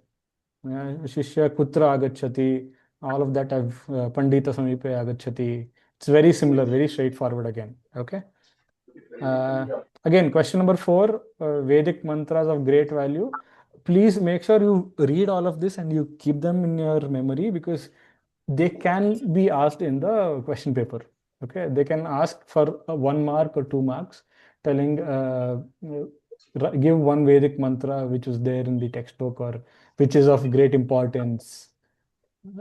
Shishya Kutra Agachati. All of that I've Pandita Samipe Agachati. It's very similar, very straightforward again. Okay. Again, question number 4, Vedic mantras of great value. Please make sure you read all of this and you keep them in your memory, because they can be asked in the question paper. Okay, they can ask for 1 mark or 2 marks, telling give one Vedic mantra which was there in the textbook or which is of great importance,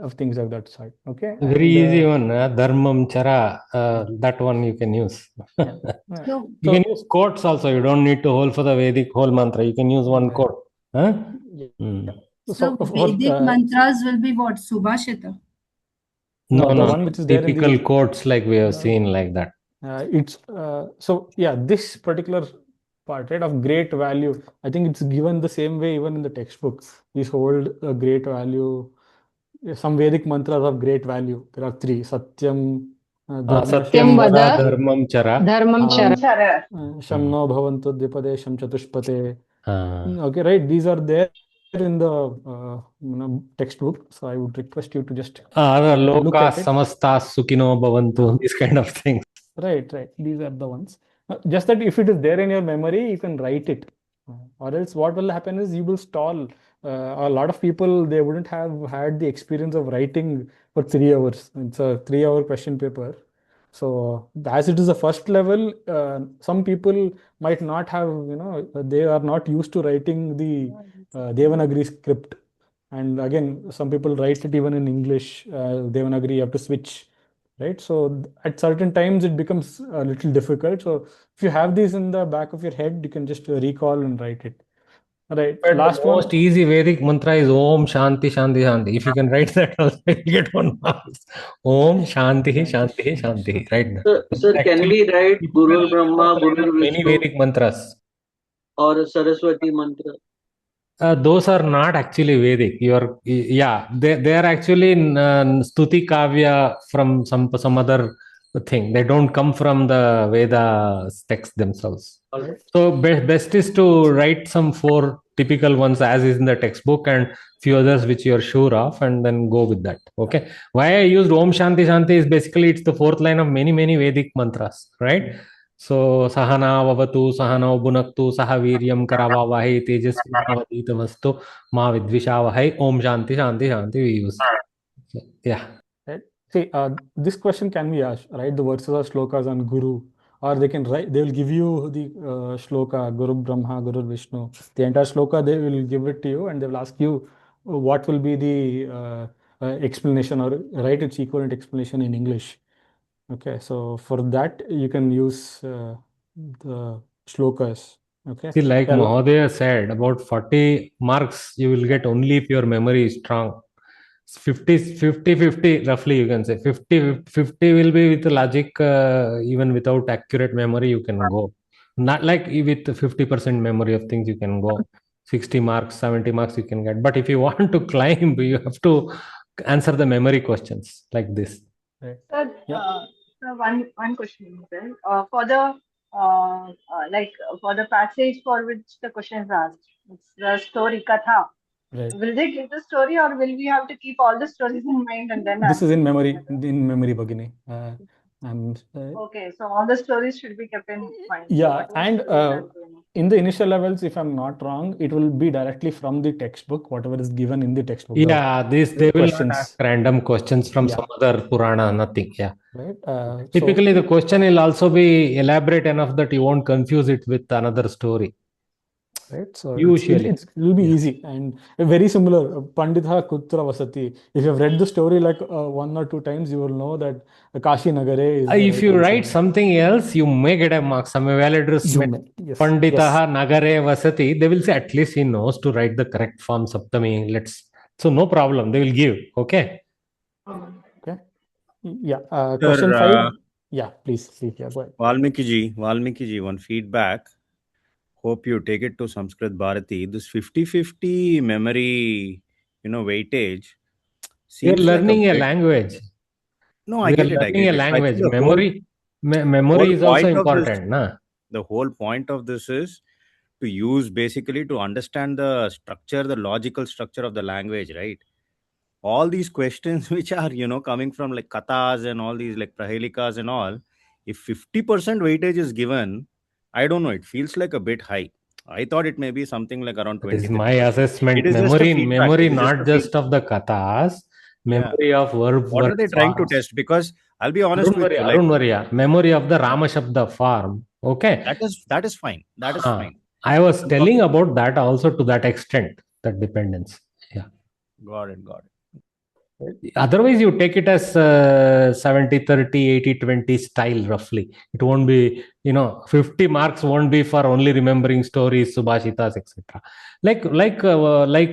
of things of that sort. Okay, Very easy one, Dharmam Chara. That one you can use. So You can use quotes also. You don't need to hold for the Vedic whole mantra. You can use one quote. Huh? So Vedic mantras will be what? Subhashita? No, the one which is there in typical the quotes like we have seen like that. It's so yeah, this particular part, right, of great value, I think it's given the same way even in the textbooks. These hold a great value. Some Vedic mantras of great value. There are 3: Satyam, Satyam Vada, Dharmam Chara. Dharmam Chara. Shamno Bhavantu Dvipade Sham Chatushpate. Okay, right. These are there in the textbook. So I would request you to just look Loka at it. Samastas Sukhino Bhavantu. These kind of things. Right. These are the ones. Just that if it is there in your memory, you can write it. Or else what will happen is you will stall. A lot of people, they wouldn't have had the experience of writing for 3 hours. It's a 3-hour question paper. So as it is the first level, some people might not have, they are not used to writing the Devanagari script. And again, some people write it even in English. Devanagari, you have to switch. Right, so at certain times it becomes a little difficult. So if you have these in the back of your head, you can just recall and write it. Right, But last the most easy Vedic mantra is Om Shanti Shanti Shanti. If you can write that also, you get 1 mark. Om Shanti Shanti Shanti. Right. Sir, can we write Gurur Brahma, Gurur Many Vishnu Vedic mantras. or Saraswati mantra? Those are not actually Vedic. They are actually Stuti Kavya from some other thing. They don't come from the Veda text themselves. Right. So best is to write some 4 typical ones as is in the textbook and few others which you are sure of, and then go with that. Okay. Why I used Om Shanti Shanti is basically it's the 4th line of many Vedic mantras, right? So Sahana Vavatu, Sahana Bunaktu, Sahaviryam Karavavahi, Tejasvinavaditavastu, Ma Vidvishavahai, Om Shanti Shanti Shanti we use. So, yeah. Right. See, this question can be asked, right? The verses or shlokas on Guru, or they can write, they will give you the shloka, Guru Brahma, Guru Vishnu. The entire shloka, they will give it to you and they will ask you what will be the explanation, or write its equivalent explanation in English. Okay, so for that, you can use the shlokas. Okay. See, like Mahodaya said, about 40 marks you will get only if your memory is strong. 50 roughly you can say. 50 will be with logic, even without accurate memory you can go. Not like with 50% memory of things you can go. 60 marks, 70 marks you can get. But if you want to climb, you have to answer the memory questions like this. Right. So one question, sir. For the for the passage for which the question is asked, it's the story Katha. Right. Will they give the story, or will we have to keep all the stories in mind and then? This is in memory, Bhagini. Okay, so all the stories should be kept in mind. So Yeah, whatever and stories are going in the initial levels, if I'm not wrong, it will be directly from the textbook, whatever is given in the textbook. the Yeah, they will not questions. ask random questions from Yeah. some other Purana, nothing. Yeah. Right. Typically, the question will also be elaborate enough that you won't confuse it with another story. Right. So Usually. it will be easy and very similar. Panditha Kutra Vasati. If you have read the story like 1 or 2 times, you will know that Kashi Nagare is the If right you answer. write something else, you may get a mark. Some evaluators You may. may. Yes. Panditaha Nagare Vasati, they will say at least he knows to write the correct form Saptami. So no problem. They will give. Okay. Okay. Yeah. Question 5. Yeah, please. Yeah, go ahead. Valmiki ji, one feedback. Hope you take it to Sanskrit Bharati. This 50-50 memory, weightage. We are Seems like learning a bit... language. No, We I are get it. learning a So I language. think the Memory is also important. The whole point of this is to use basically to understand the structure, the logical structure of the language, right? All these questions which are, coming from like kathas and all these like prahelikas and all, if 50% weightage is given, I don't know, it feels like a bit high. I thought it may be something like around 20. That is my assessment. It is Memory, not just of the kathas, memory of verb. What are they trying to test? Because I'll be honest with you. Don't worry. Memory of the Rama Shabda form. Okay. That is fine. That is fine. I was telling about that also to that extent, that dependence. Yeah. Got it. Otherwise, you take it as 70-30, 80-20 style roughly. It won't be, 50 marks won't be for only remembering stories, subhashitas, etc. Like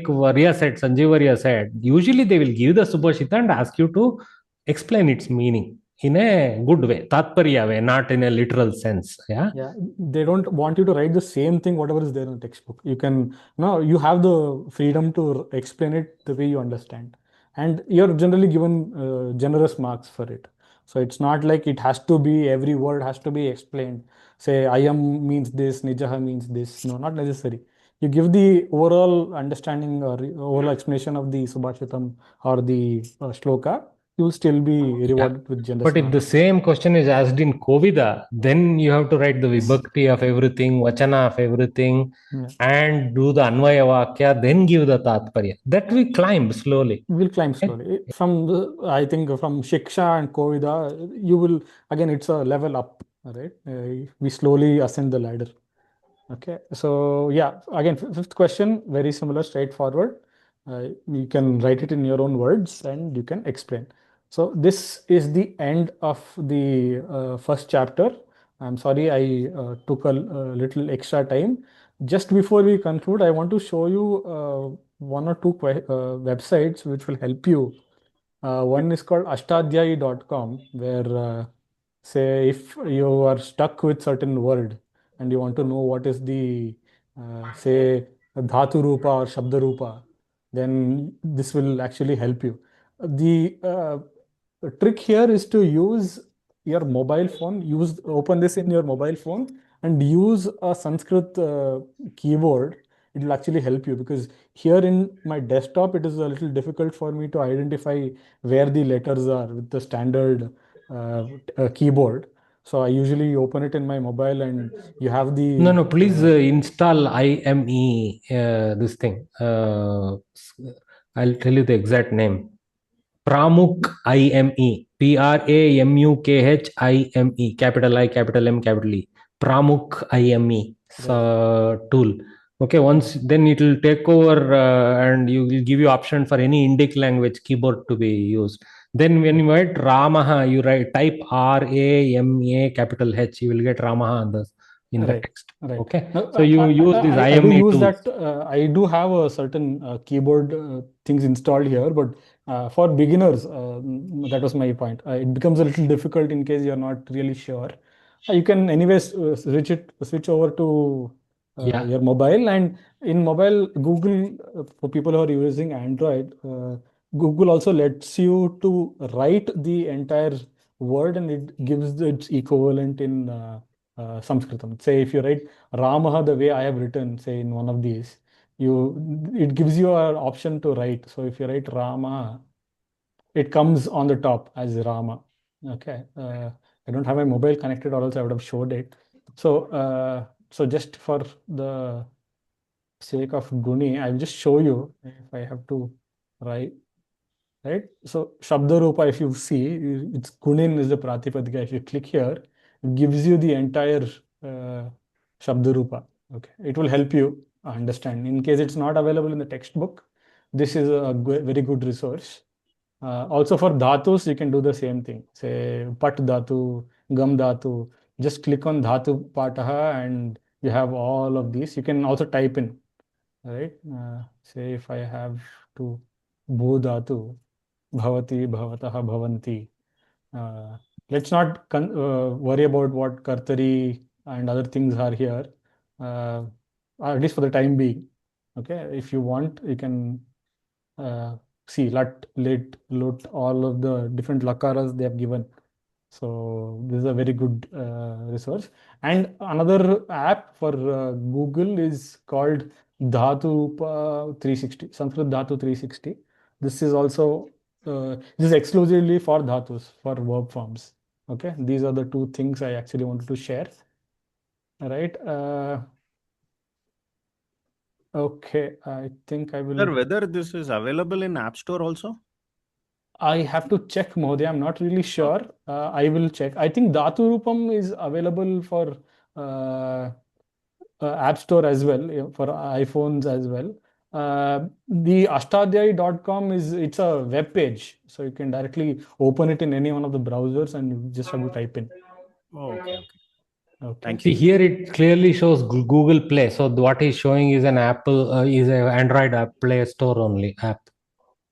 Varya said, Sanjeev Varya said, usually they will give the subhashita and ask you to explain its meaning in a good way, tatparya way, not in a literal sense. Yeah. They don't want you to write the same thing, whatever is there in the textbook. You you have the freedom to explain it the way you understand. And you're generally given generous marks for it. So it's not like it has to be, every word has to be explained. Say, ayam means this, nijaha means this. No, not necessary. You give the overall understanding or overall explanation of the Subhashitam or the Shloka, you'll still be rewarded with generous But if the same question is asked in Kovida, then you have to write the Vibhakti of everything, Vachana of everything, and do the Anvaya Vakya, then give the Tatparya. That we climb slowly. We'll climb slowly. I think from Shiksha and Kovida, you will, again, it's a level up, right? We slowly ascend the ladder. Okay, so yeah, again, fifth question, very similar, straightforward. You can write it in your own words and you can explain. So this is the end of the first chapter. I'm sorry I took a little extra time. Just before we conclude, I want to show you 1 or 2 websites which will help you. One is called Ashtadhyayi.com, where say if you are stuck with certain word and you want to know what is the say Dhatu Rupa or Śabdarūpāṇi, then this will actually help you. The trick here is to use your mobile phone. Open this in your mobile phone and use a Sanskrit keyboard. It will actually help you, because here in my desktop it is a little difficult for me to identify where the letters are with the standard keyboard. So I usually open it in my mobile and you have the... No, please install IME, this thing. I'll tell you the exact name. Pramukh IME. PRAMUKH capital I, capital M, capital E. Pramukh IME tool. Okay, once then it will take over and you will give you option for any Indic language keyboard to be used. Then when you write Ramaha, you type RAMA capital H, you will get Ramaha in the text. Right. Okay. So you use this IME tools. I do have a certain keyboard things installed here, but for beginners, that was my point. It becomes a little difficult in case you're not really sure. You can anyways switch over to your mobile, and in mobile, Google, for people who are using Android, Google also lets you to write the entire word and it gives its equivalent in Samskritam. Say if you write Ramaha the way I have written, say in one of these, it gives you an option to write. So if you write Rama, it comes on the top as Rama. Okay. I don't have my mobile connected, or else I would have showed it. So, so just for the sake of Guni, I'll just show you if I have to write. Right? So Śabdarūpā, if you see, it's Gunin is the Pratipadika. If you click here, it gives you the entire Śabdarūpā. Okay, it will help you understand. In case it's not available in the textbook, this is a very good resource. Also for dhatus, you can do the same thing. Say Pat Dhatu, Gam Dhatu. Just click on Dhatu Pataha and you have all of these. You can also type in, right? Say if I have to Bhu Dhatu, Bhavati, Bhavataha, Bhavanti. Let's not worry about what Kartari and other things are here, at least for the time being. Okay, if you want, you can see Lat, Lit, Lut, all of the different lakaras they have given. So this is a very good resource. And another app for Google is called Dhatu 360, Sanskrit Dhatu 360. This is also this is exclusively for dhatus, for verb forms. Okay, these are the two things I actually wanted to share. All right. Okay, I think I will. Sir, whether this is available in App Store also? I have to check, Mohdya. I'm not really sure. I will check. I think Dhatu Rupam is available for App Store as well, for iPhones as well. The Ashtadhyayi.com it's a web page, so you can directly open it in any one of the browsers and you just have to type in. Oh, okay. Thank you. you. See, here it clearly shows Google Play. So what is showing is an Apple, is an Android app, Play Store only app.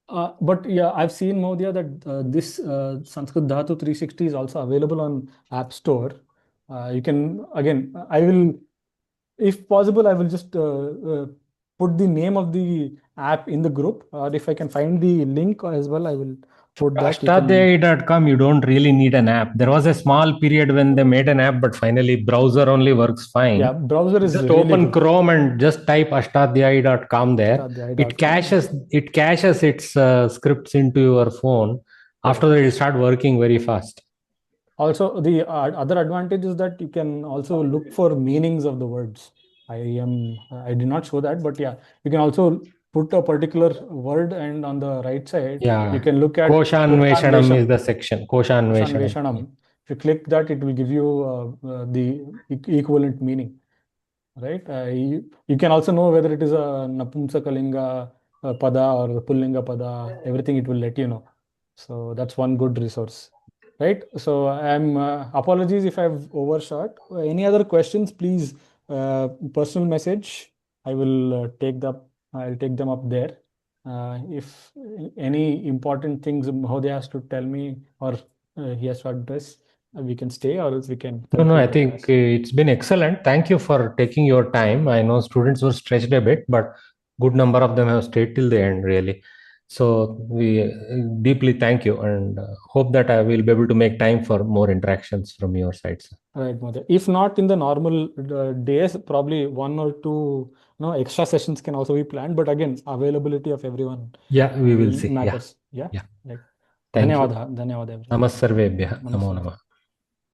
But yeah, I've seen, Mohdya, that this Sanskrit Dhatu 360 is also available on App Store. You can, again, I will, if possible, I will just put the name of the app in the group, or if I can find the link as well, I will put that. Ashtadhyayi.com, you don't really need an app. There was a small period when they made an app, but finally browser only works fine. Yeah, browser is just really open good. Chrome and just type Ashtadhyayi.com there. Ashtadhyayi.com. It caches its scripts into your phone. After that, it will start working very fast. Also, the other advantage is that you can also look for meanings of the words. I did not show that, but yeah, you can also put a particular word, and on the right side, you can look at Koshanveshanam is the section. Koshanveshanam. If you click that, it will give you the equivalent meaning, right? You can also know whether it is a Napumsakalinga pada or Pullinga pada. Everything it will let you know. So that's one good resource. Right. So I'm apologies if I've overshot. Any other questions, please personal message. I will I'll take them up there. If any important things Mahodaya has to tell me, or he has to address, we can stay, or else we can. No, I think it's been excellent. Thank you for taking your time. I know students were stretched a bit, but good number of them have stayed till the end, really. So we deeply thank you, and hope that I will be able to make time for more interactions from your side, sir. Right, Mother. If not in the normal days, probably 1 or 2 extra sessions can also be planned. But again, availability of everyone. Yeah, we will see. Matters. Yeah. Right. Thank you. Dhanyawad. Namaste Sarvebhyah. Namo Namah.